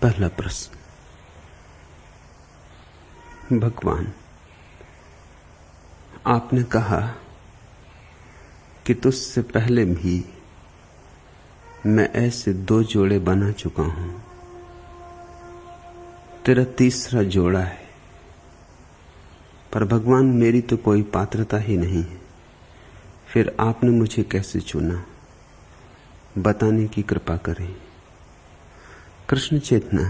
पहला प्रश्न। भगवान, आपने कहा कि तुझसे पहले भी मैं ऐसे 2 जोड़े बना चुका हूं, तेरा तीसरा जोड़ा है। पर भगवान, मेरी तो कोई पात्रता ही नहीं है, फिर आपने मुझे कैसे चुना? बताने की कृपा करें। कृष्ण चेतना।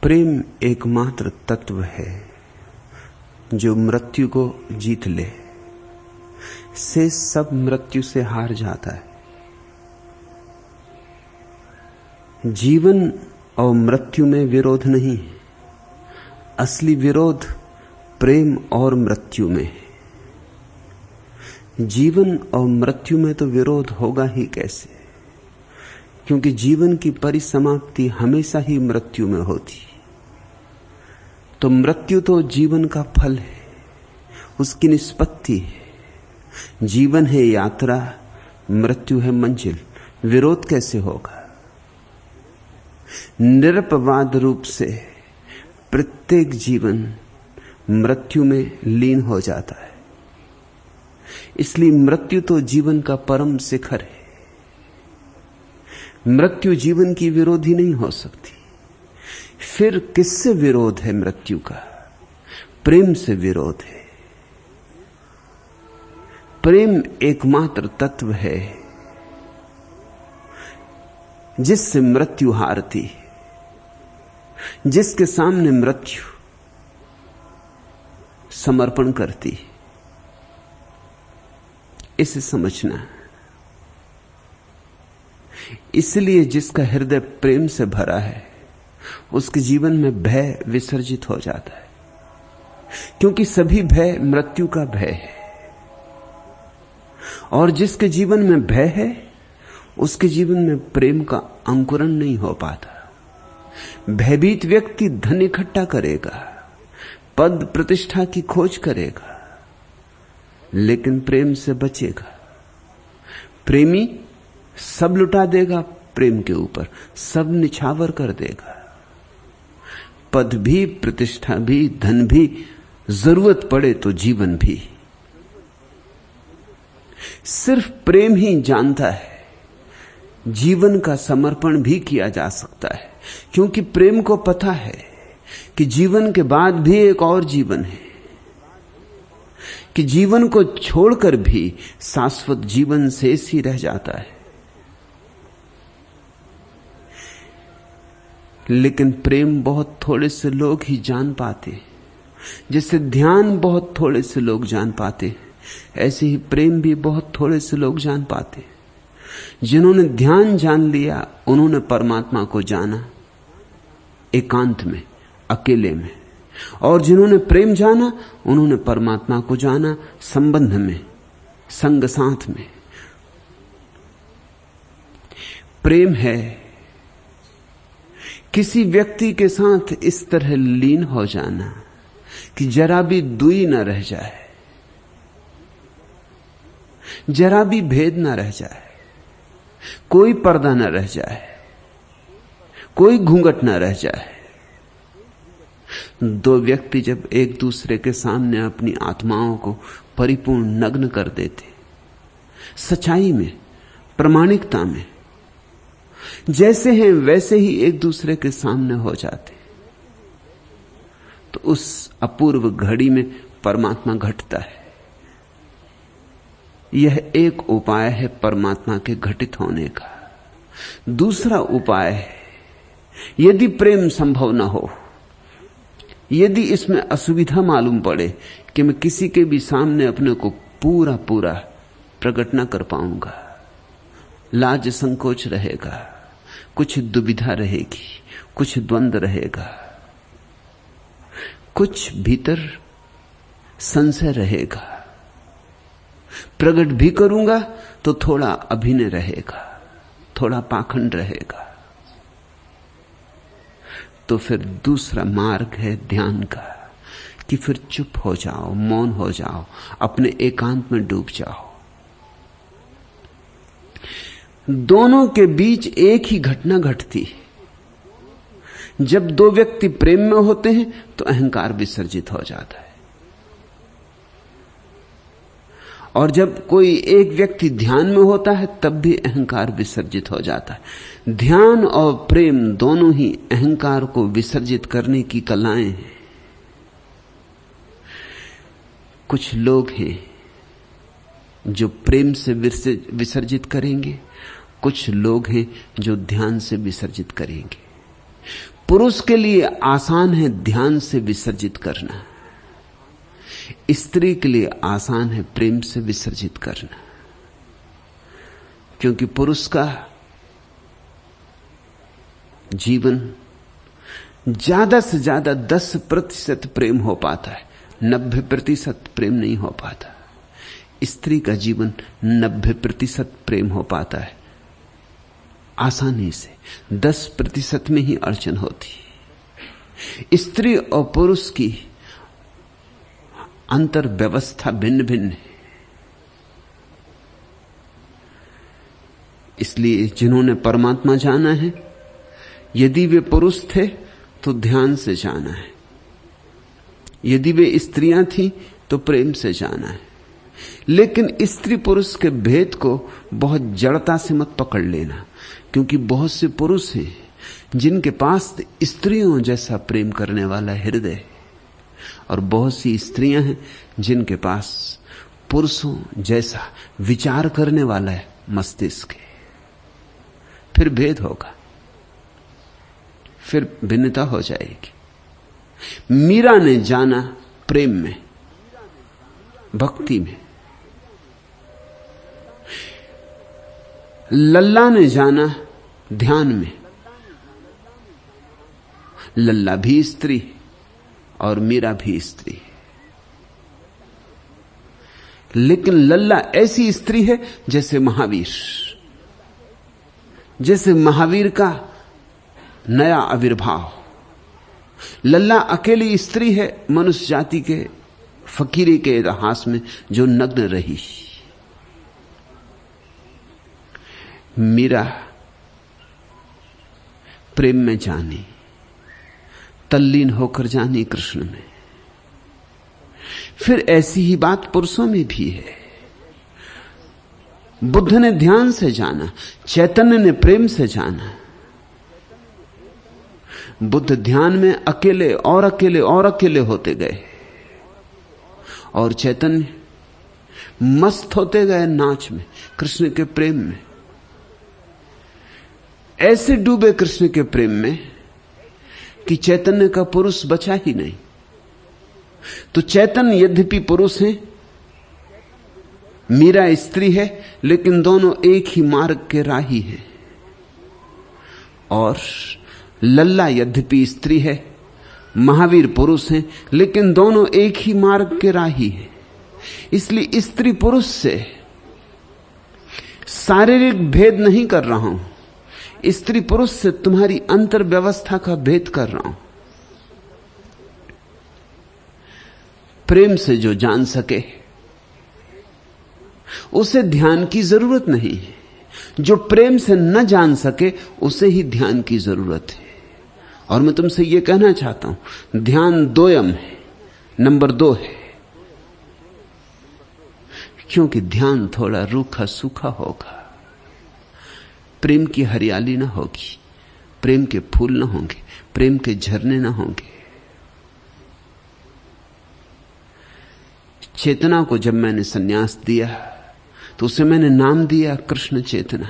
प्रेम एकमात्र तत्व है जो मृत्यु को जीत ले, से सब मृत्यु से हार जाता है। जीवन और मृत्यु में विरोध नहीं है, असली विरोध प्रेम और मृत्यु में है। जीवन और मृत्यु में तो विरोध होगा ही कैसे, क्योंकि जीवन की परिसमाप्ति हमेशा ही मृत्यु में होती। तो मृत्यु तो जीवन का फल है, उसकी निष्पत्ति है। जीवन है यात्रा, मृत्यु है मंजिल, विरोध कैसे होगा? निरपवाद रूप से प्रत्येक जीवन मृत्यु में लीन हो जाता है। इसलिए मृत्यु तो जीवन का परम शिखर है। मृत्यु जीवन की विरोधी नहीं हो सकती। फिर किससे विरोध है मृत्यु का? प्रेम से विरोध है। प्रेम एकमात्र तत्व है जिससे मृत्यु हारती है, जिसके सामने मृत्यु समर्पण करती है। इसे समझना। इसलिए जिसका हृदय प्रेम से भरा है, उसके जीवन में भय विसर्जित हो जाता है, क्योंकि सभी भय मृत्यु का भय है। और जिसके जीवन में भय है, उसके जीवन में प्रेम का अंकुरण नहीं हो पाता। भयभीत व्यक्ति धन इकट्ठा करेगा, पद प्रतिष्ठा की खोज करेगा, लेकिन प्रेम से बचेगा। प्रेमी सब लुटा देगा प्रेम के ऊपर, सब निछावर कर देगा। पद भी, प्रतिष्ठा भी, धन भी, जरूरत पड़े तो जीवन भी। सिर्फ प्रेम ही जानता है जीवन का समर्पण भी किया जा सकता है, क्योंकि प्रेम को पता है कि जीवन के बाद भी एक और जीवन है, कि जीवन को छोड़कर भी शाश्वत जीवन शेष ही रह जाता है। लेकिन प्रेम बहुत थोड़े से लोग ही जान पाते, जैसे ध्यान बहुत थोड़े से लोग जान पाते, ऐसे ही प्रेम भी बहुत थोड़े से लोग जान पाते। जिन्होंने ध्यान जान लिया, उन्होंने परमात्मा को जाना एकांत में, अकेले में। और जिन्होंने प्रेम जाना, उन्होंने परमात्मा को जाना संबंध में, संग साथ में। प्रेम है किसी व्यक्ति के साथ इस तरह लीन हो जाना कि जरा भी दूरी न रह जाए, जरा भी भेद न रह जाए, कोई पर्दा न रह जाए, कोई घूंघट न रह जाए। 2 व्यक्ति जब एक दूसरे के सामने अपनी आत्माओं को परिपूर्ण नग्न कर देते, सच्चाई में, प्रामाणिकता में, जैसे हैं वैसे ही एक दूसरे के सामने हो जाते, तो उस अपूर्व घड़ी में परमात्मा घटता है। यह एक उपाय है परमात्मा के घटित होने का। दूसरा उपाय है, यदि प्रेम संभव न हो, यदि इसमें असुविधा मालूम पड़े कि मैं किसी के भी सामने अपने को पूरा पूरा प्रकट न कर पाऊंगा, लाज संकोच रहेगा, कुछ दुविधा रहेगी, कुछ द्वंद्व रहेगा, कुछ भीतर संशय रहेगा, प्रकट भी करूंगा तो थोड़ा अभिनय रहेगा, थोड़ा पाखंड रहेगा, तो फिर दूसरा मार्ग है ध्यान का कि फिर चुप हो जाओ, मौन हो जाओ, अपने एकांत में डूब जाओ। दोनों के बीच एक ही घटना घटती है। जब दो व्यक्ति प्रेम में होते हैं तो अहंकार विसर्जित हो जाता है, और जब कोई एक व्यक्ति ध्यान में होता है तब भी अहंकार विसर्जित हो जाता है। ध्यान और प्रेम दोनों ही अहंकार को विसर्जित करने की कलाएं हैं। कुछ लोग हैं जो प्रेम से विसर्जित करेंगे, कुछ लोग हैं जो ध्यान से विसर्जित करेंगे। पुरुष के लिए आसान है ध्यान से विसर्जित करना, स्त्री के लिए आसान है प्रेम से विसर्जित करना, क्योंकि पुरुष का जीवन ज्यादा से ज्यादा 10% प्रेम हो पाता है, 90% प्रेम नहीं हो पाता। स्त्री का जीवन 90% प्रेम हो पाता है आसानी से, 10% में ही अड़चन होती। स्त्री और पुरुष की अंतर व्यवस्था भिन्न भिन्न है। इसलिए जिन्होंने परमात्मा जाना है, यदि वे पुरुष थे तो ध्यान से जाना है, यदि वे स्त्रियां थीं तो प्रेम से जाना है। लेकिन स्त्री पुरुष के भेद को बहुत जड़ता से मत पकड़ लेना, क्योंकि बहुत से पुरुष हैं जिनके पास स्त्रियों जैसा प्रेम करने वाला हृदय है, और बहुत सी स्त्रियां हैं जिनके पास पुरुषों जैसा विचार करने वाला है मस्तिष्क है। फिर भेद होगा, फिर भिन्नता हो जाएगी। मीरा ने जाना प्रेम में, भक्ति में, लल्ला ने जाना ध्यान में। लल्ला भी स्त्री और मीरा भी स्त्री है, लेकिन लल्ला ऐसी स्त्री है जैसे महावीर, जैसे महावीर का नया आविर्भाव। लल्ला अकेली स्त्री है मनुष्य जाति के फकीरी के इतिहास में जो नग्न रही। मीरा प्रेम में जानी, तल्लीन होकर जानी कृष्ण में। फिर ऐसी ही बात पुरुषों में भी है। बुद्ध ने ध्यान से जाना, चैतन्य ने प्रेम से जाना। बुद्ध ध्यान में अकेले और अकेले और अकेले होते गए, और चैतन्य मस्त होते गए नाच में, कृष्ण के प्रेम में। ऐसे डूबे कृष्ण के प्रेम में कि चैतन्य का पुरुष बचा ही नहीं। तो चैतन्य यद्यपि पुरुष है, मीरा स्त्री है, लेकिन दोनों एक ही मार्ग के राही हैं। और लल्ला यद्यपि स्त्री है, महावीर पुरुष हैं, लेकिन दोनों एक ही मार्ग के राही हैं। इसलिए स्त्री पुरुष से शारीरिक भेद नहीं कर रहा हूं, स्त्री पुरुष से तुम्हारी अंतर व्यवस्था का भेद कर रहा हूं। प्रेम से जो जान सके उसे ध्यान की जरूरत नहीं है, जो प्रेम से न जान सके उसे ही ध्यान की जरूरत है। और मैं तुमसे यह कहना चाहता हूं, ध्यान दोयम है, नंबर 2 है, क्योंकि ध्यान थोड़ा रूखा सूखा होगा। प्रेम की हरियाली ना होगी, प्रेम के फूल ना होंगे, प्रेम के झरने ना होंगे। चेतना को जब मैंने संन्यास दिया तो उसे मैंने नाम दिया कृष्ण चेतना,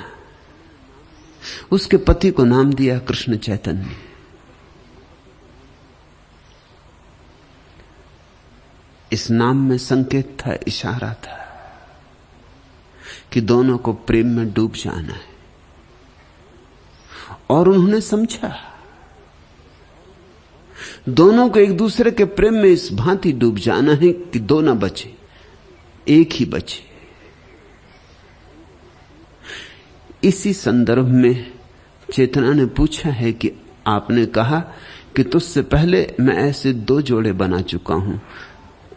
उसके पति को नाम दिया कृष्ण चैतन्य। इस नाम में संकेत था, इशारा था कि दोनों को प्रेम में डूब जाना है। और उन्होंने समझा, दोनों को एक दूसरे के प्रेम में इस भांति डूब जाना है कि दो ना बचे, एक ही बचे। इसी संदर्भ में चेतना ने पूछा है कि आपने कहा कि तुझसे पहले मैं ऐसे 2 जोड़े बना चुका हूं,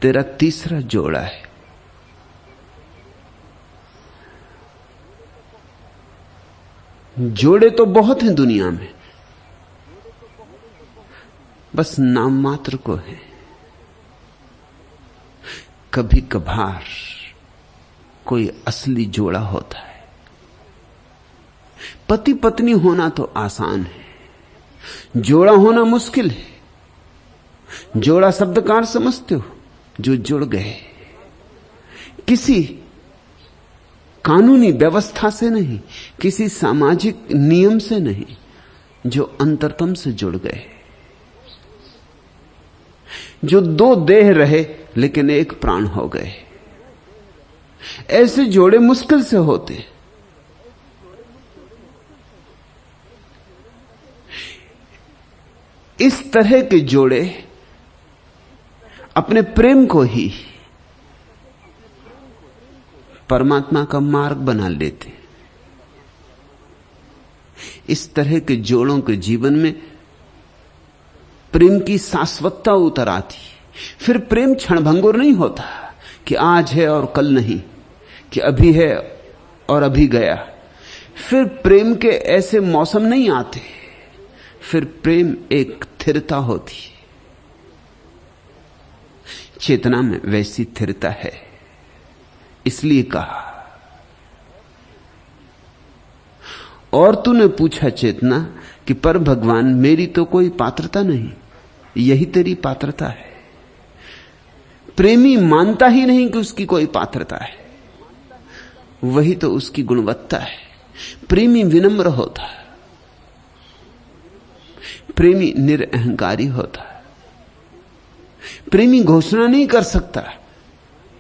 तेरा तीसरा जोड़ा है। जोड़े तो बहुत हैं दुनिया में, बस नाम मात्र को है। कभी कभार कोई असली जोड़ा होता है। पति पत्नी होना तो आसान है, जोड़ा होना मुश्किल है। जोड़ा शब्द का अर्थ समझते हो? जो जुड़ गए, किसी कानूनी व्यवस्था से नहीं, किसी सामाजिक नियम से नहीं, जो अंतरतम से जुड़ गए, जो दो देह रहे लेकिन एक प्राण हो गए। ऐसे जोड़े मुश्किल से होते। इस तरह के जोड़े अपने प्रेम को ही परमात्मा का मार्ग बना लेते। इस तरह के जोड़ों के जीवन में प्रेम की शाश्वतता उतर आती। फिर प्रेम क्षणभंगुर नहीं होता कि आज है और कल नहीं, कि अभी है और अभी गया। फिर प्रेम के ऐसे मौसम नहीं आते। फिर प्रेम एक स्थिरता होती है। चेतना में वैसी स्थिरता है, इसलिए कहा। और तूने पूछा चेतना कि पर भगवान मेरी तो कोई पात्रता नहीं, यही तेरी पात्रता है। प्रेमी मानता ही नहीं कि उसकी कोई पात्रता है, वही तो उसकी गुणवत्ता है। प्रेमी विनम्र होता है, प्रेमी निरअहंकारी होता है। प्रेमी घोषणा नहीं कर सकता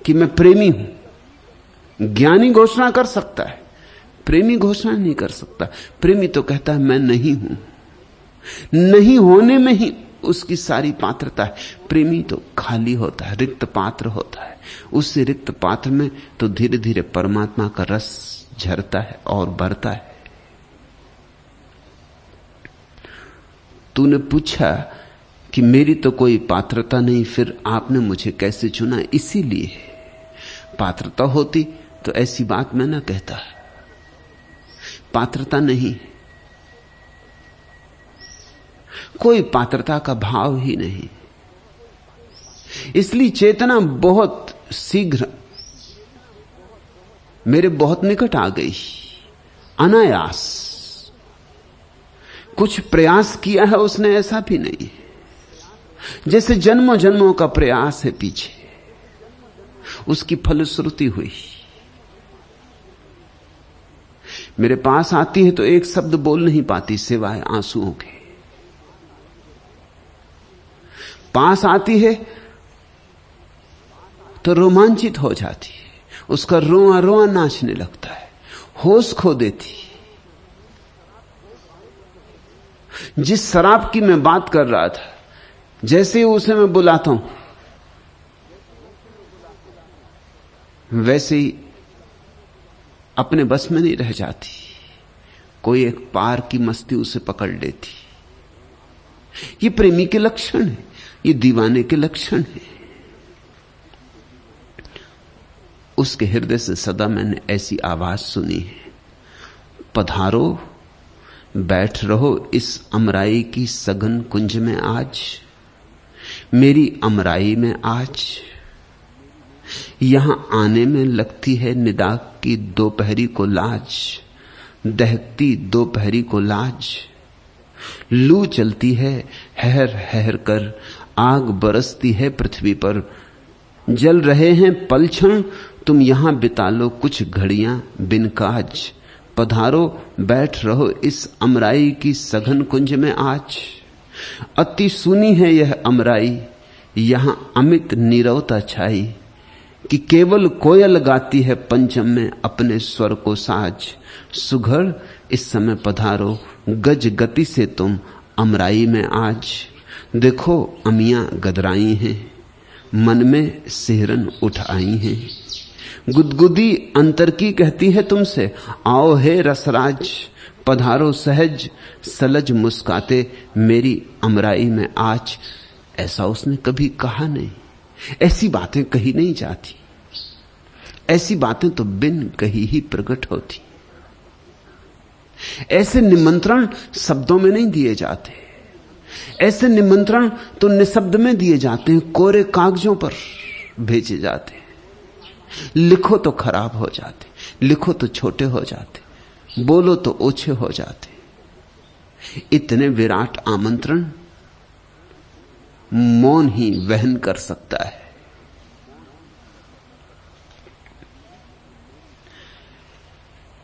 कि मैं प्रेमी हूं। ज्ञानी घोषणा कर सकता है, प्रेमी घोषणा नहीं कर सकता। प्रेमी तो कहता है मैं नहीं हूं। नहीं होने में ही उसकी सारी पात्रता है। प्रेमी तो खाली होता है, रिक्त पात्र होता है। उस रिक्त पात्र में तो धीरे धीरे परमात्मा का रस झरता है और बढ़ता है। तूने पूछा कि मेरी तो कोई पात्रता नहीं, फिर आपने मुझे कैसे चुना? इसीलिए पात्रता होती तो ऐसी बात मैं ना कहता। पात्रता नहीं, कोई पात्रता का भाव ही नहीं। इसलिए चेतना बहुत शीघ्र मेरे बहुत निकट आ गई, अनायास। कुछ प्रयास किया है उसने, ऐसा भी नहीं। जैसे जन्मों जन्मों का प्रयास है पीछे, उसकी फलश्रुति हुई। मेरे पास आती है तो एक शब्द बोल नहीं पाती सिवाय आंसुओं के। पास आती है तो रोमांचित हो जाती है, उसका रोआ रोआ नाचने लगता है, होश खो देती। जिस शराब की मैं बात कर रहा था, जैसे ही उसे मैं बुलाता हूं वैसे ही अपने बस में नहीं रह जाती। कोई एक पार की मस्ती उसे पकड़ लेती। ये प्रेमी के लक्षण है, ये दीवाने के लक्षण है। उसके हृदय से सदा मैंने ऐसी आवाज सुनी है, पधारो बैठ रहो इस अमराई की सघन कुंज में आज, मेरी अमराई में आज। यहां आने में लगती है निदा की दोपहरी को लाज, दहकती दोपहरी को लाज। लू चलती है हहर हहर कर, आग बरसती है पृथ्वी पर। जल रहे हैं पल क्षण, तुम यहां बिता लो कुछ घड़ियां बिन काज। पधारो बैठ रहो इस अमराई की सघन कुंज में आज। अति सुनी है यह अमराई, यहां अमित नीरवता छाई, कि केवल कोयल गाती है पंचम में अपने स्वर को साज। सुघड़ इस समय पधारो गज गति से तुम अमराई में आज। देखो अमियां गदराई हैं, मन में सिहरन उठ आई हैं। गुदगुदी अंतर की कहती है तुमसे, आओ हे रसराज। पधारो सहज सलज मुस्काते मेरी अमराई में आज। ऐसा उसने कभी कहा नहीं, ऐसी बातें कही नहीं जाती। ऐसी बातें तो बिन कही ही प्रकट होती। ऐसे निमंत्रण शब्दों में नहीं दिए जाते, ऐसे निमंत्रण तो निशब्द में दिए जाते हैं, कोरे कागजों पर भेजे जाते हैं। लिखो तो खराब हो जाते, लिखो तो छोटे हो जाते, बोलो तो ओछे हो जाते। इतने विराट आमंत्रण मौन ही वहन कर सकता है।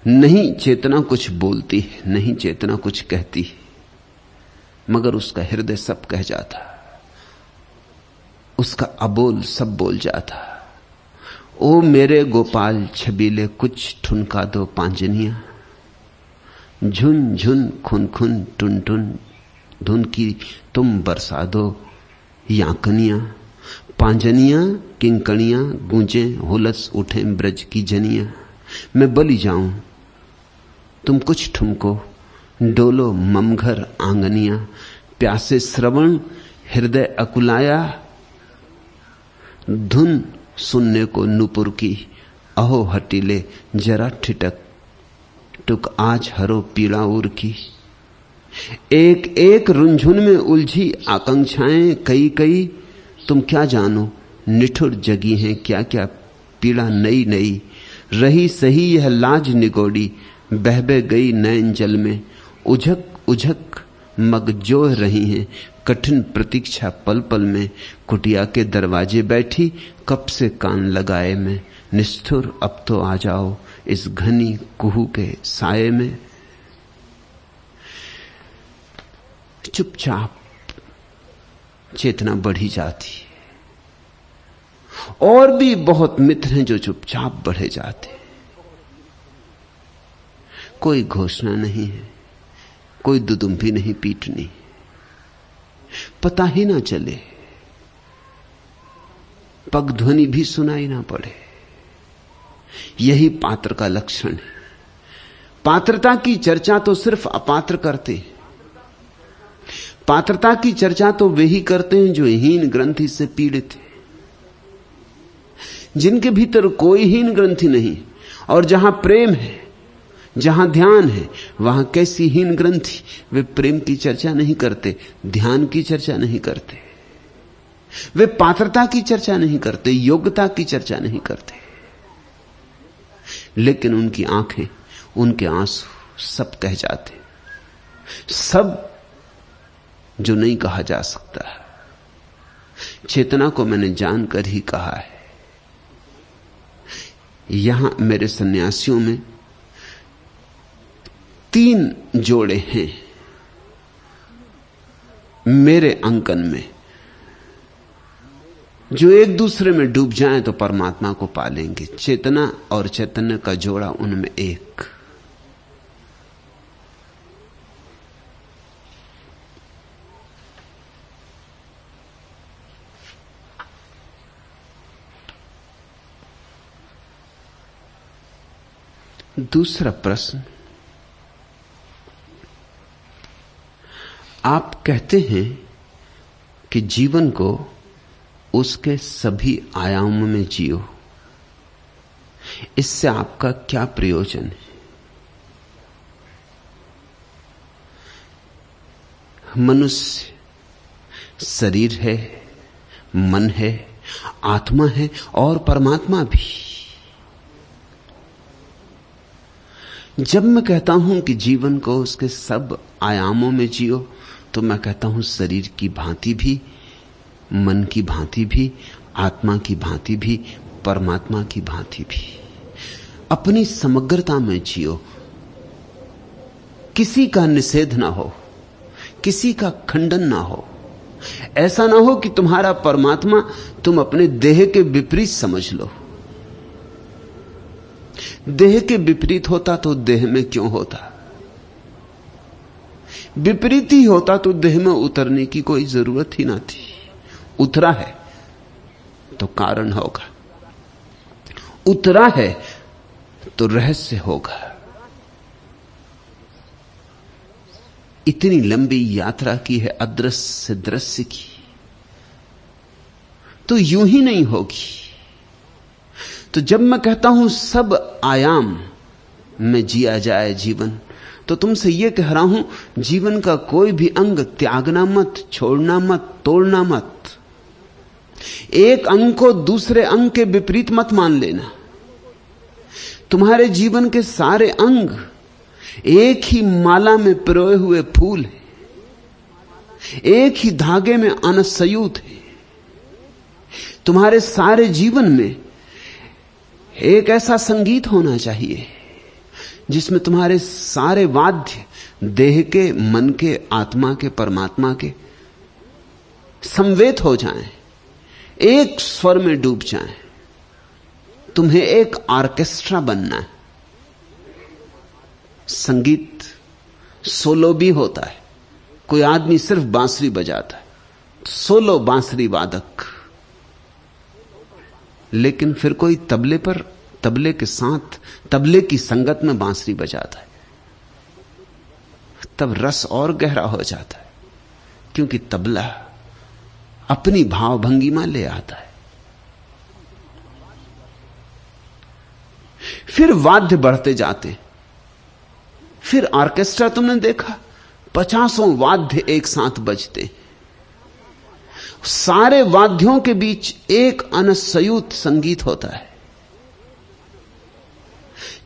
नहीं चेतना कुछ बोलती है, नहीं चेतना कुछ कहती है, मगर उसका हृदय सब कह जाता, उसका अबोल सब बोल जाता। ओ मेरे गोपाल छबीले कुछ ठुनका दो पांजनियां, झुन झुन खुन खुन टुन टुन धुन की तुम बरसा दो याकनियां। पांजनियां किंकणियां गूंजे हुलस उठे ब्रज की जनियां। मैं बलि जाऊं तुम कुछ ठुमको, डोलो ममघर आंगनियां। प्यासे श्रवण हृदय अकुलाया, धुन सुनने को नुपुर की। अहो हटीले जरा ठिटक टुक आज हरो पीड़ा उर की। एक एक रुंझुन में उलझी आकांक्षाएं कई कई, तुम क्या जानो निठुर जगी हैं क्या क्या पीड़ा नई नई। रही सही यह लाज निगोड़ी, बह बह गई नैन जल में। उझक उझक मगजोह रही हैं कठिन प्रतीक्षा पल पल में। कुटिया के दरवाजे बैठी कब से कान लगाए मैं। निष्ठुर अब तो आ जाओ इस घनी कुहू के साये में। चुपचाप चेतना बढ़ी जाती है, और भी बहुत मित्र हैं जो चुपचाप बढ़े जाते। कोई घोषणा नहीं है, कोई दुदुम्भी नहीं पीटनी, पता ही ना चले, पग ध्वनि भी सुनाई ना पड़े। यही पात्र का लक्षण है। पात्रता की चर्चा तो सिर्फ अपात्र करते हैं। पात्रता की चर्चा तो वे ही करते हैं जो हीन ग्रंथि से पीड़ित हैं, जिनके भीतर कोई हीन ग्रंथि नहीं। और जहां प्रेम है, जहां ध्यान है, वहां कैसी हीन ग्रंथि। वे प्रेम की चर्चा नहीं करते, ध्यान की चर्चा नहीं करते, वे पात्रता की चर्चा नहीं करते, योग्यता की चर्चा नहीं करते। लेकिन उनकी आंखें, उनके आंसू सब कह जाते, सब जो नहीं कहा जा सकता। चेतना को मैंने जानकर ही कहा है। यहां मेरे सन्यासियों में 3 जोड़े हैं मेरे अंकन में, जो एक दूसरे में डूब जाएं तो परमात्मा को पा लेंगे। चेतना और चैतन्य का जोड़ा उनमें एक। दूसरा प्रश्न, आप कहते हैं कि जीवन को उसके सभी आयामों में जियो। इससे आपका क्या प्रयोजन है? मनुष्य शरीर है, मन है, आत्मा है और परमात्मा भी। जब मैं कहता हूं कि जीवन को उसके सब आयामों में जियो, तो मैं कहता हूं शरीर की भांति भी, मन की भांति भी, आत्मा की भांति भी, परमात्मा की भांति भी। अपनी समग्रता में जियो, किसी का निषेध ना हो, किसी का खंडन ना हो। ऐसा ना हो कि तुम्हारा परमात्मा तुम अपने देह के विपरीत समझ लो। देह के विपरीत होता तो देह में क्यों होता? विपरीत ही होता तो देह में उतरने की कोई जरूरत ही ना थी। उतरा है तो कारण होगा, उतरा है तो रहस्य होगा। इतनी लंबी यात्रा की है अदृश्य से दृश्य की, तो यूं ही नहीं होगी। तो जब मैं कहता हूं सब आयाम में जिया जाए जीवन, तो तुमसे यह कह रहा हूं, जीवन का कोई भी अंग त्यागना मत, छोड़ना मत, तोड़ना मत। एक अंग को दूसरे अंग के विपरीत मत मान लेना। तुम्हारे जीवन के सारे अंग एक ही माला में पिरोए हुए फूल हैं, एक ही धागे में अनसयूत है। तुम्हारे सारे जीवन में एक ऐसा संगीत होना चाहिए जिसमें तुम्हारे सारे वाद्य देह के, मन के, आत्मा के, परमात्मा के समवेत हो जाएं, एक स्वर में डूब जाएं। तुम्हें एक ऑर्केस्ट्रा बनना है। संगीत सोलो भी होता है। कोई आदमी सिर्फ बांसुरी बजाता है, सोलो बांसुरी वादक। लेकिन फिर कोई तबले पर, तबले के साथ, तबले की संगत में बांसुरी बजाता है, तब रस और गहरा हो जाता है, क्योंकि तबला अपनी भावभंगिमा ले आता है। फिर वाद्य बढ़ते जाते, फिर ऑर्केस्ट्रा तुमने देखा, 50 वाद्य एक साथ बजते, सारे वाद्यों के बीच एक अनसयूत संगीत होता है।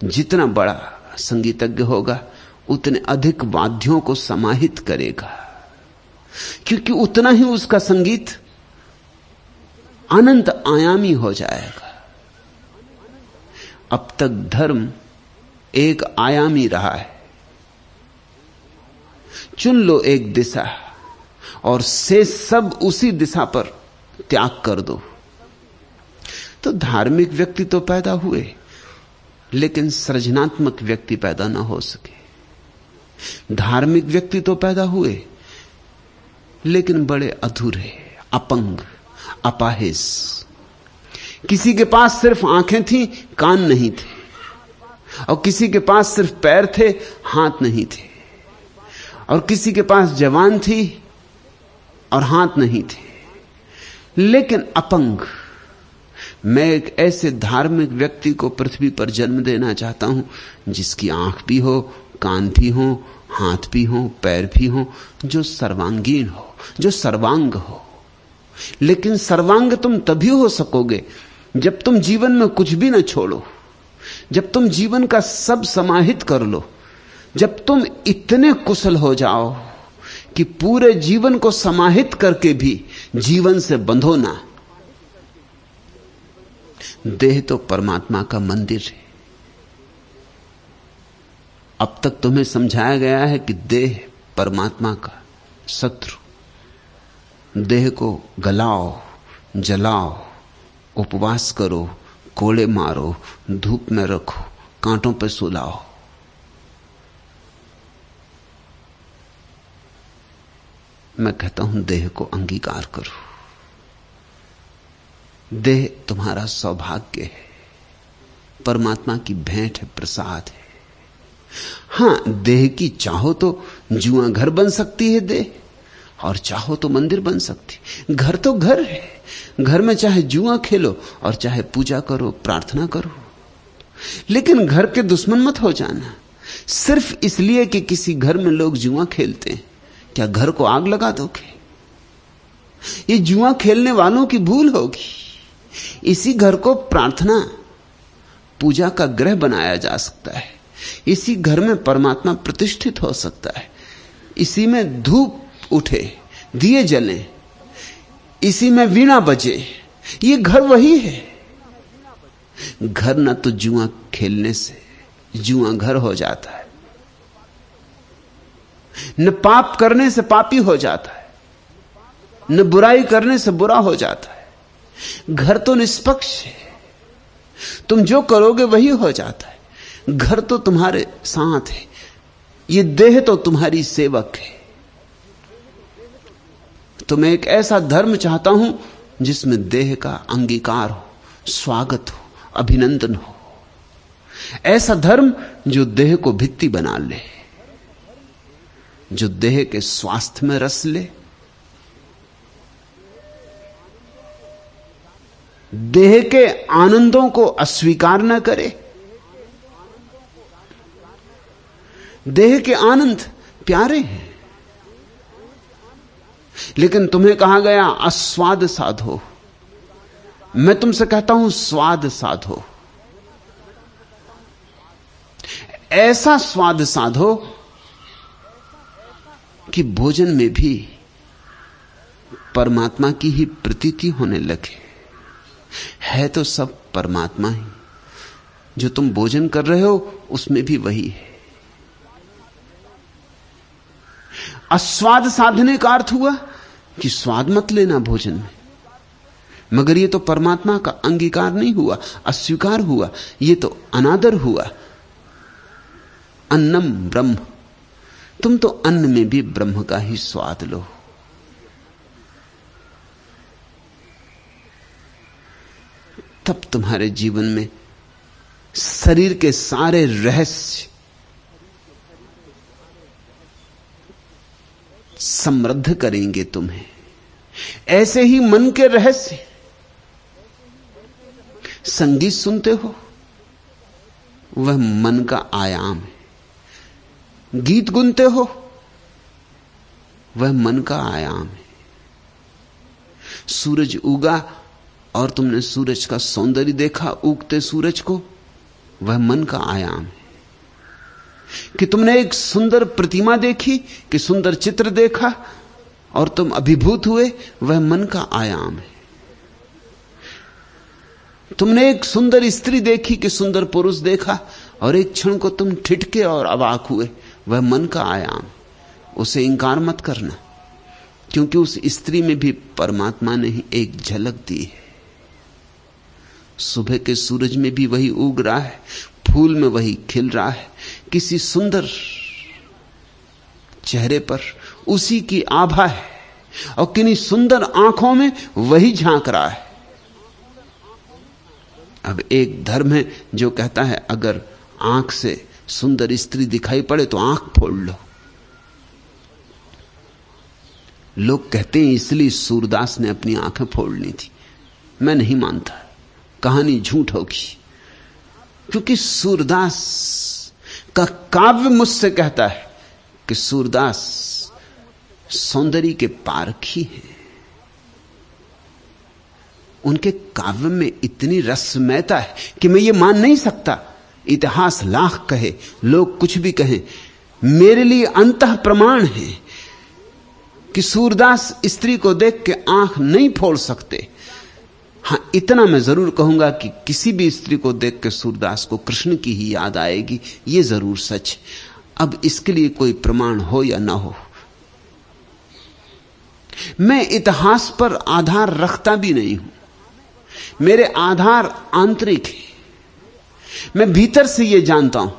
जितना बड़ा संगीतज्ञ होगा उतने अधिक वाद्यों को समाहित करेगा, क्योंकि उतना ही उसका संगीत अनंत आयामी हो जाएगा। अब तक धर्म एक आयामी रहा है। चुन लो एक दिशा और से सब उसी दिशा पर त्याग कर दो। तो धार्मिक व्यक्ति तो पैदा हुए, लेकिन सृजनात्मक व्यक्ति पैदा ना हो सके। धार्मिक व्यक्ति तो पैदा हुए, लेकिन बड़े अधूरे, अपंग, अपाहिज। किसी के पास सिर्फ आंखें थीं, कान नहीं थे, और किसी के पास सिर्फ पैर थे, हाथ नहीं थे, और किसी के पास जवान थी और हाथ नहीं थे, लेकिन अपंग। मैं एक ऐसे धार्मिक व्यक्ति को पृथ्वी पर जन्म देना चाहता हूं जिसकी आंख भी हो, कान भी हो, हाथ भी हो, पैर भी हो, जो सर्वांगीण हो, जो सर्वांग हो। लेकिन सर्वांग तुम तभी हो सकोगे जब तुम जीवन में कुछ भी न छोड़ो, जब तुम जीवन का सब समाहित कर लो, जब तुम इतने कुशल हो जाओ कि पूरे जीवन को समाहित करके भी जीवन से बंधो ना। देह तो परमात्मा का मंदिर है। अब तक तुम्हें समझाया गया है कि देह परमात्मा का शत्रु। देह को गलाओ, जलाओ, उपवास करो, कोड़े मारो, धूप में रखो, कांटों पर सुलाओ। मैं कहता हूं देह को अंगीकार करो। देह तुम्हारा सौभाग्य है, परमात्मा की भेंट है, प्रसाद है। हां, देह की चाहो तो जुआ घर बन सकती है देह, और चाहो तो मंदिर बन सकती। घर तो घर है, घर में चाहे जुआ खेलो और चाहे पूजा करो, प्रार्थना करो। लेकिन घर के दुश्मन मत हो जाना सिर्फ इसलिए कि किसी घर में लोग जुआ खेलते हैं। क्या घर को आग लगा दोगे? ये जुआ खेलने वालों की भूल होगी। इसी घर को प्रार्थना, पूजा का गृह बनाया जा सकता है। इसी घर में परमात्मा प्रतिष्ठित हो सकता है। इसी में धूप उठे, दिए जलें, इसी में वीणा बजे। ये घर वही है। घर न तो जुआ खेलने से जुआ घर हो जाता है, न पाप करने से पापी हो जाता है, न बुराई करने से बुरा हो जाता है। घर तो निष्पक्ष है, तुम जो करोगे वही हो जाता है। घर तो तुम्हारे साथ है, ये देह तो तुम्हारी सेवक है। तो मैं एक ऐसा धर्म चाहता हूं जिसमें देह का अंगीकार हो, स्वागत हो, अभिनंदन हो। ऐसा धर्म जो देह को भित्ति बना ले, जो देह के स्वास्थ्य में रस ले, देह के आनंदों को अस्वीकार न करे, देह के आनंद प्यारे हैं, लेकिन तुम्हें कहा गया अस्वाद साधो। मैं तुमसे कहता हूं स्वाद साधो, ऐसा स्वाद साधो कि भोजन में भी परमात्मा की ही प्रतीति होने लगे। है तो सब परमात्मा ही, जो तुम भोजन कर रहे हो उसमें भी वही है। अस्वाद साधने का अर्थ हुआ कि स्वाद मत लेना भोजन में, मगर यह तो परमात्मा का अंगीकार नहीं हुआ, अस्वीकार हुआ, यह तो अनादर हुआ। अन्नम ब्रह्म, तुम तो अन्न में भी ब्रह्म का ही स्वाद लो। तब तुम्हारे जीवन में शरीर के सारे रहस्य समृद्ध करेंगे तुम्हें। ऐसे ही मन के रहस्य, संगीत सुनते हो वह मन का आयाम है, गीत गुनते हो वह मन का आयाम है। सूरज उगा और तुमने सूरज का सौंदर्य देखा, उगते सूरज को, वह मन का आयाम है। कि तुमने एक सुंदर प्रतिमा देखी, कि सुंदर चित्र देखा और तुम अभिभूत हुए, वह मन का आयाम है। तुमने एक सुंदर स्त्री देखी, कि सुंदर पुरुष देखा और एक क्षण को तुम ठिठके और अवाक हुए, वह मन का आयाम। उसे इंकार मत करना, क्योंकि उस स्त्री में भी परमात्मा ने ही एक झलक दी है। सुबह के सूरज में भी वही उग रहा है, फूल में वही खिल रहा है, किसी सुंदर चेहरे पर उसी की आभा है और किन्हीं सुंदर आंखों में वही झांक रहा है। अब एक धर्म है जो कहता है अगर आंख से सुंदर स्त्री दिखाई पड़े तो आंख फोड़ लो। लोग कहते हैं इसलिए सूरदास ने अपनी आंखें फोड़नी थी। मैं नहीं मानता, कहानी झूठ होगी, क्योंकि सूरदास का काव्य मुझसे कहता है कि सूरदास सौंदर्य के पारखी हैं। उनके काव्य में इतनी रसमयता है कि मैं ये मान नहीं सकता। इतिहास लाख कहे, लोग कुछ भी कहें, मेरे लिए अंतः प्रमाण है कि सूरदास स्त्री को देख के आंख नहीं फोड़ सकते। हां, इतना मैं जरूर कहूंगा कि किसी भी स्त्री को देख के सूरदास को कृष्ण की ही याद आएगी, ये जरूर सच। अब इसके लिए कोई प्रमाण हो या ना हो, मैं इतिहास पर आधार रखता भी नहीं हूं। मेरे आधार आंतरिक है। मैं भीतर से यह जानता हूं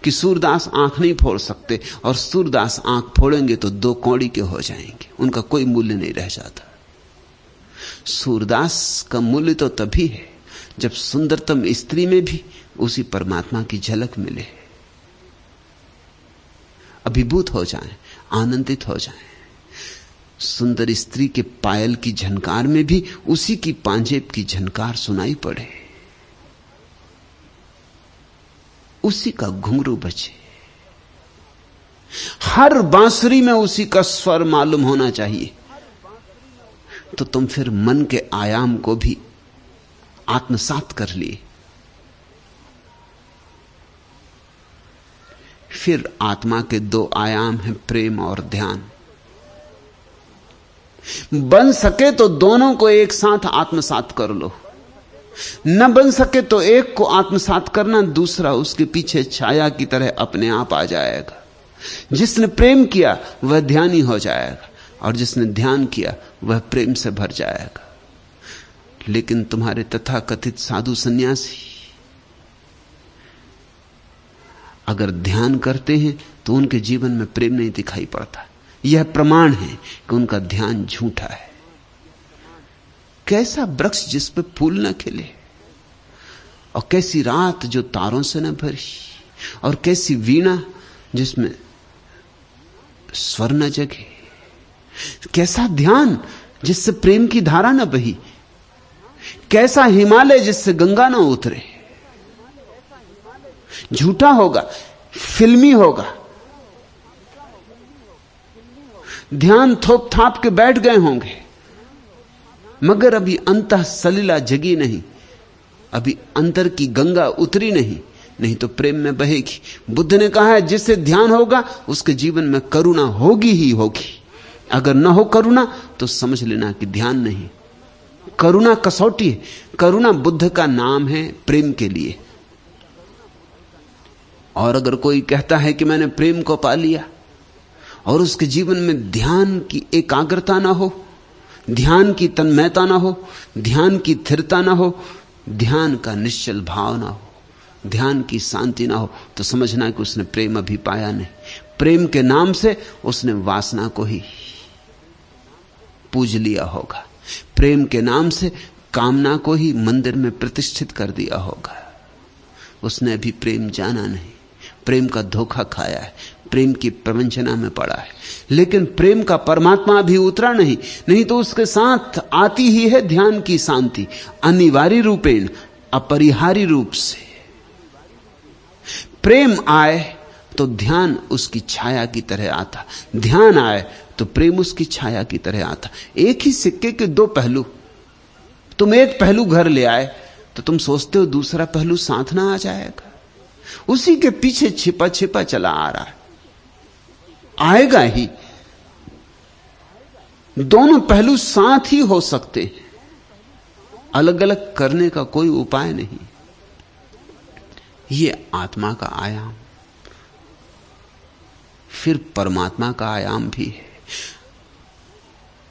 कि सूरदास आंख नहीं फोड़ सकते, और सूरदास आंख फोड़ेंगे तो दो कौड़ी के हो जाएंगे, उनका कोई मूल्य नहीं रह जाता। सूरदास का मूल्य तो तभी है जब सुंदरतम स्त्री में भी उसी परमात्मा की झलक मिले, अभिभूत हो जाएं, आनंदित हो जाएं। सुंदर स्त्री के पायल की झनकार में भी उसी की पांजेब की झनकार सुनाई पड़े, उसी का घुंघरू बजे, हर बांसुरी में उसी का स्वर मालूम होना चाहिए। तो तुम फिर मन के आयाम को भी आत्मसात कर लिए। फिर आत्मा के दो आयाम हैं, प्रेम और ध्यान। बन सके तो दोनों को एक साथ आत्मसात कर लो, न बन सके तो एक को आत्मसात करना, दूसरा उसके पीछे छाया की तरह अपने आप आ जाएगा। जिसने प्रेम किया वह ध्यानी हो जाएगा, और जिसने ध्यान किया वह प्रेम से भर जाएगा। लेकिन तुम्हारे तथाकथित साधु सन्यासी अगर ध्यान करते हैं तो उनके जीवन में प्रेम नहीं दिखाई पड़ता। यह प्रमाण है कि उनका ध्यान झूठा है। कैसा वृक्ष जिस पे फूल न खिले, और कैसी रात जो तारों से न भरी, और कैसी वीणा जिसमें स्वर न जगे, कैसा ध्यान जिससे प्रेम की धारा न बही, कैसा हिमालय जिससे गंगा न उतरे। झूठा होगा, फिल्मी होगा, ध्यान थोप थाप के बैठ गए होंगे, मगर अभी अंतः सलिला जगी नहीं, अभी अंतर की गंगा उतरी नहीं, नहीं तो प्रेम में बहेगी। बुद्ध ने कहा है जिससे ध्यान होगा उसके जीवन में करुणा होगी ही होगी। अगर न हो करुणा तो समझ लेना कि ध्यान नहीं। करुणा कसौटी है। करुणा बुद्ध का नाम है प्रेम के लिए। और अगर कोई कहता है कि मैंने प्रेम को पा लिया और उसके जीवन में ध्यान की एकाग्रता ना हो, ध्यान की तन्मयता ना हो, ध्यान की स्थिरता ना हो, ध्यान का निश्चल भाव ना हो, ध्यान की शांति ना हो, तो समझना कि उसने प्रेम अभी पाया नहीं। प्रेम के नाम से उसने वासना को ही पूज लिया होगा, प्रेम के नाम से कामना को ही मंदिर में प्रतिष्ठित कर दिया होगा। उसने अभी प्रेम जाना नहीं, प्रेम का धोखा खाया है, प्रेम की प्रवंचना में पड़ा है। लेकिन प्रेम का परमात्मा अभी उतरा नहीं, नहीं तो उसके साथ आती ही है ध्यान की शांति, अनिवार्य रूपेण, अपरिहार्य रूप से। प्रेम आए तो ध्यान उसकी छाया की तरह आता, ध्यान आए तो प्रेम उसकी छाया की तरह आता। एक ही सिक्के के दो पहलू। तुम एक पहलू घर ले आए तो तुम सोचते हो दूसरा पहलू साथ ना आ जाएगा, उसी के पीछे छिपा छिपा चला आ रहा है, आएगा ही। दोनों पहलू साथ ही हो सकते हैं, अलग अलग करने का कोई उपाय नहीं। यह आत्मा का आयाम, फिर परमात्मा का आयाम भी है।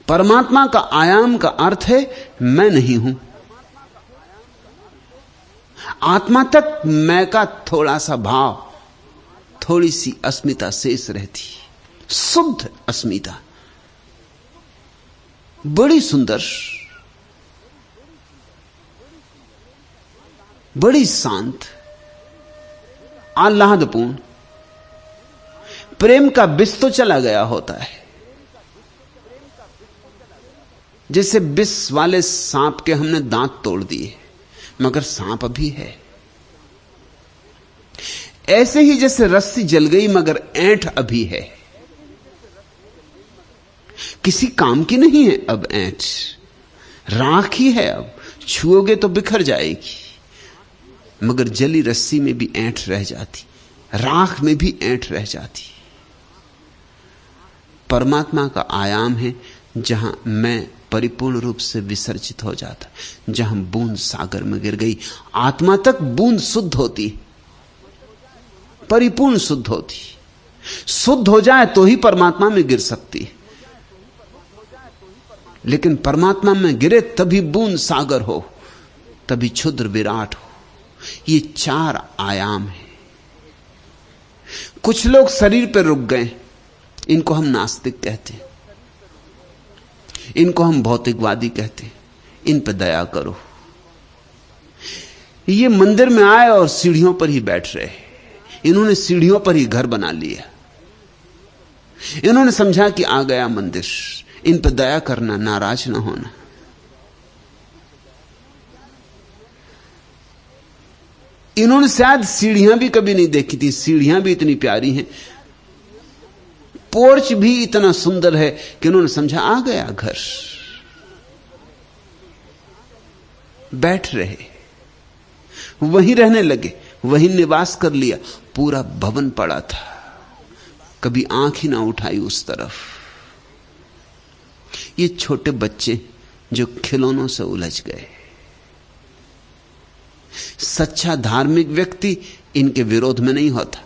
परमात्मा का आयाम का अर्थ है मैं नहीं हूं। आत्मा तक मैं का थोड़ा सा भाव, थोड़ी सी अस्मिता शेष रहती, शुद्ध अस्मिता, बड़ी सुंदर, बड़ी शांत, आह्लादपूर्ण। प्रेम का विष तो चला गया होता है, जैसे विष वाले सांप के हमने दांत तोड़ दिए, मगर सांप अभी है। ऐसे ही जैसे रस्सी जल गई मगर ऐंठ अभी है, किसी काम की नहीं है अब ऐंठ, राख ही है। अब छुओगे तो बिखर जाएगी, मगर जली रस्सी में भी ऐंठ रह जाती, राख में भी ऐंठ रह जाती। परमात्मा का आयाम है जहां मैं परिपूर्ण रूप से विसर्जित हो जाता, जहां बूंद सागर में गिर गई। आत्मा तक बूंद शुद्ध होती, परिपूर्ण शुद्ध होती। शुद्ध हो जाए तो ही परमात्मा में गिर सकती, लेकिन परमात्मा में गिरे तभी बूंद सागर हो, तभी क्षुद्र विराट हो। ये चार आयाम है। कुछ लोग शरीर पर रुक गए, इनको हम नास्तिक कहते हैं, इनको हम भौतिकवादी कहते हैं। इन पर दया करो। ये मंदिर में आए और सीढ़ियों पर ही बैठ रहे, इन्होंने सीढ़ियों पर ही घर बना लिया। इन्होंने समझा कि आ गया मंदिर। इन पर दया करना, नाराज ना होना। इन्होंने शायद सीढ़ियां भी कभी नहीं देखी थी, सीढ़ियां भी इतनी प्यारी हैं, पोर्च भी इतना सुंदर है कि उन्होंने समझा आ गया घर। बैठ रहे, वहीं रहने लगे, वहीं निवास कर लिया। पूरा भवन पड़ा था, कभी आंख ही ना उठाई उस तरफ। ये छोटे बच्चे जो खिलौनों से उलझ गए। सच्चा धार्मिक व्यक्ति इनके विरोध में नहीं होता।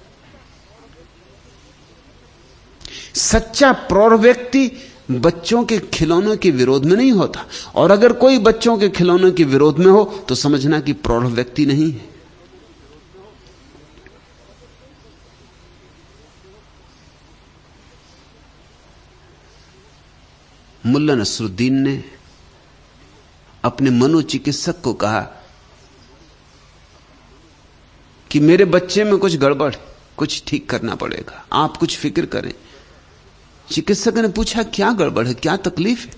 सच्चा प्रौढ़ व्यक्ति बच्चों के खिलौनों के विरोध में नहीं होता, और अगर कोई बच्चों के खिलौनों के विरोध में हो तो समझना कि प्रौढ़ व्यक्ति नहीं है। मुल्ला नसरुद्दीन ने अपने मनोचिकित्सक को कहा कि मेरे बच्चे में कुछ गड़बड़, कुछ ठीक करना पड़ेगा, आप कुछ फिक्र करें। चिकित्सक ने पूछा क्या गड़बड़ है, क्या तकलीफ है?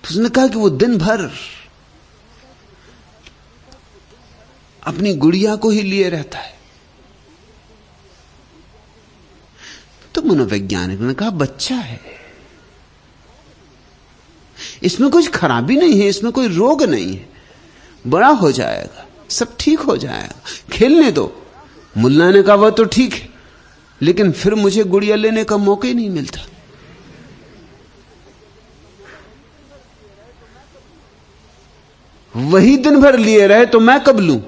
तो उसने कहा कि वो दिन भर अपनी गुड़िया को ही लिए रहता है। तो मनोवैज्ञानिक ने कहा बच्चा है, इसमें कुछ खराबी नहीं है, इसमें कोई रोग नहीं है, बड़ा हो जाएगा, सब ठीक हो जाएगा, खेलने दो। मुल्ला ने कहा वह तो ठीक है, लेकिन फिर मुझे गुड़िया लेने का मौका ही नहीं मिलता। वही दिन भर लिए रहे तो मैं कब लूं?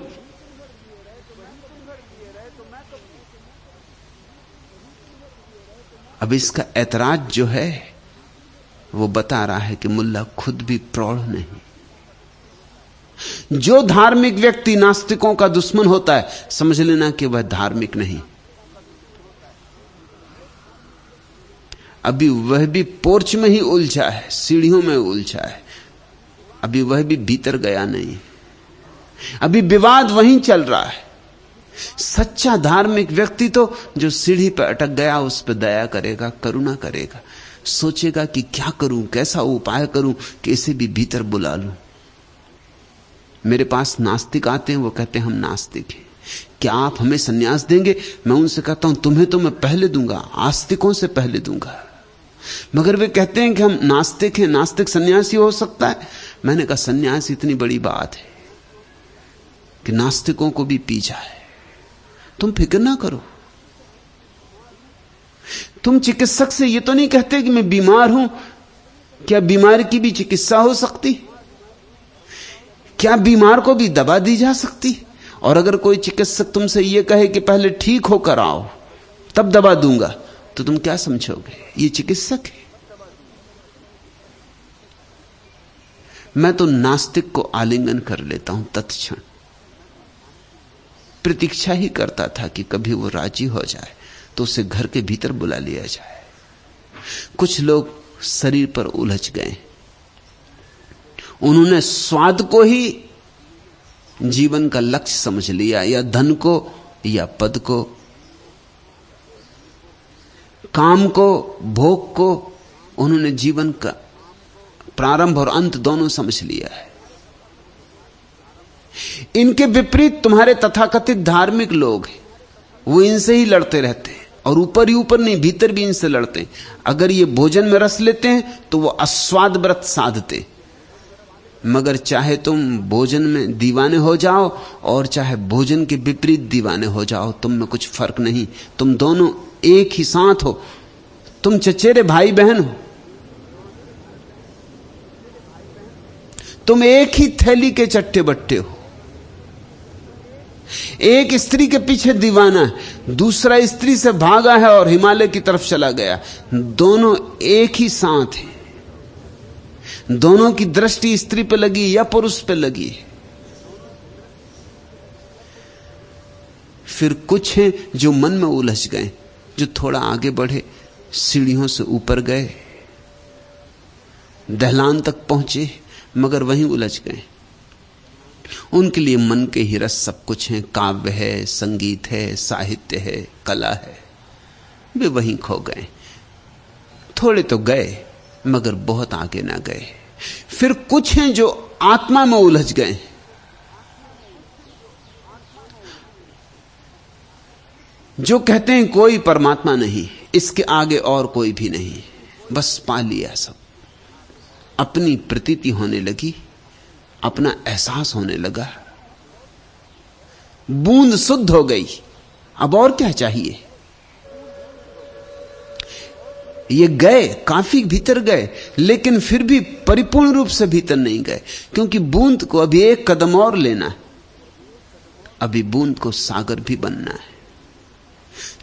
अब इसका ऐतराज जो है वो बता रहा है कि मुल्ला खुद भी प्रौढ़ नहीं। जो धार्मिक व्यक्ति नास्तिकों का दुश्मन होता है, समझ लेना कि वह धार्मिक नहीं। अभी वह भी पोर्च में ही उलझा है, सीढ़ियों में उलझा है, अभी वह भी भीतर गया नहीं, अभी विवाद वहीं चल रहा है। सच्चा धार्मिक व्यक्ति तो जो सीढ़ी पर अटक गया उस पर दया करेगा, करुणा करेगा, सोचेगा कि क्या करूं, कैसा उपाय करूं कि इसे भी भीतर बुला लूं। मेरे पास नास्तिक आते हैं, वो कहते हैं हम नास्तिक हैं, क्या आप हमें सन्यास देंगे? मैं उनसे कहता हूं तुम्हें तो मैं पहले दूंगा, आस्तिकों से पहले दूंगा। मगर वे कहते हैं कि हम नास्तिक हैं, नास्तिक सन्यासी हो सकता है। मैंने कहा सन्यास इतनी बड़ी बात है कि नास्तिकों को भी पी जाए। तुम फिक्र ना करो। तुम चिकित्सक से ये तो नहीं कहते कि मैं बीमार हूं, क्या बीमार की भी चिकित्सा हो सकती? क्या बीमार को भी दवा दी जा सकती? और अगर कोई चिकित्सक तुमसे यह कहे कि पहले ठीक होकर आओ तब दवा दूंगा, तो तुम क्या समझोगे? ये चिकित्सक है। मैं तो नास्तिक को आलिंगन कर लेता हूं तत्क्षण। प्रतीक्षा ही करता था कि कभी वो राजी हो जाए तो उसे घर के भीतर बुला लिया जाए। कुछ लोग शरीर पर उलझ गए, उन्होंने स्वाद को ही जीवन का लक्ष्य समझ लिया, या धन को या पद को, काम को, भोग को उन्होंने जीवन का प्रारंभ और अंत दोनों समझ लिया है। इनके विपरीत तुम्हारे तथाकथित धार्मिक लोग हैं, वो इनसे ही लड़ते रहते हैं, और ऊपर ही ऊपर नहीं भीतर भी इनसे लड़ते हैं। अगर ये भोजन में रस लेते हैं तो वो अस्वाद व्रत साधते, मगर चाहे तुम भोजन में दीवाने हो जाओ और चाहे भोजन के विपरीत दीवाने हो जाओ, तुम में कुछ फर्क नहीं। तुम दोनों एक ही साथ हो, तुम चचेरे भाई बहन हो, तुम एक ही थैली के चट्टे बट्टे हो। एक स्त्री के पीछे दीवाना है, दूसरा स्त्री से भागा है और हिमालय की तरफ चला गया। दोनों एक ही साथ हैं, दोनों की दृष्टि स्त्री पे लगी या पुरुष पे लगी। फिर कुछ हैं जो मन में उलझ गए, जो थोड़ा आगे बढ़े, सीढ़ियों से ऊपर गए, दहलान तक पहुंचे, मगर वहीं उलझ गए। उनके लिए मन के ही रस सब कुछ है, काव्य है, संगीत है, साहित्य है, कला है, वे वहीं खो गए। थोड़े तो गए मगर बहुत आगे ना गए। फिर कुछ हैं जो आत्मा में उलझ गए, जो कहते हैं कोई परमात्मा नहीं, इसके आगे और कोई भी नहीं, बस पा लिया सब। अपनी प्रतीति होने लगी, अपना एहसास होने लगा, बूंद शुद्ध हो गई, अब और क्या चाहिए? ये गए, काफी भीतर गए, लेकिन फिर भी परिपूर्ण रूप से भीतर नहीं गए, क्योंकि बूंद को अभी एक कदम और लेना है, अभी बूंद को सागर भी बनना है।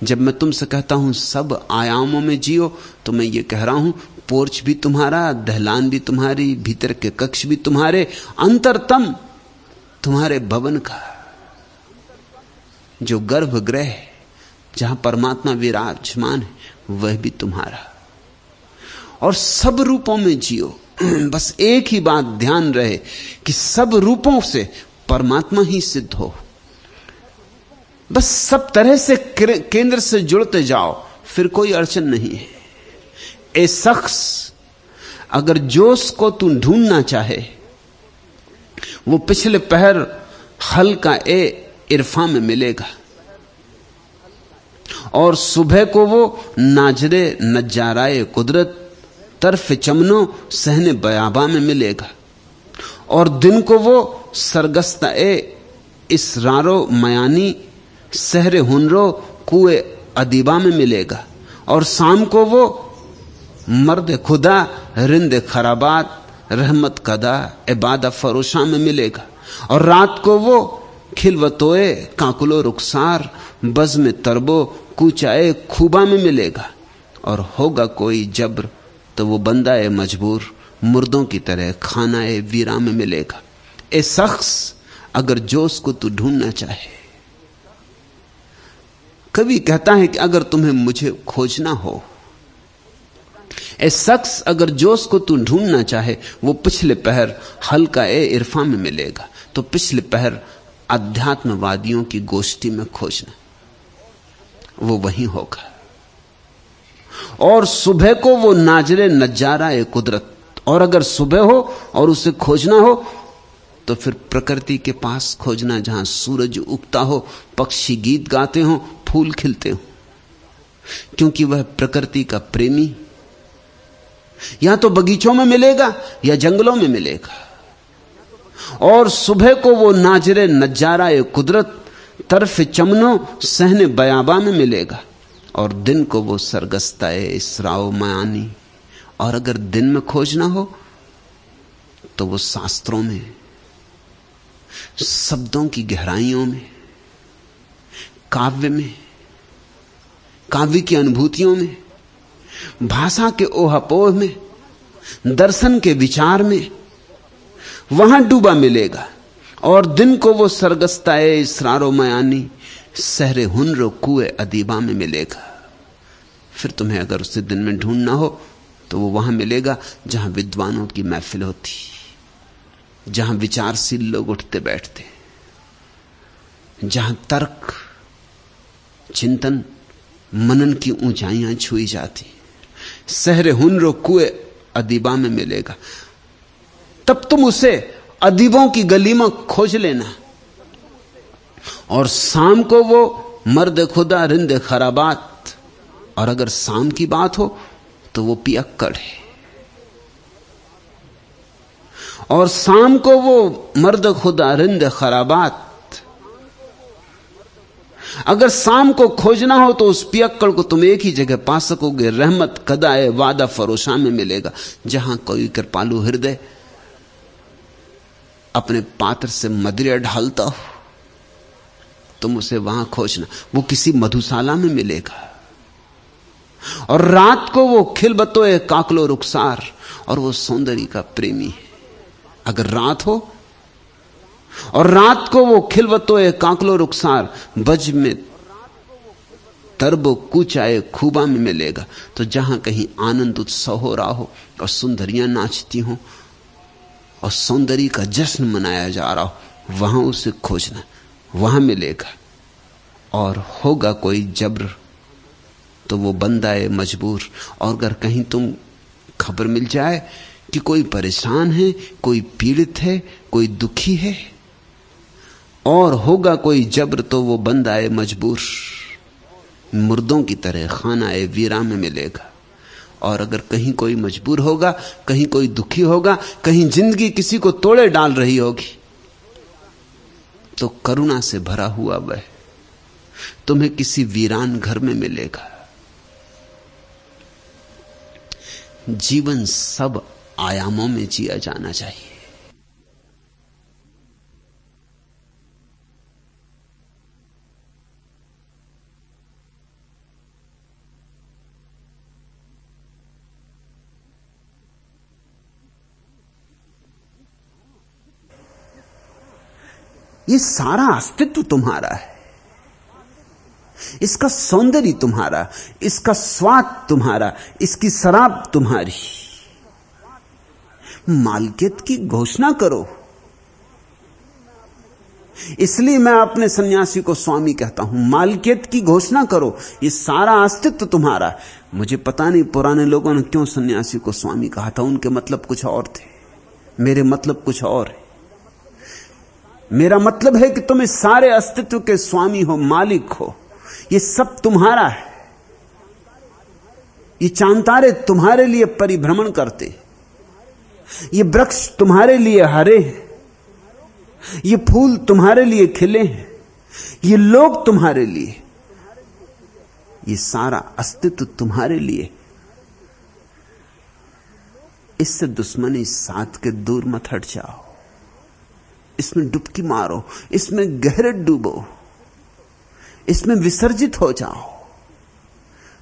जब मैं तुमसे कहता हूं सब आयामों में जियो, तो मैं ये कह रहा हूं पोर्च भी तुम्हारा, दहलान भी तुम्हारी, भीतर के कक्ष भी तुम्हारे, अंतरतम तुम्हारे भवन का जो गर्भगृह जहां परमात्मा विराजमान है वह भी तुम्हारा। और सब रूपों में जियो। बस एक ही बात ध्यान रहे कि सब रूपों से परमात्मा ही सिद्ध हो। बस सब तरह से केंद्र से जुड़ते जाओ, फिर कोई अड़चन नहीं है। ए शख्स, अगर जोश को तू ढूंढना चाहे, वो पिछले पहर हल का ए इरफा में मिलेगा। और सुबह को वो नाजरे नजाराए कुदरत तरफ चमनो सहने बयाबा में मिलेगा, और दिन को वो सरगस्ता इसरारो मयानी सहरे हुनरो कुए अदीबा में मिलेगा, और शाम को वो मर्द खुदा रिंद खराबात रहमत कदा इबादा फरोशा में मिलेगा, और रात को वो खिलवतोए काकुलो रुखसार बज में तरबो कूचाए खूबा में मिलेगा, और होगा कोई जब्र तो वो बंदा है मजबूर मुर्दों की तरह खानाए वीरा में मिलेगा। ए शख्स अगर जोश को तू ढूंढना चाहे, कवि कहता है कि अगर तुम्हें मुझे खोजना हो, ए शख्स अगर जोश को तू ढूंढना चाहे, वो पिछले पहर हल्का इरफा में मिलेगा। तो पिछले पहर अध्यात्मवादियों की गोष्ठी में खोजना, वो वहीं होगा। और सुबह को वो नाजरे नजारा कुदरत, और अगर सुबह हो और उसे खोजना हो तो फिर प्रकृति के पास खोजना, जहां सूरज उगता हो, पक्षी गीत गाते हो, फूल खिलते हो, क्योंकि वह प्रकृति का प्रेमी या तो बगीचों में मिलेगा या जंगलों में मिलेगा। और सुबह को वो नाजरे नजारा कुदरत तरफ चमनो सहने बयाबा में मिलेगा, और दिन को वो सरगस्ता इसराओ मयानी, और अगर दिन में खोजना हो तो वो शास्त्रों में, शब्दों की गहराइयों में, काव्य में, काव्य की अनुभूतियों में, भाषा के ओहापोह में, दर्शन के विचार में, वहां डूबा मिलेगा। और दिन को वो सरगस्ता इसरारो मयानी सहरे हुनरो कुए अदीबा में मिलेगा। फिर तुम्हें अगर उसे दिन में ढूंढना हो तो वो वहां मिलेगा जहां विद्वानों की महफिल होती, जहां विचारशील लोग उठते बैठते, जहां तर्क चिंतन मनन की ऊंचाइयां छुई जाती। सहरे हुनरो कुए अदीबा में मिलेगा। तब तुम उसे अदीबों की गली में खोज लेना, और शाम को वो मर्द खुदा रिंद खराबात, और अगर शाम की बात हो तो वो पियक्कड़ है, और शाम को वो मर्द खुदा रिंद खराबात, अगर शाम को खोजना हो तो उस पियक्कड़ को तुम एक ही जगह पा सकोगे, रहमत कदाए वादा फरोशा में मिलेगा, जहां कोई कृपालु हृदय अपने पात्र से मदिरा ढालता हो, तुम उसे वहां खोजना, वो किसी मधुशाला में मिलेगा। और रात को वो खिलबतोए काकलो रुखसार, और वो सौंदर्य का प्रेमी है। अगर रात हो और रात को वो खिलबतोए काकलो रुखसार बज में तरबो कूचाए खूबा में मिलेगा। तो जहां कहीं आनंद उत्सव हो रहा हो और सुंदरियां नाचती हो और सौंदर्य का जश्न मनाया जा रहा हो, वहां उसे खोजना, वहां मिलेगा। और होगा कोई जब्र तो वो बंदा है मजबूर। और अगर कहीं तुम खबर मिल जाए कि कोई परेशान है, कोई पीड़ित है, कोई दुखी है, और होगा कोई जब्र तो वो बंदा है मजबूर, मुर्दों की तरह खाना है वीरा में मिलेगा। और अगर कहीं कोई मजबूर होगा, कहीं कोई दुखी होगा, कहीं जिंदगी किसी को तोड़े डाल रही होगी, तो करुणा से भरा हुआ वह तुम्हें किसी वीरान घर में मिलेगा। जीवन सब आयामों में जिया जाना चाहिए। ये सारा अस्तित्व तुम्हारा है, इसका सौंदर्य तुम्हारा, इसका स्वाद तुम्हारा, इसकी शराब तुम्हारी। मालिकियत की घोषणा करो। इसलिए मैं अपने सन्यासी को स्वामी कहता हूं, मालिकियत की घोषणा करो। ये सारा अस्तित्व तुम्हारा। मुझे पता नहीं पुराने लोगों ने क्यों सन्यासी को स्वामी कहा था, उनके मतलब कुछ और थे, मेरे मतलब कुछ और है। मेरा मतलब है कि तुम इस सारे अस्तित्व के स्वामी हो, मालिक हो। ये सब तुम्हारा है। ये चांद तारे तुम्हारे लिए परिभ्रमण करते, ये वृक्ष तुम्हारे लिए हरे हैं, ये फूल तुम्हारे लिए खिले हैं, ये लोग तुम्हारे लिए, ये सारा अस्तित्व तुम्हारे लिए। इससे दुश्मनी साध के दूर मत हट जाओ, इसमें डुबकी मारो, इसमें गहरे डूबो, इसमें विसर्जित हो जाओ,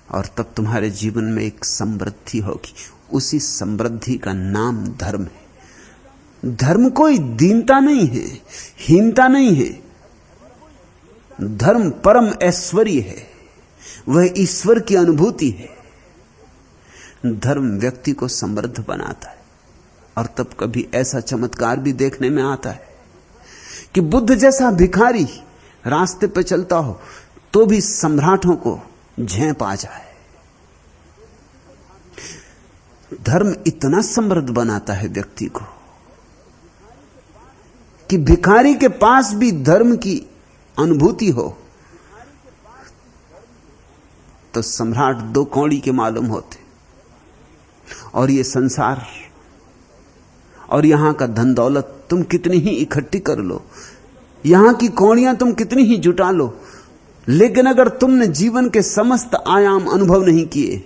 और तब तुम्हारे जीवन में एक समृद्धि होगी। उसी समृद्धि का नाम धर्म है। धर्म कोई दीनता नहीं है, हीनता नहीं है। धर्म परम ऐश्वर्य है, वह ईश्वर की अनुभूति है। धर्म व्यक्ति को समृद्ध बनाता है। और तब कभी ऐसा चमत्कार भी देखने में आता है कि बुद्ध जैसा भिखारी रास्ते पे चलता हो तो भी सम्राटों को झेप आ जाए। धर्म इतना समृद्ध बनाता है व्यक्ति को कि भिखारी के पास भी धर्म की अनुभूति हो तो सम्राट दो कौड़ी के मालूम होते। और ये संसार और यहां का धन दौलत तुम कितनी ही इकट्ठी कर लो, यहां की कौड़ियां तुम कितनी ही जुटा लो, लेकिन अगर तुमने जीवन के समस्त आयाम अनुभव नहीं किए,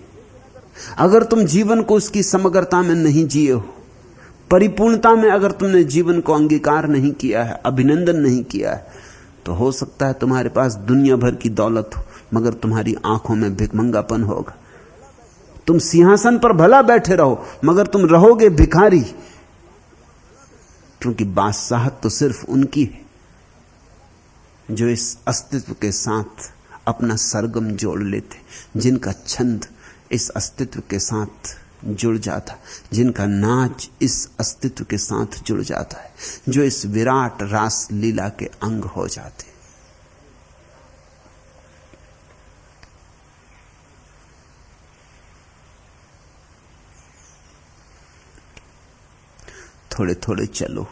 अगर तुम जीवन को उसकी समग्रता में नहीं जिए हो, परिपूर्णता में अगर तुमने जीवन को अंगीकार नहीं किया है, अभिनंदन नहीं किया है, तो हो सकता है तुम्हारे पास दुनिया भर की दौलत हो मगर तुम्हारी आंखों में भिखमंगापन होगा। तुम सिंहासन पर भला बैठे रहो मगर तुम रहोगे भिखारी, क्योंकि बादशाहत तो सिर्फ उनकी है जो इस अस्तित्व के साथ अपना सरगम जोड़ लेते, जिनका छंद इस अस्तित्व के साथ जुड़ जाता, जिनका नाच इस अस्तित्व के साथ जुड़ जाता है, जो इस विराट रास लीला के अंग हो जाते। थोड़े थोड़े चलो,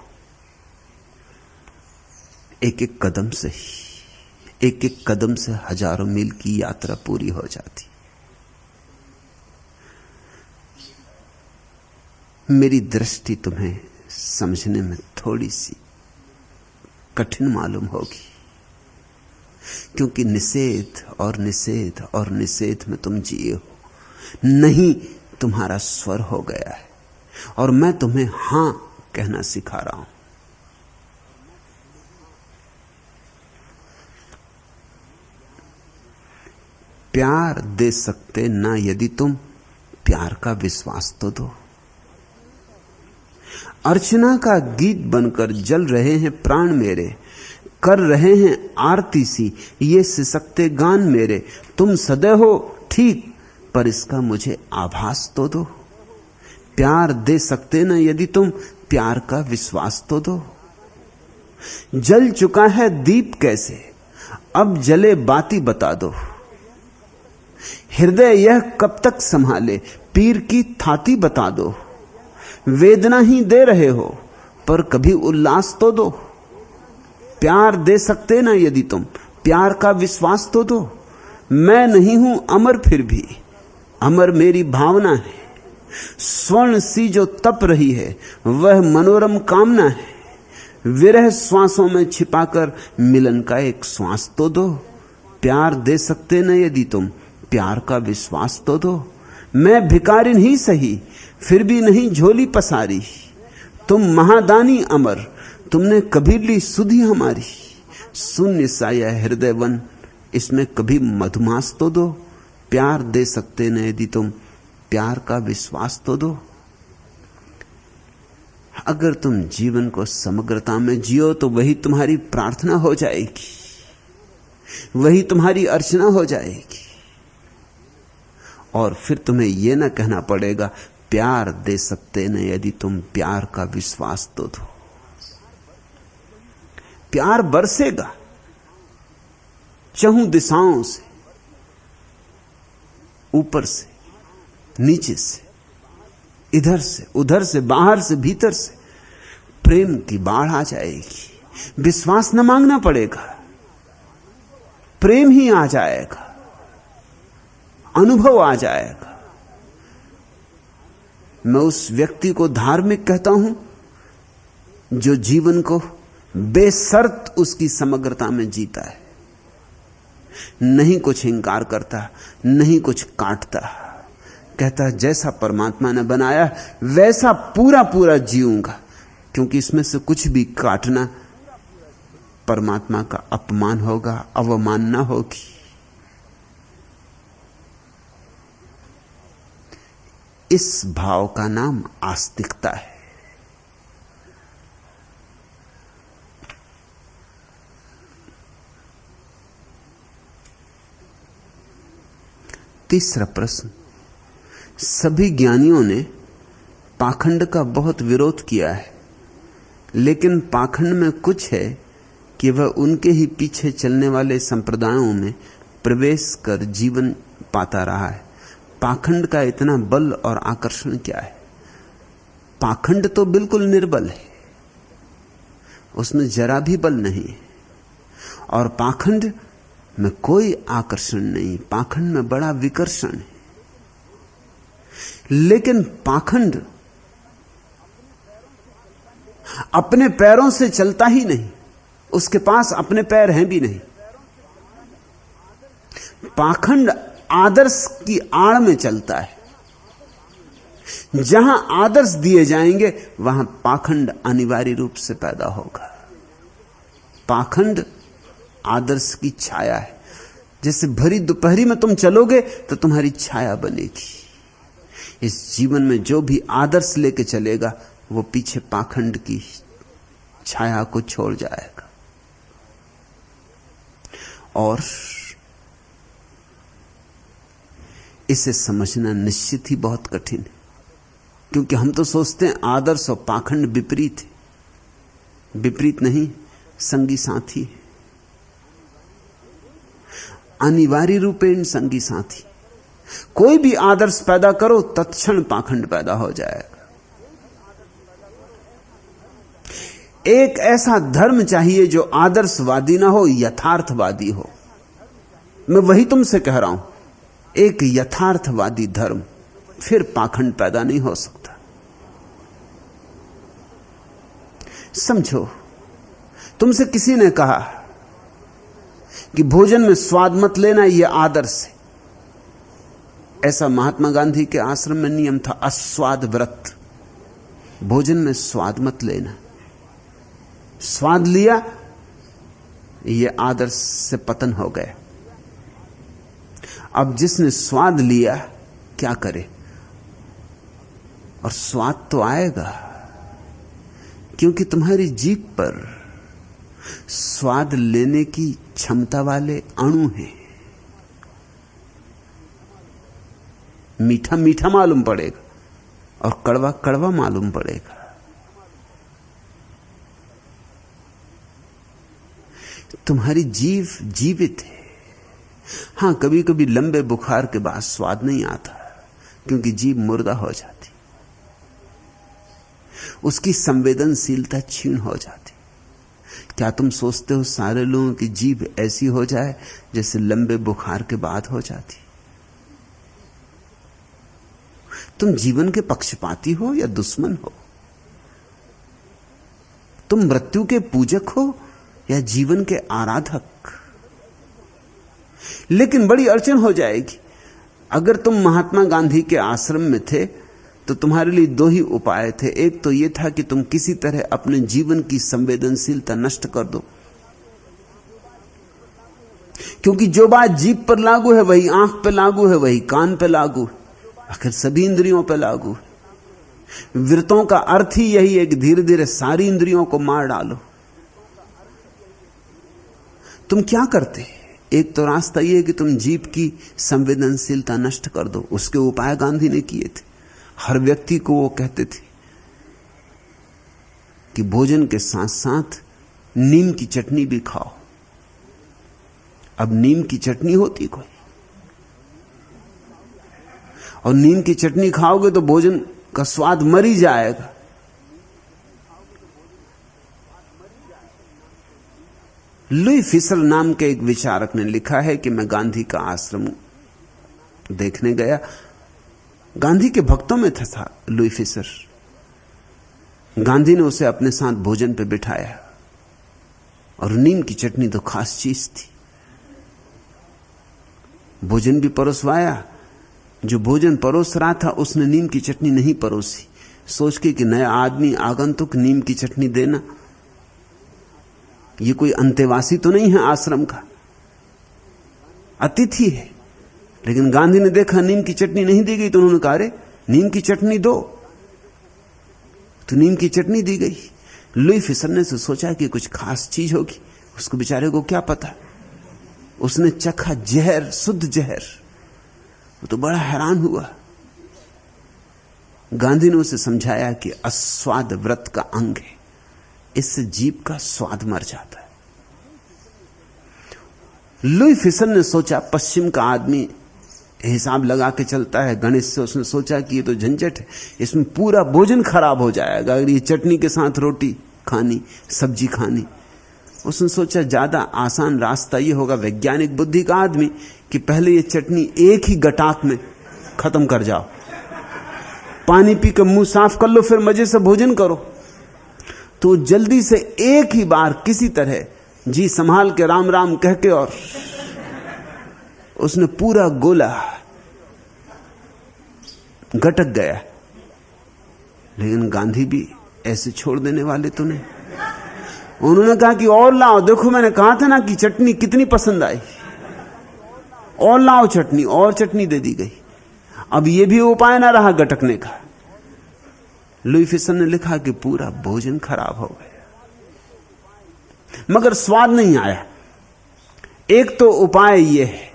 एक एक कदम से ही, एक एक कदम से हजारों मील की यात्रा पूरी हो जाती। मेरी दृष्टि तुम्हें समझने में थोड़ी सी कठिन मालूम होगी, क्योंकि निषेध और निषेध और निषेध में तुम जिए हो। नहीं तुम्हारा स्वर हो गया है और मैं तुम्हें हां कहना सिखा रहा हूं। प्यार दे सकते ना यदि तुम, प्यार का विश्वास तो दो। अर्चना का गीत बनकर जल रहे हैं प्राण मेरे, कर रहे हैं आरती सी ये सिसकते गान मेरे। तुम सदैव हो ठीक पर इसका मुझे आभास तो दो। प्यार दे सकते ना यदि तुम, प्यार का विश्वास तो दो। जल चुका है दीप कैसे, अब जले बाती बता दो। हृदय यह कब तक संभाले, पीर की थाती बता दो। वेदना ही दे रहे हो पर कभी उल्लास तो दो। प्यार दे सकते ना यदि तुम, प्यार का विश्वास तो दो। मैं नहीं हूं अमर फिर भी, अमर मेरी भावना है। स्वर्ण सी जो तप रही है वह मनोरम कामना है। विरह श्वासों में छिपाकर मिलन का एक श्वास तो दो। प्यार दे सकते न यदि तुम, प्यार का विश्वास तो दो। मैं भिखारी ही सही फिर भी नहीं झोली पसारी। तुम महादानी अमर, तुमने कभी ली सुधि हमारी। शून्य सा यह हृदय वन, इसमें कभी मधुमास तो दो। प्यार दे सकते न यदि तुम, प्यार का विश्वास तो दो। अगर तुम जीवन को समग्रता में जियो तो वही तुम्हारी प्रार्थना हो जाएगी, वही तुम्हारी अर्चना हो जाएगी। और फिर तुम्हें यह ना कहना पड़ेगा प्यार दे सकते न यदि तुम, प्यार का विश्वास तो दो। प्यार बरसेगा चहुं दिशाओं से, ऊपर से नीचे से, इधर से उधर से, बाहर से भीतर से। प्रेम की बाढ़ आ जाएगी। विश्वास न मांगना पड़ेगा, प्रेम ही आ जाएगा, अनुभव आ जाएगा। मैं उस व्यक्ति को धार्मिक कहता हूं जो जीवन को बेशर्त उसकी समग्रता में जीता है, नहीं कुछ इंकार करता, नहीं कुछ काटता, कहता जैसा परमात्मा ने बनाया वैसा पूरा पूरा जीऊंगा, क्योंकि इसमें से कुछ भी काटना परमात्मा का अपमान होगा, अवमानना होगी। इस भाव का नाम आस्तिकता है। तीसरा प्रश्न, सभी ज्ञानियों ने पाखंड का बहुत विरोध किया है, लेकिन पाखंड में कुछ है कि वह उनके ही पीछे चलने वाले संप्रदायों में प्रवेश कर जीवन पाता रहा है। पाखंड का इतना बल और आकर्षण क्या है? पाखंड तो बिल्कुल निर्बल है, उसमें जरा भी बल नहीं है, और पाखंड में कोई आकर्षण नहीं, पाखंड में बड़ा विकर्षण है। लेकिन पाखंड अपने पैरों से चलता ही नहीं, उसके पास अपने पैर हैं भी नहीं। पाखंड आदर्श की आड़ में चलता है। जहां आदर्श दिए जाएंगे वहां पाखंड अनिवार्य रूप से पैदा होगा। पाखंड आदर्श की छाया है। जैसे भरी दोपहरी में तुम चलोगे तो तुम्हारी छाया बनेगी। इस जीवन में जो भी आदर्श लेके चलेगा वो पीछे पाखंड की छाया को छोड़ जाएगा। और इसे समझना निश्चित ही बहुत कठिन है, क्योंकि हम तो सोचते हैं आदर्श और पाखंड विपरीत है। विपरीत नहीं, संगी साथी है, अनिवार्य रूपेण संगी साथी। कोई भी आदर्श पैदा करो तत्क्षण पाखंड पैदा हो जाएगा। एक ऐसा धर्म चाहिए जो आदर्शवादी ना हो, यथार्थवादी हो। मैं वही तुमसे कह रहा हूं, एक यथार्थवादी धर्म, फिर पाखंड पैदा नहीं हो सकता। समझो, तुमसे किसी ने कहा कि भोजन में स्वाद मत लेना, यह आदर्श है। ऐसा महात्मा गांधी के आश्रम में नियम था, अस्वाद व्रत। भोजन में स्वाद मत लेना। स्वाद लिया, यह आदर्श से पतन हो गया। अब जिसने स्वाद लिया क्या करे? और स्वाद तो आएगा, क्योंकि तुम्हारी जीभ पर स्वाद लेने की क्षमता वाले अणु हैं। मीठा मीठा मालूम पड़ेगा और कड़वा कड़वा मालूम पड़ेगा। तुम्हारी जीभ जीवित है। हां, कभी कभी लंबे बुखार के बाद स्वाद नहीं आता, क्योंकि जीभ मुर्दा हो जाती, उसकी संवेदनशीलता क्षीण हो जाती। क्या तुम सोचते हो सारे लोगों की जीभ ऐसी हो जाए जैसे लंबे बुखार के बाद हो जाती? तुम जीवन के पक्षपाती हो या दुश्मन हो? तुम मृत्यु के पूजक हो या जीवन के आराधक? लेकिन बड़ी अड़चन हो जाएगी। अगर तुम महात्मा गांधी के आश्रम में थे तो तुम्हारे लिए दो ही उपाय थे। एक तो यह था कि तुम किसी तरह अपने जीवन की संवेदनशीलता नष्ट कर दो, क्योंकि जो बात जीभ पर लागू है वही आंख पे लागू है, वही कान पे लागू है, आखिर सभी इंद्रियों पे लागू है। व्रतों का अर्थ ही यही है कि धीरे धीरे सारी इंद्रियों को मार डालो। तुम क्या करते? एक तो रास्ता यह है कि तुम जीभ की संवेदनशीलता नष्ट कर दो। उसके उपाय गांधी ने किए थे। हर व्यक्ति को वो कहते थे कि भोजन के साथ साथ नीम की चटनी भी खाओ। अब नीम की चटनी होती कोई, और नीम की चटनी खाओगे तो भोजन का स्वाद मर ही जाएगा। लुई फिशर नाम के एक विचारक ने लिखा है कि मैं गांधी का आश्रम देखने गया। गांधी के भक्तों में था लुई फिशर। गांधी ने उसे अपने साथ भोजन पे बिठाया और नीम की चटनी तो खास चीज थी। भोजन भी परोसवाया। जो भोजन परोस रहा था उसने नीम की चटनी नहीं परोसी, सोच के कि नया आदमी आगंतुक नीम की चटनी देना, ये कोई अंतेवासी तो नहीं है आश्रम का, अतिथि है। लेकिन गांधी ने देखा नीम की चटनी नहीं दी गई तो उन्होंने कहा, अरे नीम की चटनी दो, तो नीम की चटनी दी गई। लुई फिशर ने सोचा कि कुछ खास चीज होगी, उसको बेचारे को क्या पता। उसने चखा जहर, शुद्ध जहर, वो तो बड़ा हैरान हुआ। गांधी ने उसे समझाया कि अस्वाद व्रत का अंग है, इससे जीभ का स्वाद मर जाता है। लुई फिशर ने सोचा पश्चिम का आदमी हिसाब लगा के चलता है गणित से। उसने सोचा कि ये तो झंझट है, इसमें पूरा भोजन खराब हो जाएगा अगर ये चटनी के साथ रोटी खानी, सब्जी खानी। उसने सोचा ज्यादा आसान रास्ता ये होगा, वैज्ञानिक बुद्धि का आदमी, कि पहले ये चटनी एक ही गटाक में खत्म कर जाओ, पानी पी कर मुंह साफ कर लो, फिर मजे से भोजन करो। तो जल्दी से एक ही बार किसी तरह जी संभाल के राम राम कह के और उसने पूरा गोला गटक गया। लेकिन गांधी भी ऐसे छोड़ देने वाले तो नहीं। उन्होंने कहा कि और लाओ, देखो मैंने कहा था ना कि चटनी कितनी पसंद आई, और लाओ चटनी। और चटनी दे दी गई। अब यह भी उपाय ना रहा गटकने का। लुई फिशर ने लिखा कि पूरा भोजन खराब हो गया, मगर स्वाद नहीं आया। एक तो उपाय यह है,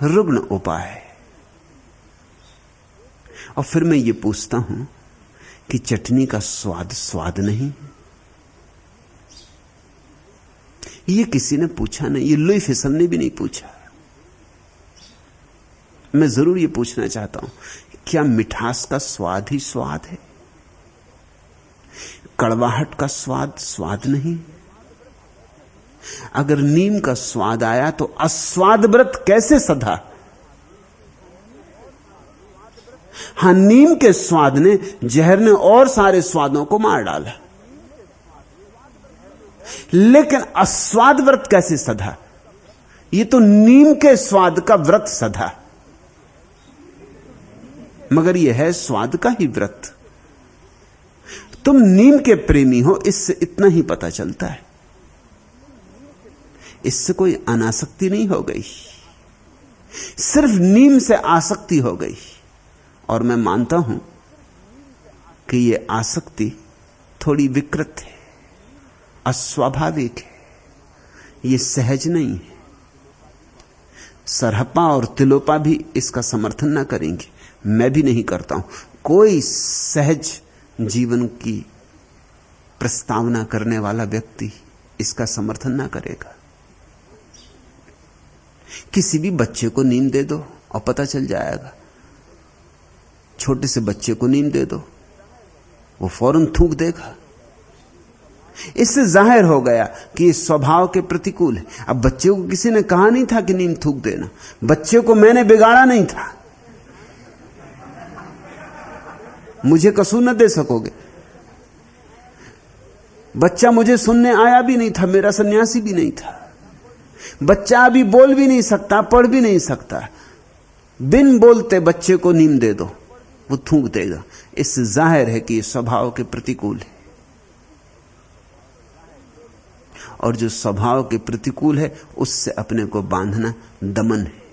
रुग्ण उपाय। और फिर मैं ये पूछता हूं कि चटनी का स्वाद स्वाद नहीं? ये किसी ने पूछा नहीं, ये लुई फिशर ने भी नहीं पूछा। मैं जरूर ये पूछना चाहता हूं, क्या मिठास का स्वाद ही स्वाद है? कड़वाहट का स्वाद स्वाद नहीं? अगर नीम का स्वाद आया तो अस्वाद व्रत कैसे सधा? हां, नीम के स्वाद ने, जहर ने और सारे स्वादों को मार डाला, लेकिन अस्वाद व्रत कैसे सधा? ये तो नीम के स्वाद का व्रत सधा, मगर यह है स्वाद का ही व्रत। तुम नीम के प्रेमी हो, इससे इतना ही पता चलता है। इससे कोई अनासक्ति नहीं हो गई, सिर्फ नीम से आसक्ति हो गई। और मैं मानता हूं कि यह आसक्ति थोड़ी विकृत है, अस्वाभाविक है, यह सहज नहीं है। सरहप्पा और तिलोपा भी इसका समर्थन ना करेंगे, मैं भी नहीं करता हूं। कोई सहज जीवन की प्रस्तावना करने वाला व्यक्ति इसका समर्थन ना करेगा। किसी भी बच्चे को नींद दे दो और पता चल जाएगा। छोटे से बच्चे को नींद दे दो, वो फौरन थूक देगा। इससे जाहिर हो गया कि ये स्वभाव के प्रतिकूल है। अब बच्चे को किसी ने कहा नहीं था कि नींद थूक देना, बच्चे को मैंने बिगाड़ा नहीं था, मुझे कसूर न दे सकोगे। बच्चा मुझे सुनने आया भी नहीं था, मेरा सन्यासी भी नहीं था। बच्चा अभी बोल भी नहीं सकता, पढ़ भी नहीं सकता। बिन बोलते बच्चे को नींद दे दो, वो थूक देगा। इससे जाहिर है कि ये स्वभाव के प्रतिकूल है, और जो स्वभाव के प्रतिकूल है उससे अपने को बांधना दमन है।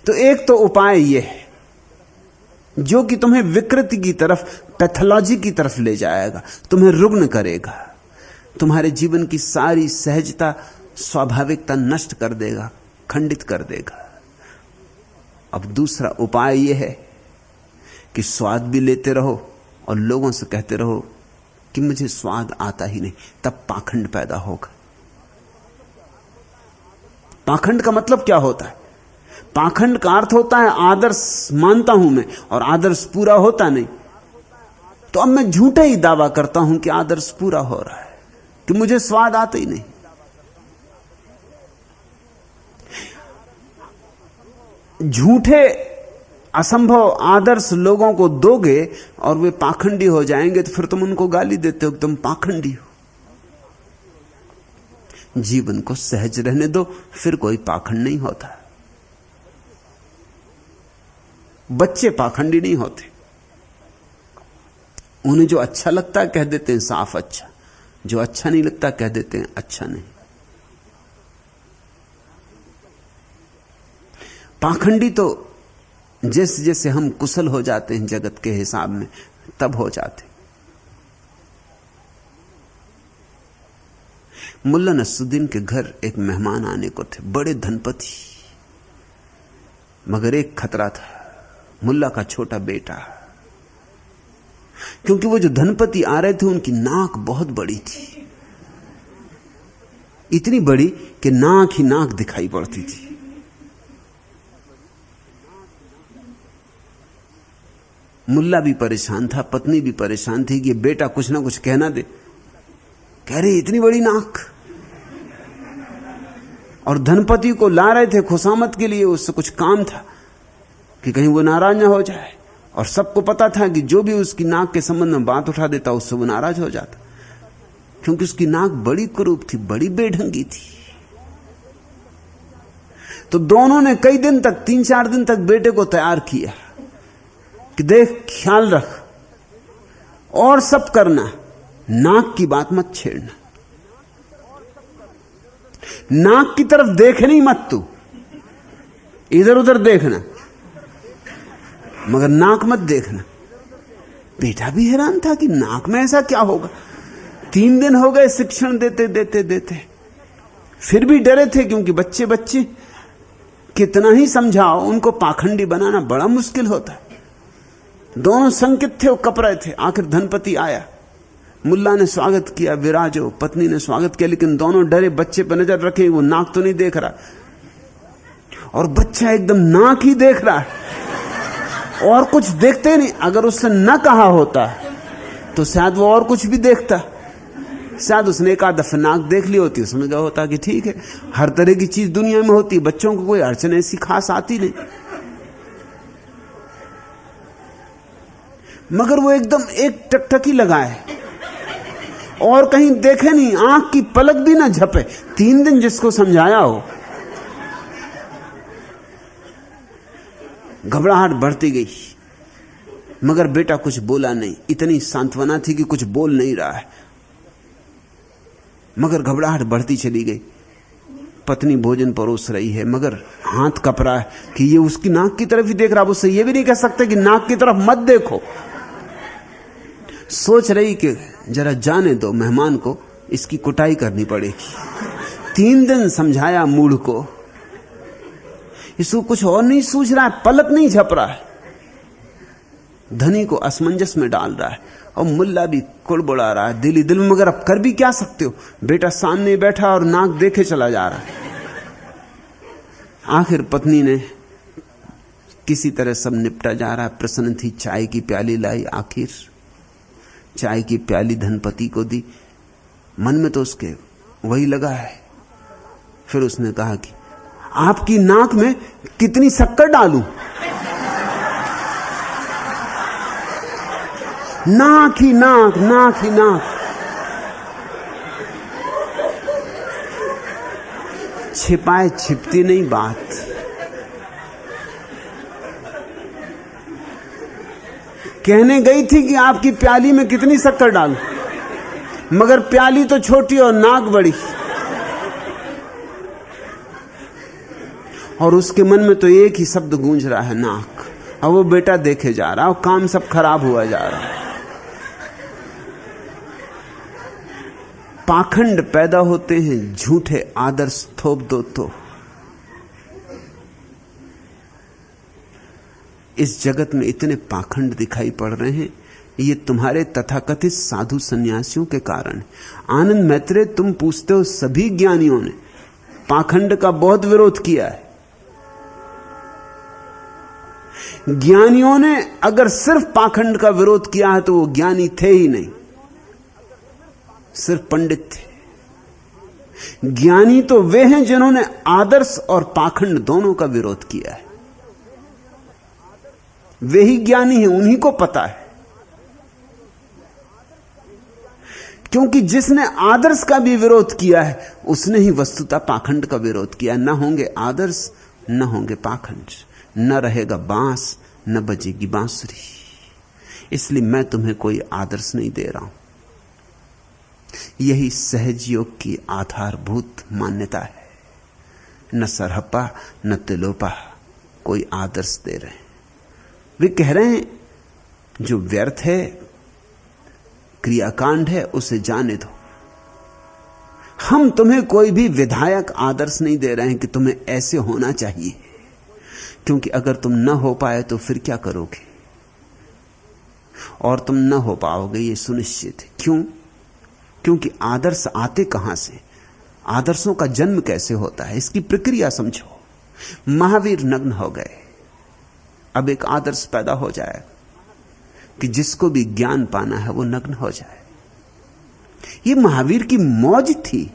तो एक तो उपाय यह है जो कि तुम्हें विकृति की तरफ, पैथोलॉजी की तरफ ले जाएगा, तुम्हें रुग्ण करेगा, तुम्हारे जीवन की सारी सहजता, स्वाभाविकता नष्ट कर देगा, खंडित कर देगा। अब दूसरा उपाय यह है कि स्वाद भी लेते रहो और लोगों से कहते रहो कि मुझे स्वाद आता ही नहीं, तब पाखंड पैदा होगा। पाखंड का मतलब क्या होता है? पाखंड का अर्थ होता है आदर्श मानता हूं मैं और आदर्श पूरा होता नहीं, तो अब मैं झूठे ही दावा करता हूं कि आदर्श पूरा हो रहा है, कि मुझे स्वाद आता ही नहीं। झूठे असंभव आदर्श लोगों को दोगे और वे पाखंडी हो जाएंगे, तो फिर तुम उनको गाली देते हो कि तुम पाखंडी हो। जीवन को सहज रहने दो, फिर कोई पाखंड नहीं होता। बच्चे पाखंडी नहीं होते, उन्हें जो अच्छा लगता है कह देते हैं साफ अच्छा, जो अच्छा नहीं लगता कह देते हैं अच्छा नहीं। पाखंडी तो जैसे जैसे हम कुशल हो जाते हैं जगत के हिसाब में, तब हो जाते। मुल्ला नसरुद्दीन के घर एक मेहमान आने को थे, बड़े धनपति, मगर एक खतरा था, मुल्ला का छोटा बेटा। क्योंकि वो जो धनपति आ रहे थे उनकी नाक बहुत बड़ी थी, इतनी बड़ी कि नाक ही नाक दिखाई पड़ती थी। मुल्ला भी परेशान था, पत्नी भी परेशान थी कि बेटा कुछ ना कुछ कहना दे। कह रहे इतनी बड़ी नाक। और धनपति को ला रहे थे खुशामत के लिए, उससे कुछ काम था कि कहीं वो नाराज ना हो जाए। और सबको पता था कि जो भी उसकी नाक के संबंध में बात उठा देता उससे वो नाराज हो जाता, क्योंकि उसकी नाक बड़ी कुरूप थी, बड़ी बेढंगी थी। तो दोनों ने कई दिन तक, 3-4 दिन तक बेटे को तैयार किया कि देख, ख्याल रख और सब करना, नाक की बात मत छेड़ना, नाक की तरफ देखना ही मत, तू इधर उधर देखना मगर नाक मत देखना। बेटा भी हैरान था कि नाक में ऐसा क्या होगा। 3 दिन हो गए शिक्षण देते देते देते, फिर भी डरे थे, क्योंकि बच्चे बच्चे कितना ही समझाओ, उनको पाखंडी बनाना बड़ा मुश्किल होता है। दोनों संकित थे, वो कप रहे थे। आखिर धनपति आया, मुल्ला ने स्वागत किया, विराजो, पत्नी ने स्वागत किया, लेकिन दोनों डरे, बच्चे पर नजर रखे, वो नाक तो नहीं देख रहा, और बच्चा एकदम नाक ही देख रहा है और कुछ देखते नहीं। अगर उससे न कहा होता तो शायद वो और कुछ भी देखता, शायद उसने एक आध दफा नाक देख ली होती, उसमें क्या होता कि ठीक है, हर तरह की चीज दुनिया में होती, बच्चों को कोई अड़चन ऐसी खास आती नहीं। मगर वो एकदम एक टकटकी लगाए और कहीं देखे नहीं, आंख की पलक भी ना झपे। 3 दिन जिसको समझाया हो, घबराहट बढ़ती गई, मगर बेटा कुछ बोला नहीं। इतनी सांत्वना थी कि कुछ बोल नहीं रहा है, मगर घबराहट बढ़ती चली गई। पत्नी भोजन परोस रही है, मगर हाथ कप रहा है कि ये उसकी नाक की तरफ ही देख रहा। उससे ये भी नहीं कह सकते कि नाक की तरफ मत देखो। सोच रही कि जरा जाने दो मेहमान को, इसकी कुटाई करनी पड़ेगी। 3 दिन समझाया मूढ़ को, इसको कुछ और नहीं सूझ रहा है, पलक नहीं झप रहा है, धनी को असमंजस में डाल रहा है, और मुल्ला भी कुड़बुड़ा रहा है दिल ही दिल में। मगर अब कर भी क्या सकते हो, बेटा सामने बैठा और नाक देखे चला जा रहा है। आखिर पत्नी ने किसी तरह सब निपटा जा रहा है, प्रसन्न थी, चाय की प्याली लाई, आखिर चाय की प्याली धनपति को दी। मन में तो उसके वही लगा है। फिर उसने कहा कि आपकी नाक में कितनी शक्कर डालूं? नाक ही नाक, नाक ही नाक। छिपाए छिपती नहीं बात। कहने गई थी कि आपकी प्याली में कितनी शक्कर डालूं, मगर प्याली तो छोटी और नाक बड़ी। और उसके मन में तो एक ही शब्द गूंज रहा है, नाक। और वो बेटा देखे जा रहा है और काम सब खराब हुआ जा रहा है। पाखंड पैदा होते हैं, झूठे आदर्श थोप दो तो। इस जगत में इतने पाखंड दिखाई पड़ रहे हैं, ये तुम्हारे तथाकथित साधु सन्यासियों के कारण। आनंद मैत्रेय, तुम पूछते हो सभी ज्ञानियों ने पाखंड का बहुत विरोध किया है। ज्ञानियों ने अगर सिर्फ पाखंड का विरोध किया है तो वो ज्ञानी थे ही नहीं, सिर्फ पंडित थे। ज्ञानी तो वे हैं जिन्होंने आदर्श और पाखंड दोनों का विरोध किया है। वे ही ज्ञानी हैं, उन्हीं को पता है। क्योंकि जिसने आदर्श का भी विरोध किया है उसने ही वस्तुतः पाखंड का विरोध किया। न होंगे आदर्श, न होंगे पाखंड, न रहेगा बांस, न बजेगी बांसुरी। इसलिए मैं तुम्हें कोई आदर्श नहीं दे रहा हूं। यही सहज योग की आधारभूत मान्यता है। न सरहप्पा न तिलोपा कोई आदर्श दे रहे हैं। वे कह रहे हैं जो व्यर्थ है, क्रियाकांड है, उसे जाने दो। हम तुम्हें कोई भी विधायक आदर्श नहीं दे रहे हैं कि तुम्हें ऐसे होना चाहिए, क्योंकि अगर तुम न हो पाए तो फिर क्या करोगे? और तुम न हो पाओगे ये सुनिश्चित है। क्यों? क्योंकि आदर्श आते कहां से, आदर्शों का जन्म कैसे होता है, इसकी प्रक्रिया समझो। महावीर नग्न हो गए, अब एक आदर्श पैदा हो जाएगा कि जिसको भी ज्ञान पाना है वो नग्न हो जाए। ये महावीर की मौज थी।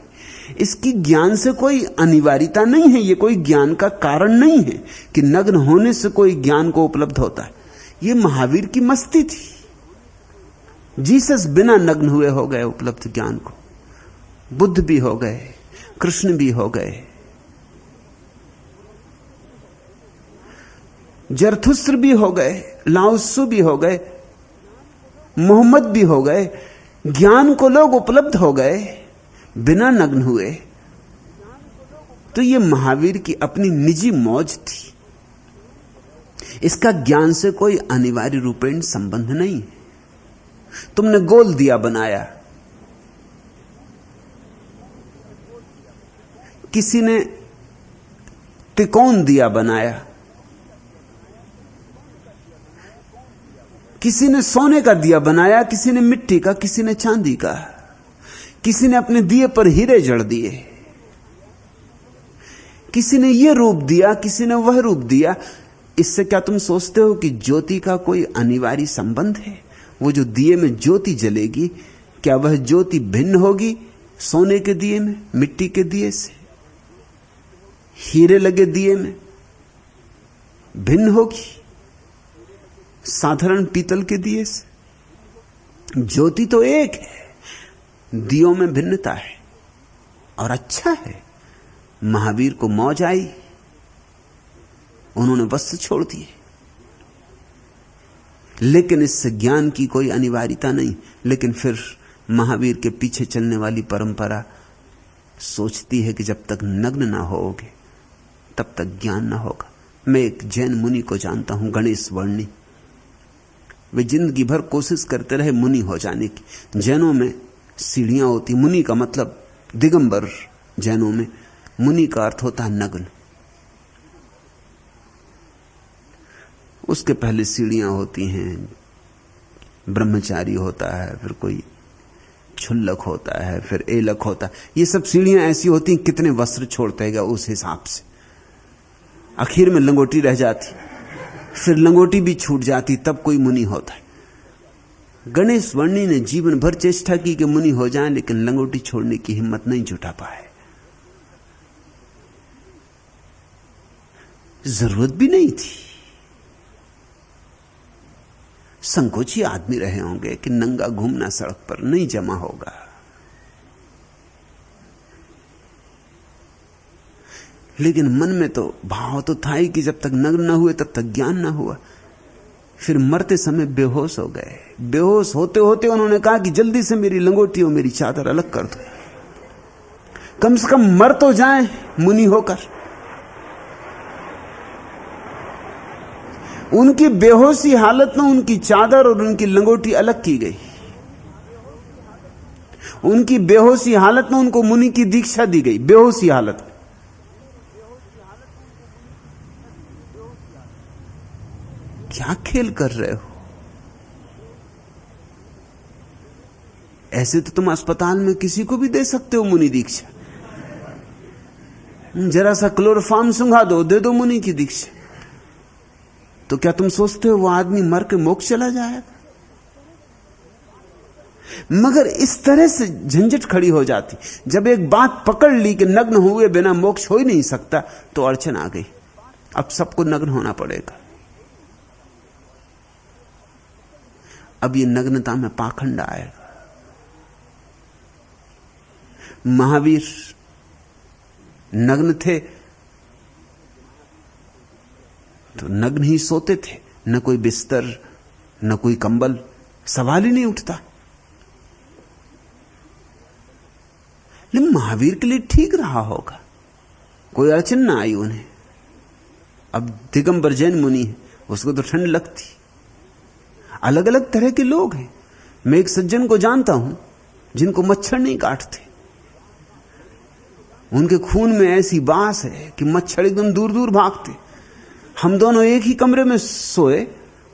इसकी ज्ञान से कोई अनिवार्यता नहीं है, ये कोई ज्ञान का कारण नहीं है कि नग्न होने से कोई ज्ञान को उपलब्ध होता है। ये महावीर की मस्ती थी। जीसस बिना नग्न हुए हो गए उपलब्ध ज्ञान को। बुद्ध भी हो गए, कृष्ण भी हो गए, जरथुस्त्र भी हो गए, लाओत्सु भी हो गए, मोहम्मद भी हो गए। ज्ञान को लोग उपलब्ध हो गए बिना नग्न हुए। तो ये महावीर की अपनी निजी मौज थी। इसका ज्ञान से कोई अनिवार्य रूपेण संबंध नहीं है। तुमने गोल दिया बनाया, किसी ने त्रिकोण दिया बनाया, किसी ने सोने का दिया बनाया, किसी ने मिट्टी का, किसी ने चांदी का, किसी ने अपने दिए पर हीरे जड़ दिए, किसी ने यह रूप दिया, किसी ने वह रूप दिया। इससे क्या तुम सोचते हो कि ज्योति का कोई अनिवार्य संबंध है? वो जो दिए में ज्योति जलेगी, क्या वह ज्योति भिन्न होगी सोने के दिए में, मिट्टी के दिए से, हीरे लगे दिए में भिन्न होगी साधारण पीतल के दिए से? ज्योति तो एक है, दियों में भिन्नता है। और अच्छा है, महावीर को मौज आई, उन्होंने वस्त्र छोड़ दिए। लेकिन इससे ज्ञान की कोई अनिवार्यता नहीं। लेकिन फिर महावीर के पीछे चलने वाली परंपरा सोचती है कि जब तक नग्न ना होगे तब तक ज्ञान ना होगा। मैं एक जैन मुनि को जानता हूं, गणेश वर्णी। वे जिंदगी भर कोशिश करते रहे मुनि हो जाने की। जैनों में सीढ़ियां होती। मुनि का मतलब दिगंबर, जैनों में मुनि का अर्थ होता है नग्न। उसके पहले सीढ़ियां होती हैं, ब्रह्मचारी होता है, फिर कोई छुल्लक होता है, फिर एलक होता है। ये सब सीढ़ियां ऐसी होती हैं, कितने वस्त्र छोड़ते हैं उस हिसाब से। आखिर में लंगोटी रह जाती, फिर लंगोटी भी छूट जाती, तब कोई मुनि होता है। गणेश वर्णी ने जीवन भर चेष्टा की कि मुनि हो जाएं, लेकिन लंगोटी छोड़ने की हिम्मत नहीं जुटा पाए। जरूरत भी नहीं थी। संकोची आदमी रहे होंगे कि नंगा घूमना सड़क पर नहीं जमा होगा। लेकिन मन में तो भाव तो था ही कि जब तक नग्न न हुए तब तक ज्ञान न हुआ। फिर मरते समय बेहोश हो गए। बेहोश होते होते उन्होंने कहा कि जल्दी से मेरी लंगोटी और मेरी चादर अलग कर दो, कम से कम मर तो जाएं मुनि होकर। उनकी बेहोशी हालत में उनकी चादर और उनकी लंगोटी अलग की गई। उनकी बेहोशी हालत में उनको मुनि की दीक्षा दी गई, बेहोशी हालत में। क्या खेल कर रहे हो? ऐसे तो तुम अस्पताल में किसी को भी दे सकते हो मुनि दीक्षा। जरा सा क्लोरोफॉर्म सुंघा दो, दे दो मुनि की दीक्षा। तो क्या तुम सोचते हो वो आदमी मर के मोक्ष चला जाएगा? मगर इस तरह से झंझट खड़ी हो जाती। जब एक बात पकड़ ली कि नग्न हुए बिना मोक्ष हो ही नहीं सकता, तो अड़चन आ गई। अब सबको नग्न होना पड़ेगा। अब ये नग्नता में पाखंड आएगा। महावीर नग्न थे तो नग्न ही सोते थे, न कोई बिस्तर न कोई कंबल, सवाल ही नहीं उठता। लेकिन महावीर के लिए ठीक रहा होगा, कोई अड़चन ना आई उन्हें। अब दिगंबर जैन मुनि है, उसको तो ठंड लगती। अलग अलग तरह के लोग हैं। मैं एक सज्जन को जानता हूं जिनको मच्छर नहीं काटते। उनके खून में ऐसी बास है कि मच्छर एकदम दूर दूर भागते। हम दोनों एक ही कमरे में सोए,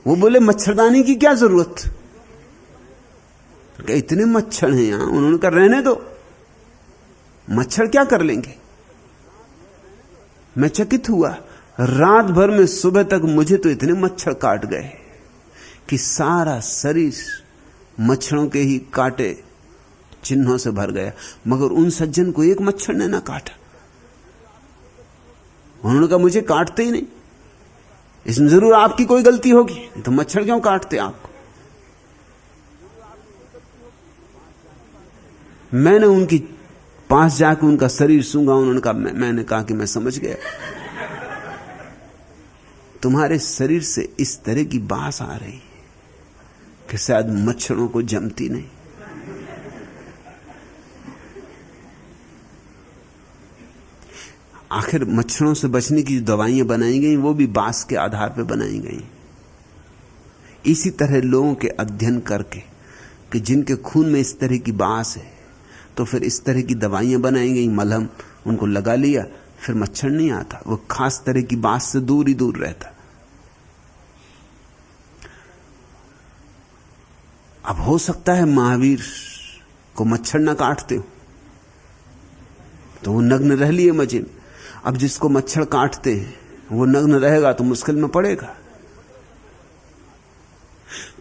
वो बोले मच्छरदानी की क्या जरूरत, इतने मच्छर हैं यहां। उन्होंने कहा रहने दो, मच्छर क्या कर लेंगे। मैं चकित हुआ, रात भर में सुबह तक मुझे तो इतने मच्छर काट गए कि सारा शरीर मच्छरों के ही काटे चिन्हों से भर गया। मगर उन सज्जन को एक मच्छर ने ना काटा। उन्होंने कहा मुझे काटते ही नहीं, इसमें जरूर आपकी कोई गलती होगी, तो मच्छर क्यों काटते आपको। मैंने उनकी पास जाकर उनका शरीर सूंघा। उन्होंने कहा मैंने कहा कि मैं समझ गया, तुम्हारे शरीर से इस तरह की बास आ रही है कि शायद मच्छरों को जमती नहीं। आखिर मच्छरों से बचने की जो दवाइयां बनाई गई वो भी बास के आधार पर बनाई गई। इसी तरह लोगों के अध्ययन करके कि जिनके खून में इस तरह की बास है, तो फिर इस तरह की दवाइयां बनाई गई, मलहम उनको लगा लिया, फिर मच्छर नहीं आता। वो खास तरह की बात से दूर ही दूर रहता। अब हो सकता है महावीर को मच्छर ना काटते हो तो वो नग्न रह लिए मजे में। अब जिसको मच्छर काटते हैं वो नग्न रहेगा तो मुश्किल में पड़ेगा।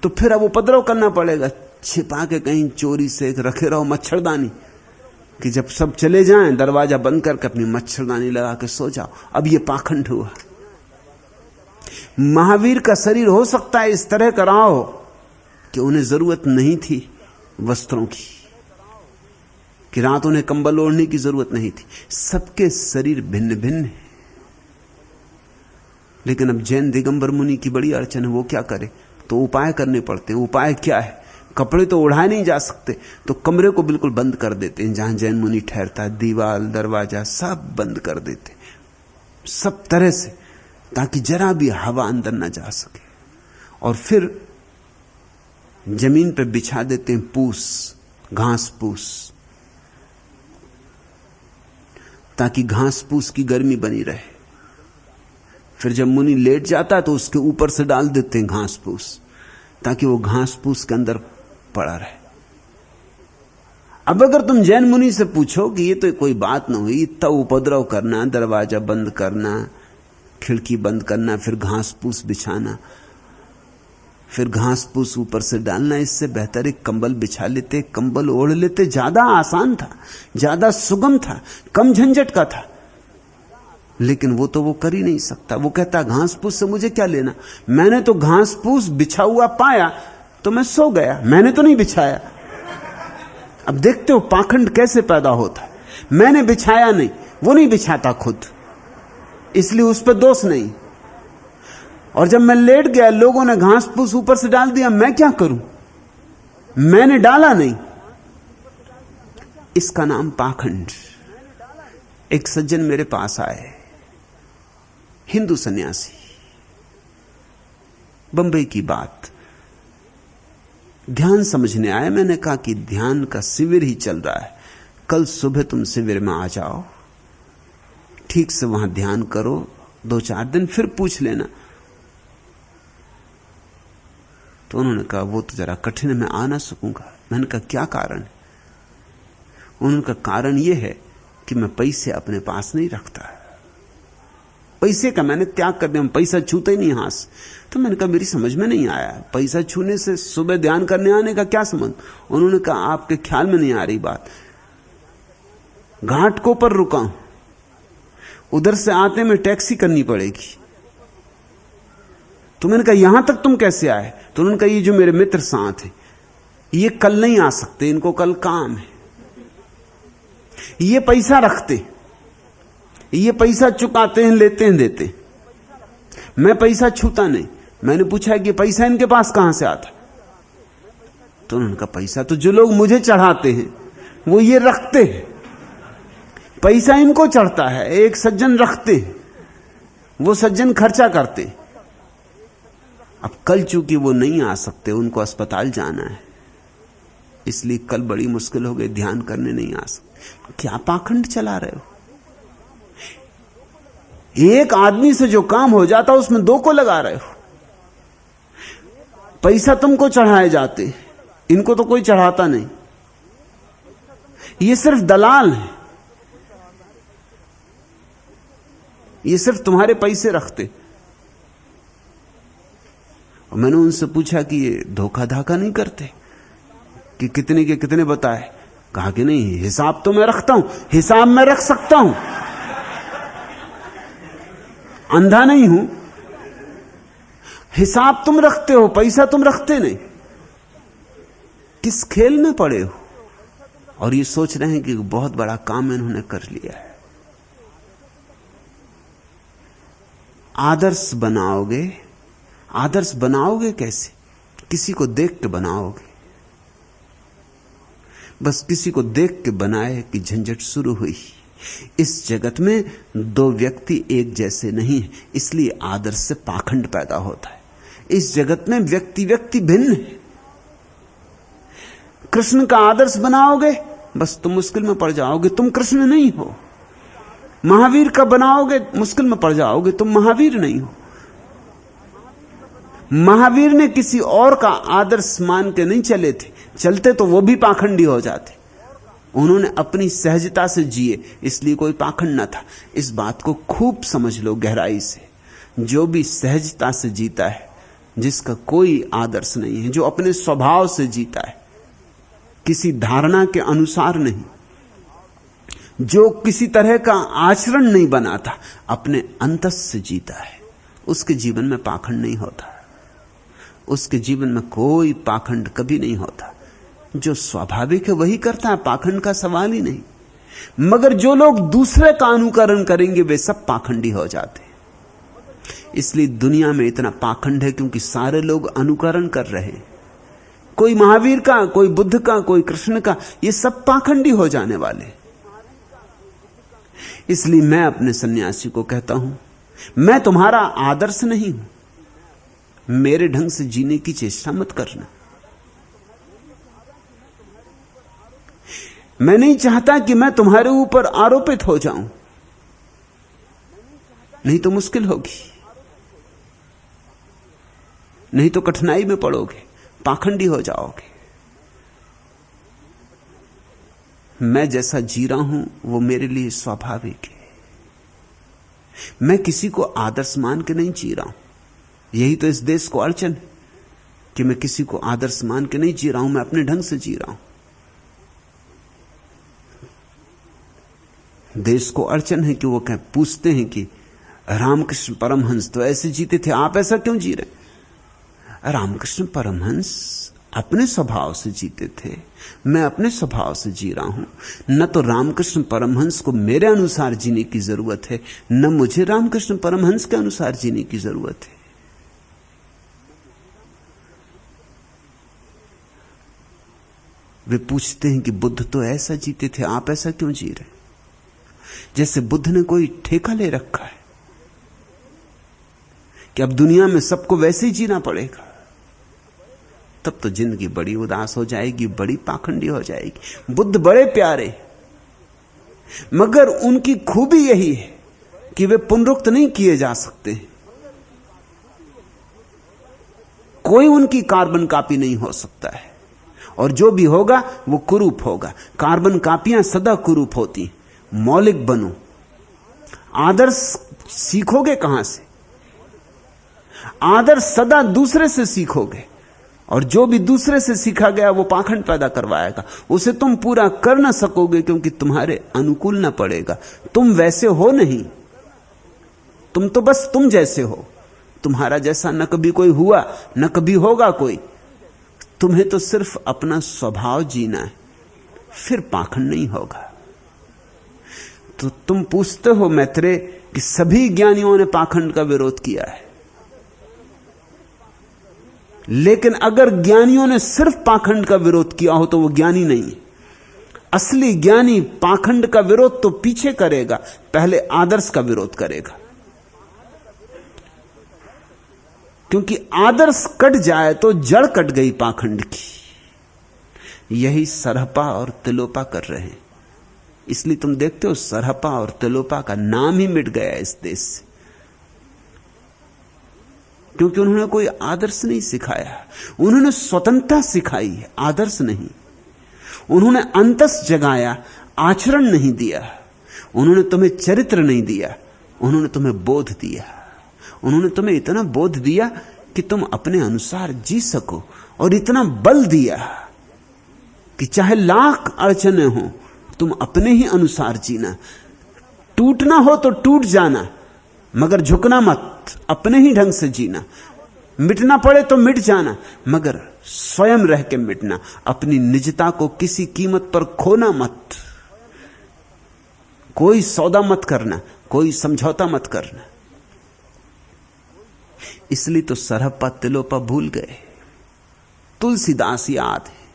तो फिर अब उपद्रव करना पड़ेगा, छिपा के कहीं चोरी से रखे रहो मच्छरदानी कि जब सब चले जाएं दरवाजा बंद करके अपनी मच्छरदानी लगा के सो जाओ। अब ये पाखंड हुआ। महावीर का शरीर हो सकता है इस तरह का रहा हो कि उन्हें जरूरत नहीं थी वस्त्रों की, कि रात उन्हें कंबल ओढ़ने की जरूरत नहीं थी। सबके शरीर भिन्न भिन्न है। लेकिन अब जैन दिगंबर मुनि की बड़ी अड़चन है, वो क्या करे, तो उपाय करने पड़ते हैं। उपाय क्या है, कपड़े तो उड़ाए नहीं जा सकते, तो कमरे को बिल्कुल बंद कर देते हैं। जहां जैन मुनि ठहरता है दीवार दरवाजा सब बंद कर देते सब तरह से, ताकि जरा भी हवा अंदर ना जा सके। और फिर जमीन पर बिछा देते हैं पूस, घास पूस, ताकि घास पूस की गर्मी बनी रहे। फिर जब मुनि लेट जाता तो उसके ऊपर से डाल देते हैं घास पूस, ताकि वो घास पूस के अंदर पड़ा रहे। अब अगर तुम जैन मुनि से पूछो कि ये तो कोई बात ना हुई, इतना उपद्रव करना, दरवाजा बंद करना, खिड़की बंद करना, फिर घास पूस बिछाना, फिर घास पूस ऊपर से डालना, इससे बेहतर एक कंबल बिछा लेते, कंबल ओढ़ लेते, ज्यादा आसान था, ज्यादा सुगम था, कम झंझट का था। लेकिन वो तो वो कर ही नहीं सकता। वो कहता घास पूस से मुझे क्या लेना, मैंने तो घास पूस बिछा हुआ पाया तो मैं सो गया, मैंने तो नहीं बिछाया। अब देखते हो पाखंड कैसे पैदा होता है। मैंने बिछाया नहीं, वो नहीं बिछाता खुद, इसलिए उस पर दोष नहीं। और जब मैं लेट गया, लोगों ने घास फूस ऊपर से डाल दिया, मैं क्या करूं, मैंने डाला नहीं। इसका नाम पाखंड। एक सज्जन मेरे पास आए, हिंदू सन्यासी, बंबई की बात, ध्यान समझने आए। मैंने कहा कि ध्यान का शिविर ही चल रहा है, कल सुबह तुम शिविर में आ जाओ, ठीक से वहां ध्यान करो 2-4 दिन, फिर पूछ लेना। तो उन्होंने कहा वो तो जरा कठिन है, मैं आ ना सकूंगा। मैंने कहा क्या कारण है? उन्होंने कहा कारण यह है कि मैं पैसे अपने पास नहीं रखता। पैसे का मैंने त्याग कर दिया, पैसा छूते ही नहीं हाथ से। तो मैंने कहा मेरी समझ में नहीं आया, पैसा छूने से सुबह ध्यान करने आने का क्या संबंध। उन्होंने कहा आपके ख्याल में नहीं आ रही बात, घाट को पर रुका हूं, उधर से आते में टैक्सी करनी पड़ेगी। तो मैंने कहा यहां तक तुम कैसे आए। तो उन्होंने कहा ये जो मेरे मित्र साथ हैं ये कल नहीं आ सकते, इनको कल काम है, ये पैसा रखते, ये पैसा चुकाते हैं, लेते हैं, देते हैं। मैं पैसा छूता नहीं। मैंने पूछा कि पैसा इनके पास कहां से आता। तो उन्होंने कहा पैसा तो जो लोग मुझे चढ़ाते हैं वो ये रखते हैं, पैसा इनको चढ़ता है, एक सज्जन रखते हैं, वो सज्जन खर्चा करते। अब कल चूंकि वो नहीं आ सकते, उनको अस्पताल जाना है, इसलिए कल बड़ी मुश्किल हो गई, ध्यान करने नहीं आ सकते। क्या पाखंड चला रहे हो। एक आदमी से जो काम हो जाता उसमें दो को लगा रहे हो। पैसा तुमको चढ़ाए जाते, इनको तो कोई चढ़ाता नहीं, ये सिर्फ दलाल है, ये सिर्फ तुम्हारे पैसे रखते। और मैंने उनसे पूछा कि ये धोखा धाका नहीं करते कि कितने के कितने बताए। कहा कि नहीं, हिसाब तो मैं रखता हूं, हिसाब मैं रख सकता हूं, अंधा नहीं हूं। हिसाब तुम रखते हो, पैसा तुम रखते नहीं। किस खेल में पड़े हो। और ये सोच रहे हैं कि बहुत बड़ा काम इन्होंने कर लिया है। आदर्श बनाओगे, आदर्श बनाओगे कैसे। किसी को देख के बनाओगे। बस किसी को देख के बनाए कि झंझट शुरू हुई। इस जगत में दो व्यक्ति एक जैसे नहीं है, इसलिए आदर्श से पाखंड पैदा होता है। इस जगत में व्यक्ति व्यक्ति भिन्न है। कृष्ण का आदर्श बनाओगे बस तुम मुश्किल में पड़ जाओगे, तुम कृष्ण नहीं हो। महावीर का बनाओगे मुश्किल में पड़ जाओगे, तुम महावीर नहीं हो। महावीर ने किसी और का आदर्श मान के नहीं चले थे, चलते तो वो भी पाखंडी हो जाते। उन्होंने अपनी सहजता से जिए, इसलिए कोई पाखंड न था। इस बात को खूब समझ लो गहराई से। जो भी सहजता से जीता है, जिसका कोई आदर्श नहीं है, जो अपने स्वभाव से जीता है, किसी धारणा के अनुसार नहीं, जो किसी तरह का आचरण नहीं बनाता, अपने अंतस से जीता है, उसके जीवन में पाखंड नहीं होता। उसके जीवन में कोई पाखंड कभी नहीं होता। जो स्वाभाविक है वही करता है, पाखंड का सवाल ही नहीं। मगर जो लोग दूसरे का अनुकरण करेंगे वे सब पाखंडी हो जाते हैं। इसलिए दुनिया में इतना पाखंड है क्योंकि सारे लोग अनुकरण कर रहे हैं। कोई महावीर का, कोई बुद्ध का, कोई कृष्ण का, ये सब पाखंडी हो जाने वाले। इसलिए मैं अपने सन्यासी को कहता हूं, मैं तुम्हारा आदर्श नहीं हूं, मेरे ढंग से जीने की चेष्टा मत करना। मैं नहीं चाहता कि मैं तुम्हारे ऊपर आरोपित हो जाऊं, नहीं तो मुश्किल होगी, नहीं तो कठिनाई में पड़ोगे, पाखंडी हो जाओगे। मैं जैसा जी रहा हूं वो मेरे लिए स्वाभाविक है। मैं किसी को आदर्श मान के नहीं जी रहा हूं। यही तो इस देश को अड़चन है कि मैं किसी को आदर्श मान के नहीं जी रहा हूं, मैं अपने ढंग से जी रहा हूं। देश को अड़चन है कि वो पूछते हैं कि रामकृष्ण परमहंस तो ऐसे जीते थे, आप ऐसा क्यों जी रहे। रामकृष्ण परमहंस अपने स्वभाव से जीते थे, मैं अपने स्वभाव से जी रहा हूं। न तो रामकृष्ण परमहंस को मेरे अनुसार जीने की जरूरत है, न मुझे रामकृष्ण परमहंस के अनुसार जीने की जरूरत है। वे पूछते हैं कि बुद्ध तो ऐसा जीते थे, आप ऐसा क्यों जी रहे। जैसे बुद्ध ने कोई ठेका ले रखा है कि अब दुनिया में सबको वैसे ही जीना पड़ेगा। तब तो जिंदगी बड़ी उदास हो जाएगी, बड़ी पाखंडी हो जाएगी। बुद्ध बड़े प्यारे, मगर उनकी खूबी यही है कि वे पुनरुक्त नहीं किए जा सकते। कोई उनकी कार्बन कॉपी नहीं हो सकता है, और जो भी होगा वो कुरूप होगा। कार्बन कॉपियां सदा कुरूप होती। मौलिक बनो, आदर्श सीखोगे कहां से? आदर्श सदा दूसरे से सीखोगे, और जो भी दूसरे से सीखा गया वो पाखंड पैदा करवाएगा। उसे तुम पूरा कर ना सकोगे क्योंकि तुम्हारे अनुकूल ना पड़ेगा। तुम वैसे हो नहीं, तुम तो बस तुम जैसे हो। तुम्हारा जैसा न कभी कोई हुआ, न कभी होगा कोई। तुम्हें तो सिर्फ अपना स्वभाव जीना है, फिर पाखंड नहीं होगा। तो तुम पूछते हो मैत्रेय कि सभी ज्ञानियों ने पाखंड का विरोध किया है, लेकिन अगर ज्ञानियों ने सिर्फ पाखंड का विरोध किया हो तो वो ज्ञानी नहीं है। असली ज्ञानी पाखंड का विरोध तो पीछे करेगा, पहले आदर्श का विरोध करेगा। क्योंकि आदर्श कट जाए तो जड़ कट गई पाखंड की। यही सरहपा और तिलोपा कर रहे हैं। इसलिए तुम देखते हो सरहपा और तिलोपा का नाम ही मिट गया इस देश से, क्योंकि उन्होंने कोई आदर्श नहीं सिखाया। उन्होंने स्वतंत्रता सिखाई है, आदर्श नहीं। उन्होंने अंतस जगाया, आचरण नहीं दिया। उन्होंने तुम्हें चरित्र नहीं दिया, उन्होंने तुम्हें बोध दिया। उन्होंने तुम्हें इतना बोध दिया कि तुम अपने अनुसार जी सको, और इतना बल दिया कि चाहे लाख अड़चने हो तुम अपने ही अनुसार जीना। टूटना हो तो टूट जाना, मगर झुकना मत, अपने ही ढंग से जीना। मिटना पड़े तो मिट जाना, मगर स्वयं रह के मिटना। अपनी निजता को किसी कीमत पर खोना मत। कोई सौदा मत करना, कोई समझौता मत करना। इसलिए तो सरहपा तिलोपा भूल गए, तुलसीदास याद है।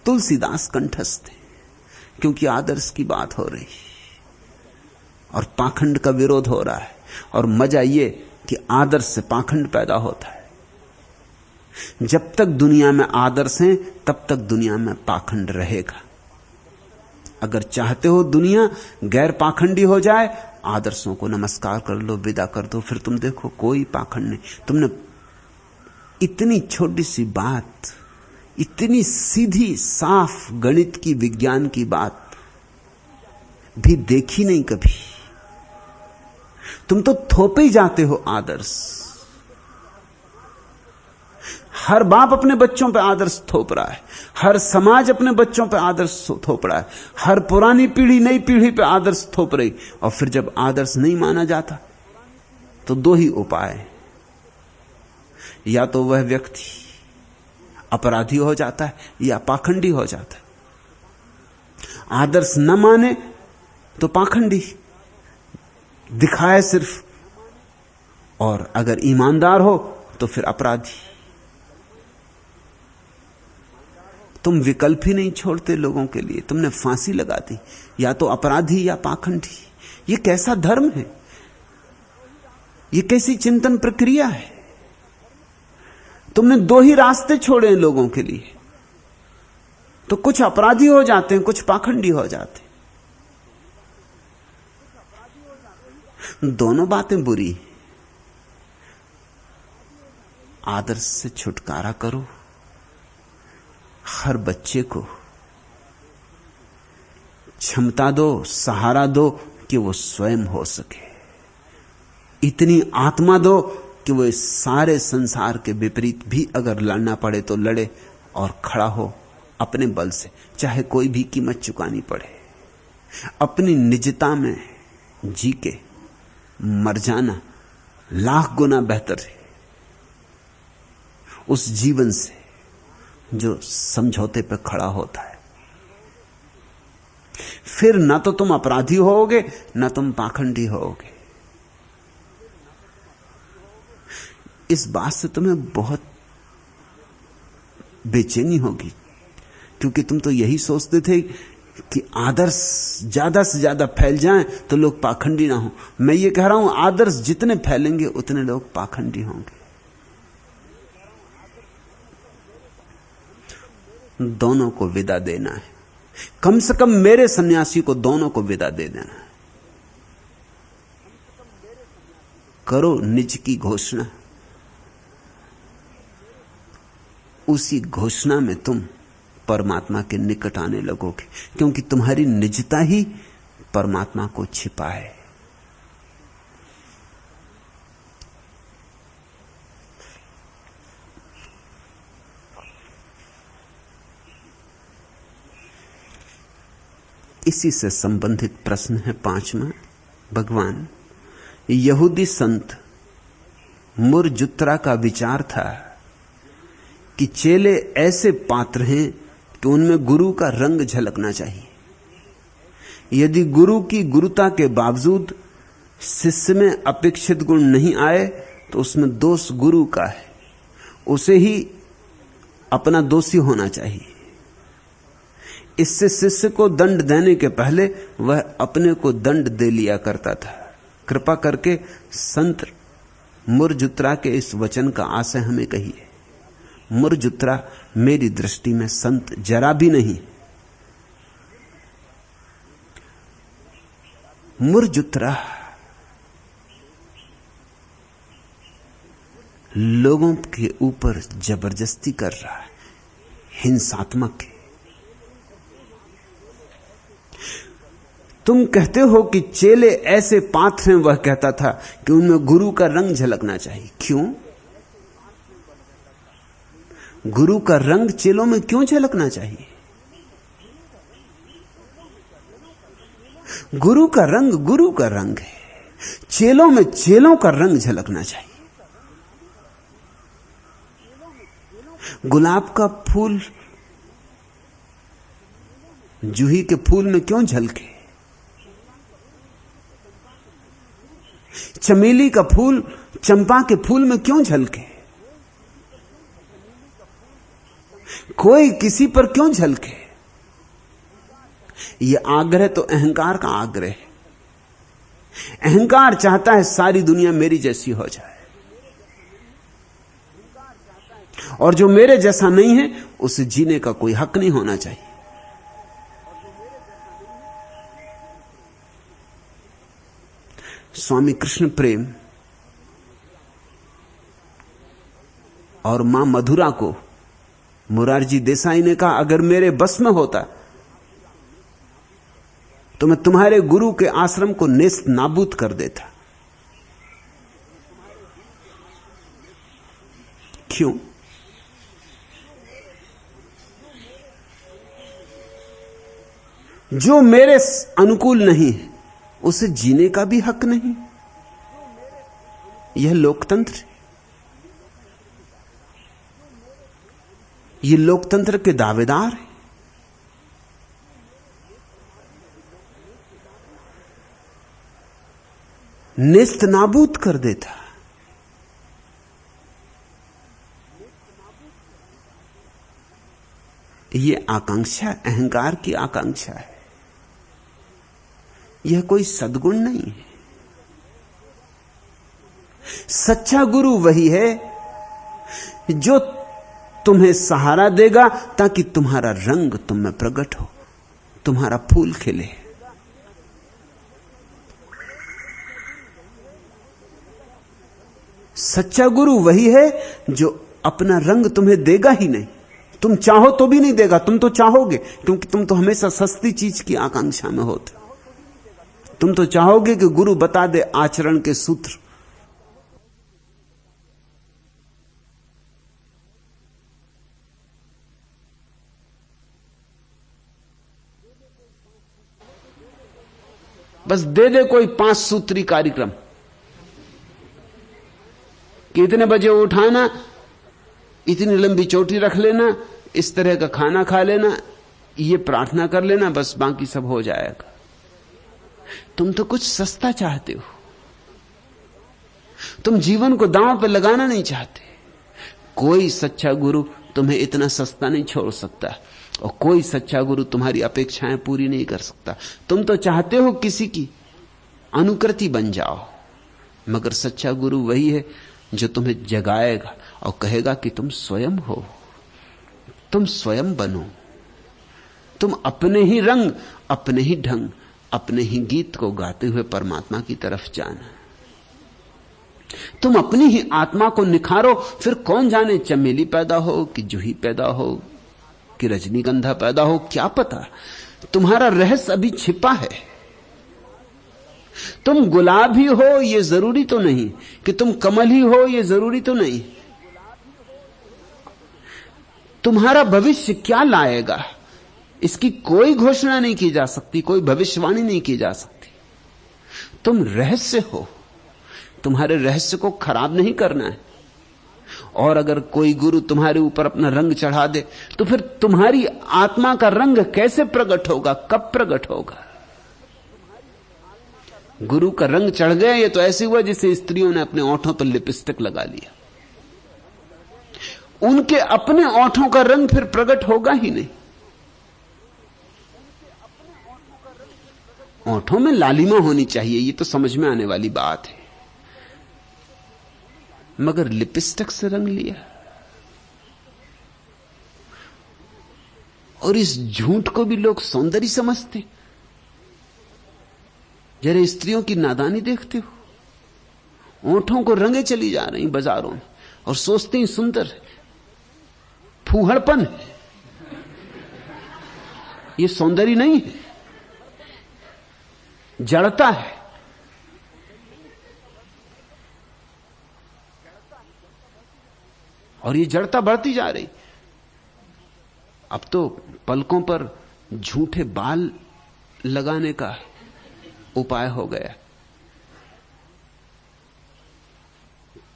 तुलसीदास कंठस्थ है, क्योंकि आदर्श की बात हो रही और पाखंड का विरोध हो रहा है। और मजा यह कि आदर्श से पाखंड पैदा होता है। जब तक दुनिया में आदर्श हैं तब तक दुनिया में पाखंड रहेगा। अगर चाहते हो दुनिया गैर पाखंडी हो जाए, आदर्शों को नमस्कार कर लो, विदा कर दो, फिर तुम देखो कोई पाखंड नहीं। तुमने इतनी छोटी सी बात, इतनी सीधी साफ गणित की, विज्ञान की बात भी देखी नहीं कभी। तुम तो थोपे ही जाते हो आदर्श। हर बाप अपने बच्चों पे आदर्श थोप रहा है, हर समाज अपने बच्चों पे आदर्श थोप रहा है, हर पुरानी पीढ़ी नई पीढ़ी पे आदर्श थोप रही। और फिर जब आदर्श नहीं माना जाता तो दो ही उपाय, या तो वह व्यक्ति अपराधी हो जाता है या पाखंडी हो जाता है। आदर्श न माने तो पाखंडी दिखाए सिर्फ, और अगर ईमानदार हो तो फिर अपराधी। तुम विकल्प ही नहीं छोड़ते लोगों के लिए, तुमने फांसी लगा दी, या तो अपराधी या पाखंडी। ये कैसा धर्म है? ये कैसी चिंतन प्रक्रिया है? तुमने दो ही रास्ते छोड़े हैं लोगों के लिए, तो कुछ अपराधी हो जाते हैं, कुछ पाखंडी हो जाते हैं। दोनों बातें बुरी। आदर्श से छुटकारा करो। हर बच्चे को क्षमता दो, सहारा दो कि वो स्वयं हो सके। इतनी आत्मा दो कि वो इस सारे संसार के विपरीत भी अगर लड़ना पड़े तो लड़े और खड़ा हो अपने बल से, चाहे कोई भी कीमत चुकानी पड़े। अपनी निजता में जी के मर जाना लाख गुना बेहतर है उस जीवन से जो समझौते पर खड़ा होता है। फिर ना तो तुम अपराधी होगे, ना तुम पाखंडी होगे। इस बात से तुम्हें बहुत बेचैनी होगी, क्योंकि तुम तो यही सोचते थे कि आदर्श ज्यादा से ज्यादा फैल जाएं तो लोग पाखंडी ना हो। मैं ये कह रहा हूं, आदर्श जितने फैलेंगे उतने लोग पाखंडी होंगे। दोनों को विदा देना है। कम से कम मेरे सन्यासी को दोनों को विदा दे देना है। करो निज की घोषणा, उसी घोषणा में तुम परमात्मा के निकट आने लगोगे, क्योंकि तुम्हारी निजता ही परमात्मा को छिपाए। इसी से संबंधित प्रश्न है 5वां। भगवान, यहूदी संत मुरजुत्रा का विचार था कि चेले ऐसे पात्र हैं कि उनमें गुरु का रंग झलकना चाहिए। यदि गुरु की गुरुता के बावजूद शिष्य में अपेक्षित गुण नहीं आए तो उसमें दोष गुरु का है, उसे ही अपना दोषी होना चाहिए। इससे शिष्य को दंड देने के पहले वह अपने को दंड दे लिया करता था। कृपा करके संत मुरजुत्रा के इस वचन का आशय हमें कहिए। मुरजुत्रा मेरी दृष्टि में संत जरा भी नहीं। मुरजुत्रा लोगों के ऊपर जबरदस्ती कर रहा है, हिंसात्मक है। तुम कहते हो कि चेले ऐसे पात्र हैं, वह कहता था कि उनमें गुरु का रंग झलकना चाहिए। क्यों? गुरु का रंग चेलों में क्यों झलकना चाहिए? गुरु का रंग है, चेलों में चेलों का रंग झलकना चाहिए। गुलाब का फूल जूही के फूल में क्यों झलके? चमेली का फूल चंपा के फूल में क्यों झलके? कोई किसी पर क्यों झलके? यह आग्रह तो अहंकार का आग्रह है। अहंकार चाहता है सारी दुनिया मेरी जैसी हो जाए, और जो मेरे जैसा नहीं है उसे जीने का कोई हक नहीं होना चाहिए। स्वामी कृष्ण प्रेम और मां मधुरा को मुरारजी देसाई ने कहा, अगर मेरे बस में होता तो मैं तुम्हारे गुरु के आश्रम को नेस्त नाबूद कर देता। क्यों? जो मेरे अनुकूल नहीं है उसे जीने का भी हक नहीं। यह लोकतंत्र, ये लोकतंत्र के दावेदार हैं। नेस्त नाबूद कर देता। ये आकांक्षा अहंकार की आकांक्षा है, यह कोई सद्गुण नहीं है। सच्चा गुरु वही है जो तुम्हें सहारा देगा ताकि तुम्हारा रंग तुम में प्रकट हो, तुम्हारा फूल खिले। सच्चा गुरु वही है जो अपना रंग तुम्हें देगा ही नहीं, तुम चाहो तो भी नहीं देगा। तुम तो चाहोगे, क्योंकि तुम तो हमेशा सस्ती चीज की आकांक्षा में होते। तुम तो चाहोगे कि गुरु बता दे आचरण के सूत्र। बस दे दे कोई 5 सूत्री कार्यक्रम कि इतने बजे उठाना, इतनी लंबी चोटी रख लेना, इस तरह का खाना खा लेना, ये प्रार्थना कर लेना, बस बाकी सब हो जाएगा। तुम तो कुछ सस्ता चाहते हो, तुम जीवन को दांव पर लगाना नहीं चाहते। कोई सच्चा गुरु तुम्हें इतना सस्ता नहीं छोड़ सकता, और कोई सच्चा गुरु तुम्हारी अपेक्षाएं पूरी नहीं कर सकता। तुम तो चाहते हो किसी की अनुकृति बन जाओ, मगर सच्चा गुरु वही है जो तुम्हें जगाएगा और कहेगा कि तुम स्वयं हो, तुम स्वयं बनो, तुम अपने ही रंग, अपने ही ढंग, अपने ही गीत को गाते हुए परमात्मा की तरफ जाना। तुम अपनी ही आत्मा को निखारो, फिर कौन जाने चमेली पैदा हो कि जूही पैदा हो कि रजनीगंधा पैदा हो, क्या पता। तुम्हारा रहस्य अभी छिपा है, तुम गुलाब ही हो ये जरूरी तो नहीं, कि तुम कमल ही हो ये जरूरी तो नहीं। तुम्हारा भविष्य क्या लाएगा इसकी कोई घोषणा नहीं की जा सकती, कोई भविष्यवाणी नहीं की जा सकती। तुम रहस्य हो, तुम्हारे रहस्य को खराब नहीं करना है। और अगर कोई गुरु तुम्हारे ऊपर अपना रंग चढ़ा दे तो फिर तुम्हारी आत्मा का रंग कैसे प्रकट होगा, कब प्रकट होगा? गुरु का रंग चढ़ गया ये तो ऐसे हुआ जैसे स्त्रियों ने अपने ओंठों पर लिपस्टिक लगा लिया। उनके अपने ओंठों का रंग फिर प्रकट होगा ही नहीं। ओंठों में लालिमा होनी चाहिए, ये तो समझ में आने वाली बात है, मगर लिपस्टिक से रंग लिया। और इस झूठ को भी लोग सौंदर्य समझते। जरा स्त्रियों की नादानी देखते हो, ओंठों को रंगे चली जा रही बाजारों में और सोचते ही सुंदर है। फूहड़पन है, ये सौंदर्य नहीं है, जड़ता है। और ये जड़ता बढ़ती जा रही। अब तो पलकों पर झूठे बाल लगाने का उपाय हो गया।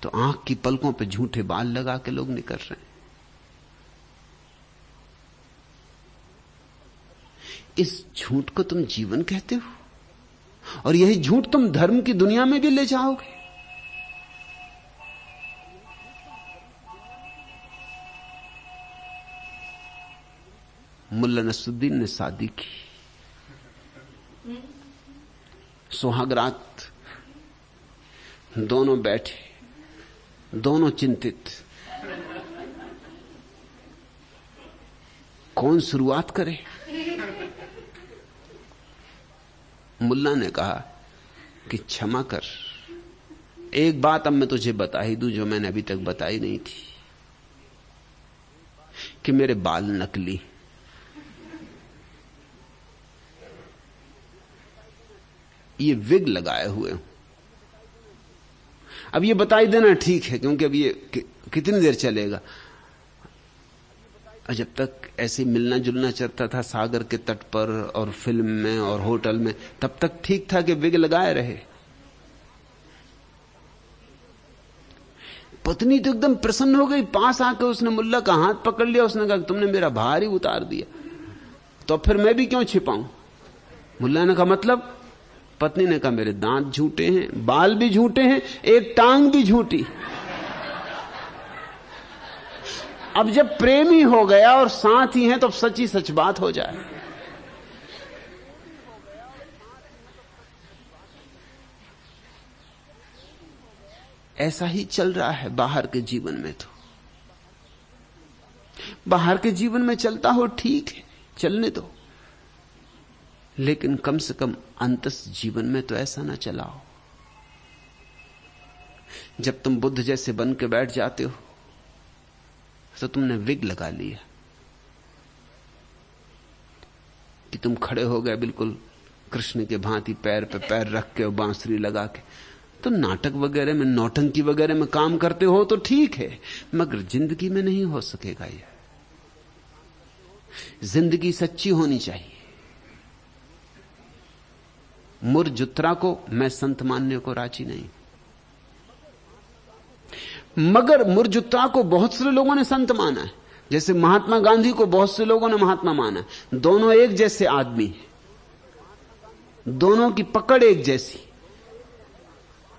तो आंख की पलकों पे झूठे बाल लगा के लोग निकल रहे हैं। इस झूठ को तुम जीवन कहते हो, और यही झूठ तुम धर्म की दुनिया में भी ले जाओगे। मुल्ला नसरुद्दीन ने शादी की, सुहागरात, दोनों बैठे, दोनों चिंतित, कौन शुरुआत करे? मुल्ला ने कहा कि क्षमा कर, एक बात अब मैं तुझे बता ही दूं जो मैंने अभी तक बताई नहीं थी, कि मेरे बाल नकली। ये विग लगाए हुए हूं। अब ये बताई देना ठीक है, क्योंकि अब ये कितनी देर चलेगा। जब तक ऐसे मिलना जुलना चलता था सागर के तट पर और फिल्म में और होटल में, तब तक ठीक था कि विग लगाए रहे। पत्नी तो एकदम प्रसन्न हो गई, पास आकर उसने मुल्ला का हाथ पकड़ लिया। उसने कहा तुमने मेरा भार ही उतार दिया, तो फिर मैं भी क्यों छिपाऊं? मुल्ला ने कहा मतलब? पत्नी ने कहा मेरे दांत झूठे हैं, बाल भी झूठे हैं, एक टांग भी झूठी। अब जब प्रेम ही हो गया और साथ ही हैं तो सच्ची सच बात हो जाए। ऐसा ही चल रहा है बाहर के जीवन में। तो बाहर के जीवन में चलता हो ठीक है, चलने दो, लेकिन कम से कम अंतस जीवन में तो ऐसा ना चलाओ। जब तुम बुद्ध जैसे बन के बैठ जाते हो तो तुमने विग लगा लिया कि तुम खड़े हो गए बिल्कुल कृष्ण के भांति, पैर पे पैर रख के और बांसुरी लगा के। तो नाटक वगैरह में, नौटंकी वगैरह में काम करते हो तो ठीक है, मगर जिंदगी में नहीं हो सकेगा यह। जिंदगी सच्ची होनी चाहिए। मुरजुत्रा को मैं संत मानने को राजी नहीं, मगर मुरजुत्रा को बहुत से लोगों ने संत माना है। जैसे महात्मा गांधी को बहुत से लोगों ने महात्मा माना है। दोनों एक जैसे आदमी हैं, दोनों की पकड़ एक जैसी,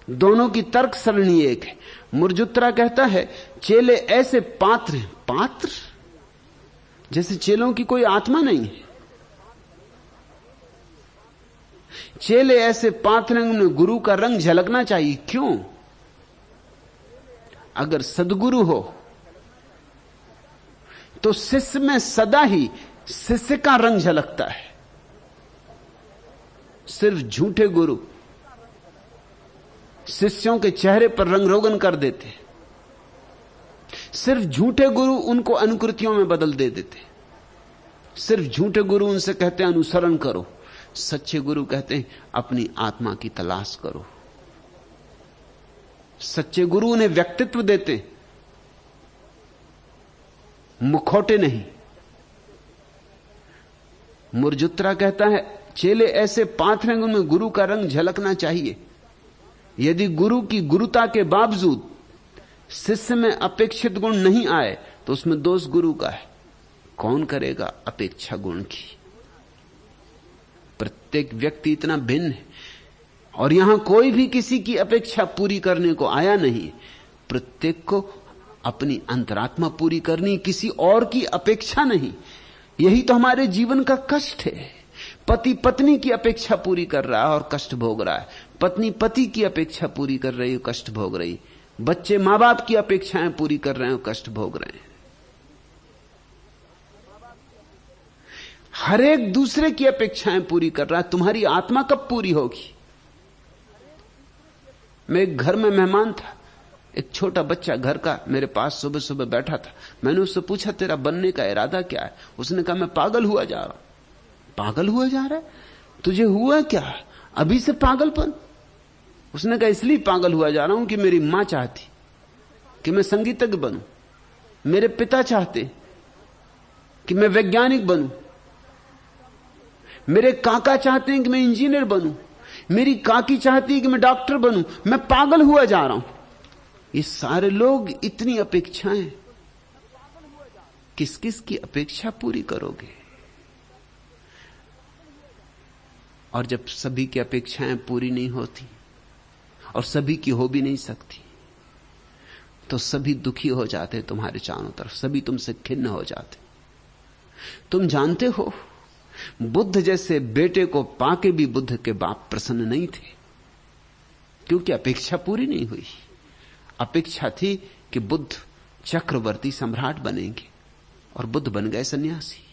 दोनों की तर्क सरणी एक है। मुरजुत्रा कहता है चेले ऐसे पात्र हैं, पात्र जैसे चेलों की कोई आत्मा नहीं है। चेले ऐसे पात्र हैं, उन्हें गुरु का रंग झलकना चाहिए। क्यों? अगर सदगुरु हो तो शिष्य में सदा ही शिष्य का रंग झलकता है। सिर्फ झूठे गुरु शिष्यों के चेहरे पर रंग रोगन कर देते। सिर्फ झूठे गुरु उनको अनुकृतियों में बदल दे देते। सिर्फ झूठे गुरु उनसे कहते हैं अनुसरण करो, सच्चे गुरु कहते हैं अपनी आत्मा की तलाश करो। सच्चे गुरु उन्हें व्यक्तित्व देते, मुखौटे नहीं। मुरजुत्रा कहता है चेले ऐसे पाथ रंग में गुरु का रंग झलकना चाहिए। यदि गुरु की गुरुता के बावजूद शिष्य में अपेक्षित गुण नहीं आए तो उसमें दोष गुरु का है। कौन करेगा अपेक्षा गुण की? प्रत्येक व्यक्ति इतना भिन्न है और यहां कोई भी किसी की अपेक्षा पूरी करने को आया नहीं। प्रत्येक को अपनी अंतरात्मा पूरी करनी, किसी और की अपेक्षा नहीं। यही तो हमारे जीवन का कष्ट है। पति पत्नी की अपेक्षा पूरी कर रहा है और कष्ट भोग रहा है, पत्नी पति की अपेक्षा पूरी कर रही है, कष्ट भोग रही, बच्चे मां बाप की अपेक्षाएं पूरी कर रहे हैं, कष्ट भोग रहे हैं। हर एक दूसरे की अपेक्षाएं पूरी कर रहा है। तुम्हारी आत्मा कब पूरी होगी? मैं एक घर में मेहमान था, एक छोटा बच्चा घर का मेरे पास सुबह सुबह बैठा था। मैंने उससे पूछा तेरा बनने का इरादा क्या है? उसने कहा मैं पागल हुआ जा रहा हूं। पागल हुआ जा रहा है? तुझे हुआ क्या अभी से पागलपन? उसने कहा इसलिए पागल हुआ जा रहा हूं कि मेरी मां चाहती कि मैं संगीतज्ञ बनूं, मेरे पिता चाहते कि मैं वैज्ञानिक बनूं, मेरे काका चाहते हैं कि मैं इंजीनियर बनूं, मेरी काकी चाहती है कि मैं डॉक्टर बनूं। मैं पागल हुआ जा रहा हूं। ये सारे लोग इतनी अपेक्षाएं, किस किस की अपेक्षा पूरी करोगे? और जब सभी की अपेक्षाएं पूरी नहीं होती और सभी की हो भी नहीं सकती तो सभी दुखी हो जाते तुम्हारे चारों तरफ, सभी तुमसे खिन्न हो जाते। तुम जानते हो बुद्ध जैसे बेटे को पाके भी बुद्ध के बाप प्रसन्न नहीं थे, क्योंकि अपेक्षा पूरी नहीं हुई। अपेक्षा थी कि बुद्ध चक्रवर्ती सम्राट बनेंगे और बुद्ध बन गए सन्यासी।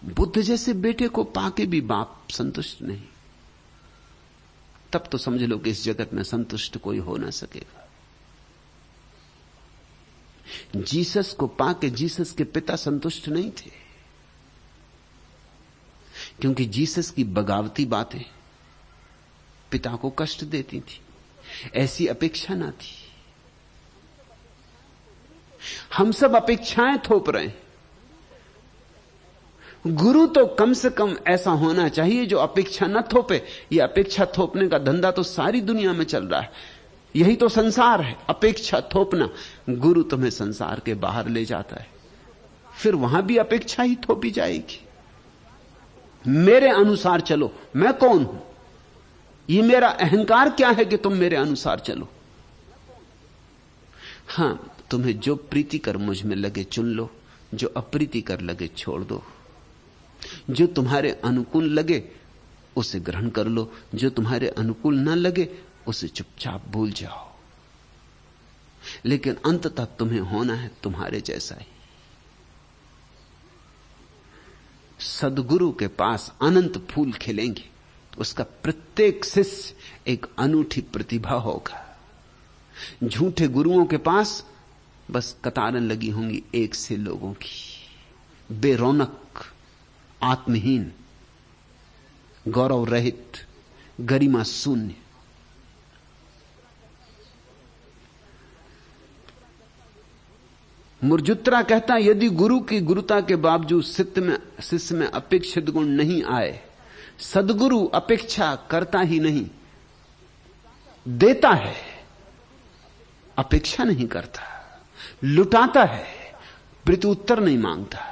बुद्ध जैसे बेटे को पाके भी बाप संतुष्ट नहीं, तब तो समझ लो कि इस जगत में संतुष्ट कोई हो ना सकेगा। जीसस को पाके जीसस के पिता संतुष्ट नहीं थे, क्योंकि जीसस की बगावती बातें पिता को कष्ट देती थी। ऐसी अपेक्षा ना थी। हम सब अपेक्षाएं थोप रहे हैं। गुरु तो कम से कम ऐसा होना चाहिए जो अपेक्षा न थोपे। यह अपेक्षा थोपने का धंधा तो सारी दुनिया में चल रहा है। यही तो संसार है, अपेक्षा थोपना। गुरु तुम्हें संसार के बाहर ले जाता है, फिर वहां भी अपेक्षा ही थोपी जाएगी। मेरे अनुसार चलो। मैं कौन हूं? ये मेरा अहंकार क्या है कि तुम मेरे अनुसार चलो? हां, तुम्हें जो प्रीतिकर मुझ में लगे चुन लो, जो अप्रीतिकर लगे छोड़ दो। जो तुम्हारे अनुकूल लगे उसे ग्रहण कर लो, जो तुम्हारे अनुकूल न लगे उसे चुपचाप भूल जाओ। लेकिन अंततः तुम्हें होना है तुम्हारे जैसा ही। सदगुरु के पास अनंत फूल खिलेंगे, उसका प्रत्येक शिष्य एक अनूठी प्रतिभा होगा। झूठे गुरुओं के पास बस कतारें लगी होंगी एक से लोगों की, बेरौनक, आत्महीन, गौरव रहित, गरिमा शून्य। मुरजुत्रा कहता है यदि गुरु की गुरुता के बावजूद शिष्य में अपेक्षित गुण नहीं आए, सदगुरु अपेक्षा करता ही नहीं, देता है, अपेक्षा नहीं करता, लुटाता है, प्रत्युत्तर नहीं मांगता।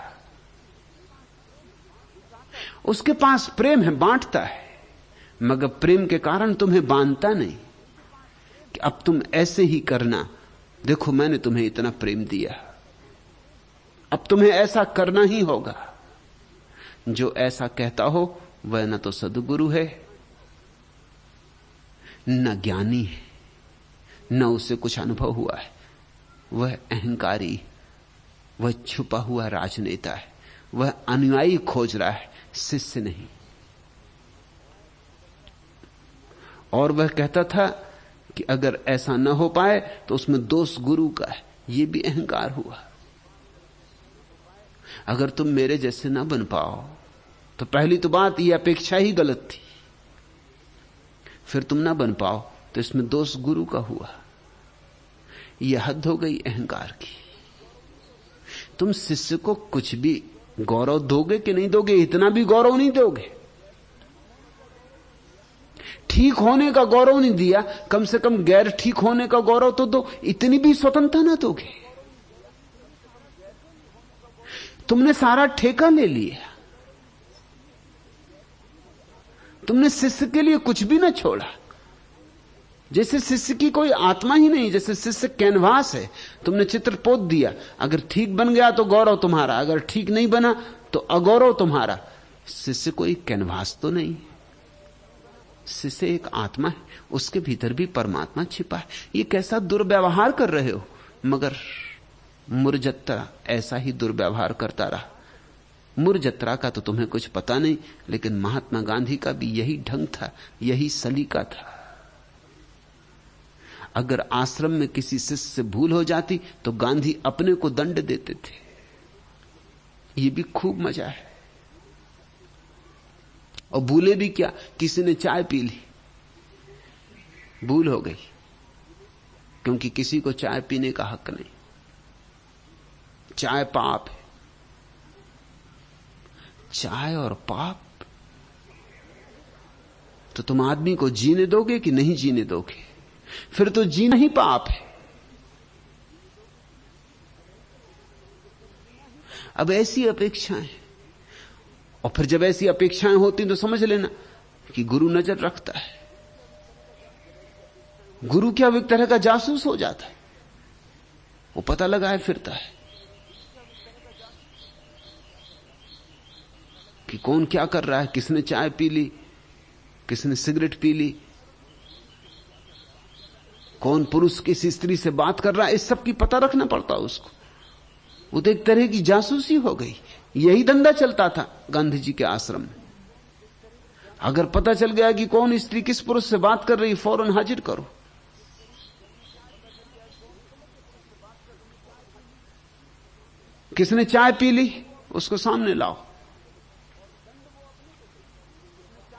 उसके पास प्रेम है, बांटता है, मगर प्रेम के कारण तुम्हें बांधता नहीं कि अब तुम ऐसे ही करना, देखो मैंने तुम्हें इतना प्रेम दिया, अब तुम्हें ऐसा करना ही होगा। जो ऐसा कहता हो वह न तो सद्गुरु है, न ज्ञानी है, न उसे कुछ अनुभव हुआ है। वह अहंकारी, वह छुपा हुआ राजनेता है, वह अनुयायी खोज रहा है, शिष्य नहीं। और वह कहता था कि अगर ऐसा न हो पाए तो उसमें दोष गुरु का है। यह भी अहंकार हुआ। अगर तुम मेरे जैसे ना बन पाओ तो पहली तो बात यह अपेक्षा ही गलत थी। फिर तुम ना बन पाओ तो इसमें दोष गुरु का हुआ। यह हद हो गई अहंकार की। तुम शिष्य को कुछ भी गौरव दोगे कि नहीं दोगे? इतना भी गौरव नहीं दोगे। ठीक होने का गौरव नहीं दिया, कम से कम गैर ठीक होने का गौरव तो दो। इतनी भी स्वतंत्रता ना दोगे। तुमने सारा ठेका ले लिया। तुमने शिष्य के लिए कुछ भी ना छोड़ा। जैसे शिष्य की कोई आत्मा ही नहीं, जैसे शिष्य कैनवास है। तुमने चित्र पोत दिया, अगर ठीक बन गया तो गौरव तुम्हारा, अगर ठीक नहीं बना तो अगौरव तुम्हारा। शिष्य कोई कैनवास तो नहीं, शिष्य एक आत्मा है, उसके भीतर भी परमात्मा छिपा है। ये कैसा दुर्व्यवहार कर रहे हो? मगर मुरजत्रा ऐसा ही दुर्व्यवहार करता रहा। मुरजत्रा का तो तुम्हें कुछ पता नहीं, लेकिन महात्मा गांधी का भी यही ढंग था, यही सलीका था। अगर आश्रम में किसी शिष्य से भूल हो जाती तो गांधी अपने को दंड देते थे। ये भी खूब मजा है। और भूले भी क्या, किसी ने चाय पी ली, भूल हो गई, क्योंकि किसी को चाय पीने का हक नहीं। चाय पाप है। चाय और पाप। तो तुम आदमी को जीने दोगे कि नहीं जीने दोगे? फिर तो जीना ही पाप है। अब ऐसी अपेक्षाएं, और फिर जब ऐसी अपेक्षाएं होती तो समझ लेना कि गुरु नजर रखता है। गुरु क्या, वो एक तरह का जासूस हो जाता है। वो पता लगाए फिरता है कि कौन क्या कर रहा है, किसने चाय पी ली, किसने सिगरेट पी ली, कौन पुरुष किसी स्त्री से बात कर रहा है। इस सब की पता रखना पड़ता उसको। वो तो एक तरह की जासूसी हो गई। यही धंधा चलता था गांधी जी के आश्रम में। अगर पता चल गया कि कौन स्त्री किस पुरुष से बात कर रही, फौरन हाजिर करो। किसने चाय पी ली, उसको सामने लाओ।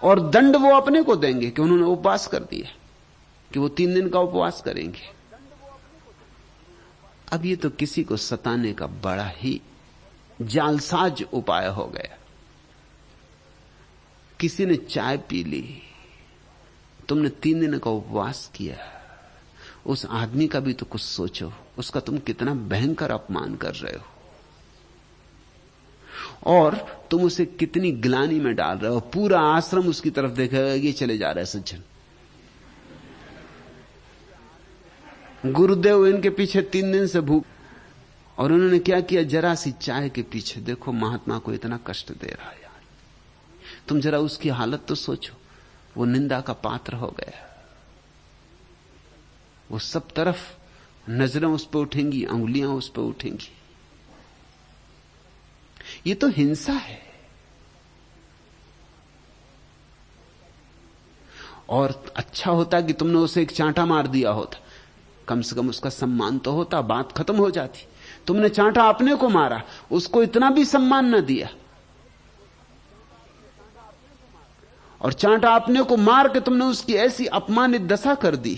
और दंड वो अपने को देंगे कि उन्होंने उपवास कर दिया, कि वो 3 दिन का उपवास करेंगे। अब ये तो किसी को सताने का बड़ा ही जालसाज उपाय हो गया। किसी ने चाय पी ली, तुमने 3 दिन का उपवास किया। उस आदमी का भी तो कुछ सोचो, उसका तुम कितना भयंकर अपमान कर रहे हो, और तुम उसे कितनी ग्लानि में डाल रहे हो। पूरा आश्रम उसकी तरफ देखेगा, ये चले जा रहा है सज्जन। गुरुदेव इनके पीछे 3 दिन से भूख, और उन्होंने क्या किया, जरा सी चाय के पीछे देखो महात्मा को इतना कष्ट दे रहा है यार। तुम जरा उसकी हालत तो सोचो। वो निंदा का पात्र हो गया। वो सब तरफ नजरें उस पर उठेंगी, अंगुलियां उस पर उठेंगी। ये तो हिंसा है। और अच्छा होता कि तुमने उसे एक चांटा मार दिया होता, कम से कम उसका सम्मान तो होता, बात खत्म हो जाती। तुमने चांटा अपने को मारा, उसको इतना भी सम्मान न दिया। और चांटा अपने को मार के तुमने उसकी ऐसी अपमानित दशा कर दी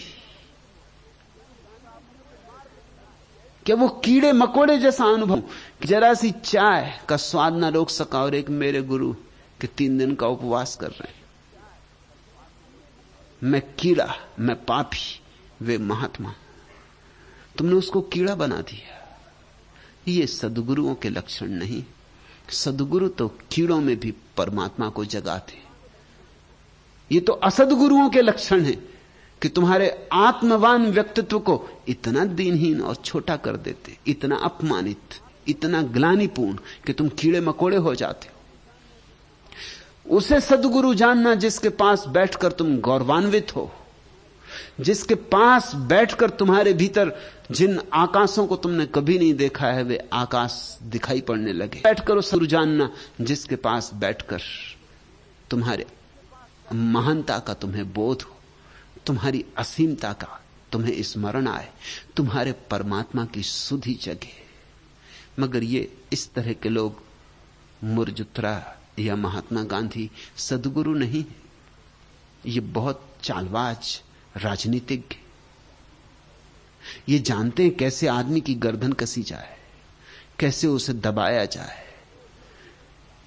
कि वो कीड़े मकोड़े जैसा अनुभव, जरा सी चाय का स्वाद ना रोक सका। और एक मेरे गुरु के 3 दिन का उपवास कर रहे हैं। मैं कीड़ा, मैं पापी, वे महात्मा। तुमने उसको कीड़ा बना दिया। ये सद्गुरुओं के लक्षण नहीं। सद्गुरु तो कीड़ों में भी परमात्मा को जगाते। ये तो असद्गुरुओं के लक्षण हैं कि तुम्हारे आत्मवान व्यक्तित्व को इतना दीनहीन और छोटा कर देते, इतना अपमानित, इतना ग्लानिपूर्ण कि तुम कीड़े मकोड़े हो जाते हो। उसे सद्गुरु जानना जिसके पास बैठकर तुम गौरवान्वित हो, जिसके पास बैठकर तुम्हारे भीतर जिन आकाशों को तुमने कभी नहीं देखा है वे आकाश दिखाई पड़ने लगे। बैठकर उस सद्गुरु जानना जिसके पास बैठकर तुम्हारे महानता का तुम्हें बोध हो, तुम्हारी असीमता का तुम्हें स्मरण आए, तुम्हारे परमात्मा की सुधि जगे। मगर ये इस तरह के लोग मुरजुत्रा या महात्मा गांधी सद्गुरु नहीं, ये बहुत चालबाज राजनीतिज्ञ, ये जानते हैं कैसे आदमी की गर्दन कसी जाए, कैसे उसे दबाया जाए,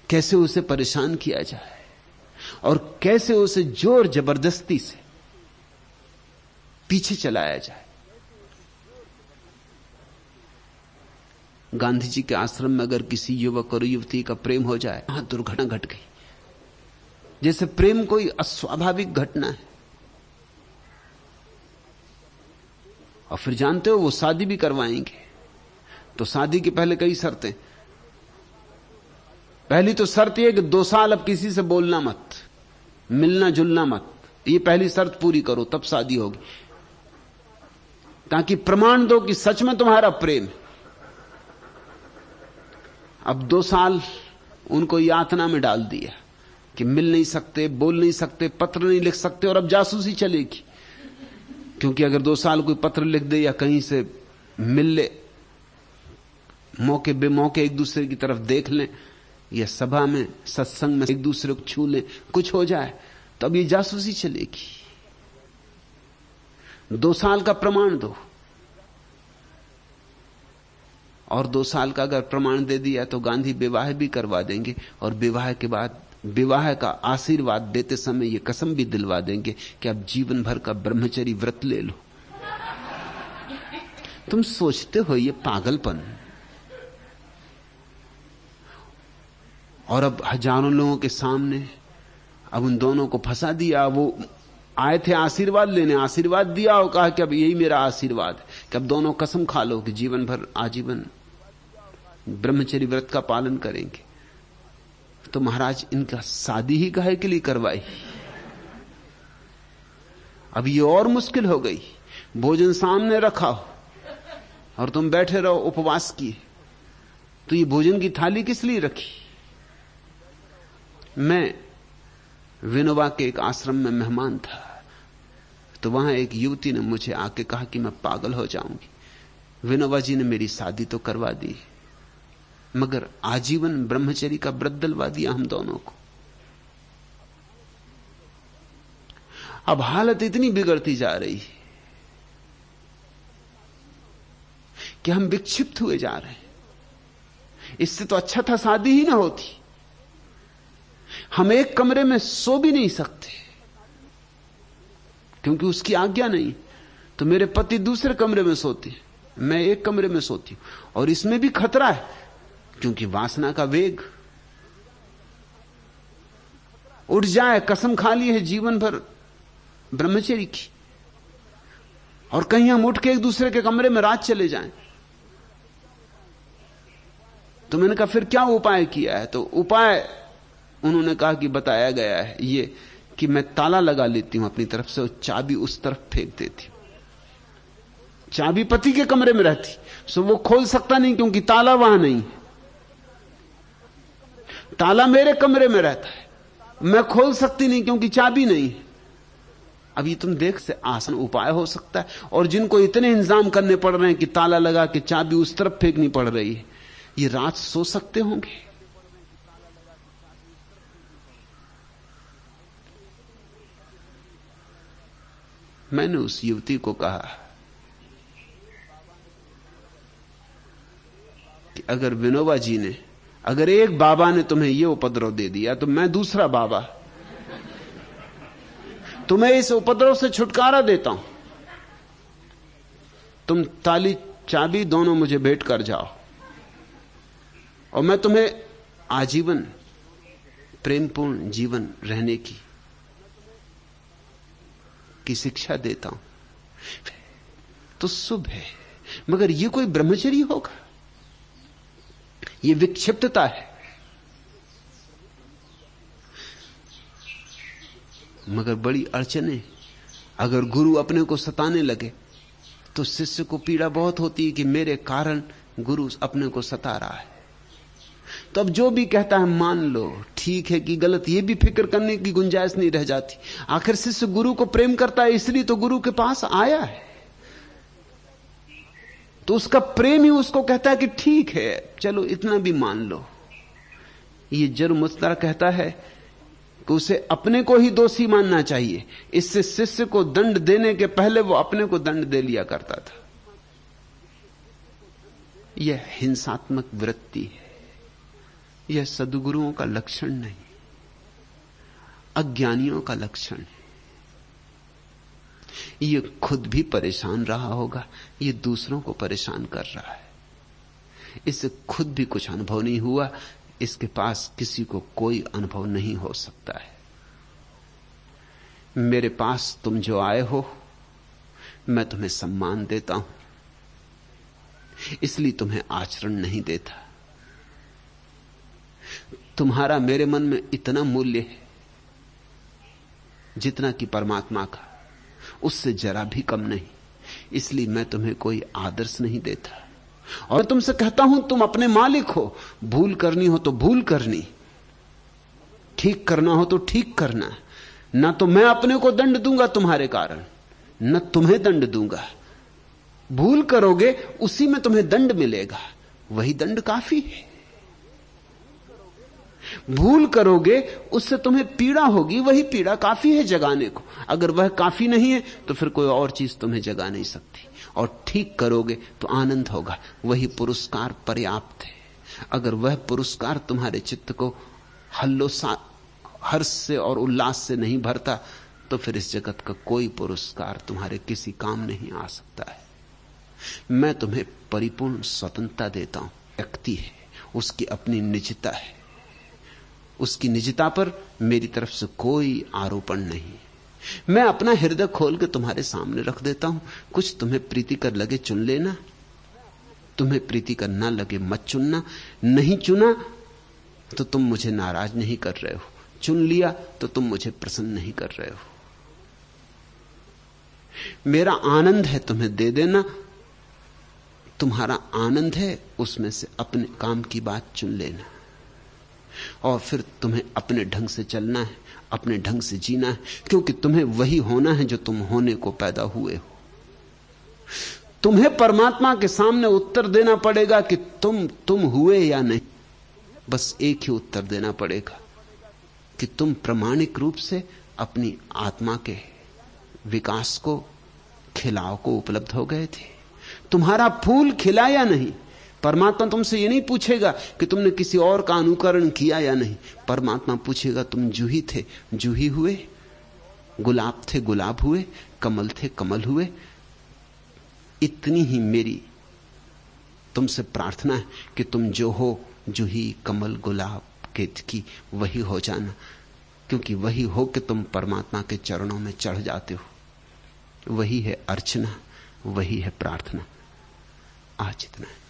कैसे उसे परेशान किया जाए और कैसे उसे जोर जबरदस्ती से पीछे चलाया जाए। गांधी जी के आश्रम में अगर किसी युवक और युवती का प्रेम हो जाए, वहां दुर्घटना घट गई, जैसे प्रेम कोई अस्वाभाविक घटना है। और फिर जानते हो वो शादी भी करवाएंगे, तो शादी के पहले कई शर्तें। पहली तो शर्त यह कि 2 साल अब किसी से बोलना मत, मिलना जुलना मत, ये पहली शर्त पूरी करो, तब शादी होगी, ताकि प्रमाण दो कि सच में तुम्हारा प्रेम है। अब 2 साल उनको यातना में डाल दिया कि मिल नहीं सकते, बोल नहीं सकते, पत्र नहीं लिख सकते, और अब जासूसी चलेगी, क्योंकि अगर 2 साल कोई पत्र लिख दे या कहीं से मिल ले, मौके बेमौके एक दूसरे की तरफ देख लें या सभा में सत्संग में एक दूसरे को छू लें, कुछ हो जाए, तो अब ये जासूसी चलेगी। 2 साल का प्रमाण दो, और 2 साल का अगर प्रमाण दे दिया तो गांधी विवाह भी करवा देंगे, और विवाह के बाद विवाह का आशीर्वाद देते समय ये कसम भी दिलवा देंगे कि अब जीवन भर का ब्रह्मचर्य व्रत ले लो। तुम सोचते हो ये पागलपन? और अब हजारों लोगों के सामने अब उन दोनों को फंसा दिया। वो आए थे आशीर्वाद लेने, आशीर्वाद दिया और कहा कि अब यही मेरा आशीर्वाद है कि अब दोनों कसम खा लो कि जीवन भर आजीवन ब्रह्मचर्य व्रत का पालन करेंगे। तो महाराज इनका शादी ही काहे के लिए करवाई? अब ये और मुश्किल हो गई। भोजन सामने रखा हो और तुम बैठे रहो उपवास किए, तो ये भोजन की थाली किस लिए रखी? मैं विनोबा के एक आश्रम में मेहमान था, तो वहां एक युवती ने मुझे आके कहा कि मैं पागल हो जाऊंगी, विनोबा जी ने मेरी शादी तो करवा दी मगर आजीवन ब्रह्मचर्य का व्रत दिलवा दिया हम दोनों को। अब हालत इतनी बिगड़ती जा रही है कि हम विक्षिप्त हुए जा रहे हैं। इससे तो अच्छा था शादी ही ना होती। हम एक कमरे में सो भी नहीं सकते क्योंकि उसकी आज्ञा नहीं। तो मेरे पति दूसरे कमरे में सोती, मैं एक कमरे में सोती हूं, और इसमें भी खतरा है क्योंकि वासना का वेग उठ जाए। कसम खा ली है जीवन भर ब्रह्मचर्य की, और कहीं हम उठ के एक दूसरे के कमरे में रात चले जाएं। तो मैंने कहा फिर क्या उपाय किया है? तो उपाय उन्होंने कहा कि बताया गया है ये कि मैं ताला लगा लेती हूं अपनी तरफ से और चाबी उस तरफ फेंक देती हूं। चाबी पति के कमरे में रहती, सो वो खोल सकता नहीं क्योंकि ताला वहां नहीं। ताला मेरे कमरे में रहता है, मैं खोल सकती नहीं क्योंकि चाबी नहीं। अब ये तुम देख से आसान उपाय हो सकता है, और जिनको इतने इंतजाम करने पड़ रहे हैं कि ताला लगा के चाबी उस तरफ फेंकनी पड़ रही है, ये रात सो सकते होंगे? मैंने उस युवती को कहा कि अगर विनोबा जी ने, अगर एक बाबा ने तुम्हें यह उपद्रव दे दिया तो मैं दूसरा बाबा तुम्हें इस उपद्रव से छुटकारा देता हूं। तुम ताली चाबी दोनों मुझे भेंट कर जाओ और मैं तुम्हें आजीवन प्रेमपूर्ण जीवन रहने की शिक्षा देता हूं। तो शुभ है, मगर यह कोई ब्रह्मचर्य होगा? यह विक्षिप्तता है। मगर बड़ी अड़चने, अगर गुरु अपने को सताने लगे तो शिष्य को पीड़ा बहुत होती है कि मेरे कारण गुरु अपने को सता रहा है। तो अब जो भी कहता है मान लो, ठीक है कि गलत, ये भी फिक्र करने की गुंजाइश नहीं रह जाती। आखिर शिष्य गुरु को प्रेम करता है, इसलिए तो गुरु के पास आया है। तो उसका प्रेम ही उसको कहता है कि ठीक है, चलो इतना भी मान लो ये जरमुस्तर कहता है कि उसे अपने को ही दोषी मानना चाहिए। इससे शिष्य को दंड देने के पहले वो अपने को दंड दे लिया करता था। यह हिंसात्मक वृत्ति है, यह सद्गुरुओं का लक्षण नहीं, अज्ञानियों का लक्षण है। ये खुद भी परेशान रहा होगा, ये दूसरों को परेशान कर रहा है। इससे खुद भी कुछ अनुभव नहीं हुआ, इसके पास किसी को कोई अनुभव नहीं हो सकता है। मेरे पास तुम जो आए हो, मैं तुम्हें सम्मान देता हूं, इसलिए तुम्हें आचरण नहीं देता। तुम्हारा मेरे मन में इतना मूल्य है जितना कि परमात्मा का, उससे जरा भी कम नहीं, इसलिए मैं तुम्हें कोई आदर्श नहीं देता। और तुमसे कहता हूं तुम अपने मालिक हो, भूल करनी हो तो भूल करनी, ठीक करना हो तो ठीक करना। ना तो मैं अपने को दंड दूंगा तुम्हारे कारण, न तुम्हें दंड दूंगा। भूल करोगे उसी में तुम्हें दंड मिलेगा, वही दंड काफी है। भूल करोगे उससे तुम्हें पीड़ा होगी, वही पीड़ा काफी है जगाने को। अगर वह काफी नहीं है तो फिर कोई और चीज तुम्हें जगा नहीं सकती। और ठीक करोगे तो आनंद होगा, वही पुरस्कार पर्याप्त है। अगर वह पुरस्कार तुम्हारे चित्त को हर्ष से और उल्लास से नहीं भरता तो फिर इस जगत का कोई पुरस्कार तुम्हारे किसी काम नहीं आ सकता है। मैं तुम्हें परिपूर्ण स्वतंत्रता देता हूं। व्यक्ति है, उसकी अपनी निजता है, उसकी निजता पर मेरी तरफ से कोई आरोपण नहीं। मैं अपना हृदय खोल के तुम्हारे सामने रख देता हूं। कुछ तुम्हें प्रीतिकर लगे चुन लेना, तुम्हें प्रीतिकर ना लगे मत चुनना। नहीं चुना तो तुम मुझे नाराज नहीं कर रहे हो, चुन लिया तो तुम मुझे प्रसन्न नहीं कर रहे हो। मेरा आनंद है तुम्हें दे देना, तुम्हारा आनंद है उसमें से अपने काम की बात चुन लेना। और फिर तुम्हें अपने ढंग से चलना है, अपने ढंग से जीना है, क्योंकि तुम्हें वही होना है जो तुम होने को पैदा हुए हो। तुम्हें परमात्मा के सामने उत्तर देना पड़ेगा कि तुम हुए या नहीं। बस एक ही उत्तर देना पड़ेगा कि तुम प्रामाणिक रूप से अपनी आत्मा के विकास को, खिलाव को उपलब्ध हो गए थे। तुम्हारा फूल खिला या नहीं। परमात्मा तुमसे ये नहीं पूछेगा कि तुमने किसी और का अनुकरण किया या नहीं। परमात्मा पूछेगा तुम जूही थे, जूही हुए, गुलाब थे, गुलाब हुए, कमल थे, कमल हुए। इतनी ही मेरी तुमसे प्रार्थना है कि तुम जो हो, जूही, कमल, गुलाब, केतकी, वही हो जाना। क्योंकि वही हो कि तुम परमात्मा के चरणों में चढ़ जाते हो। वही है अर्चना, वही है प्रार्थना। आज इतना है।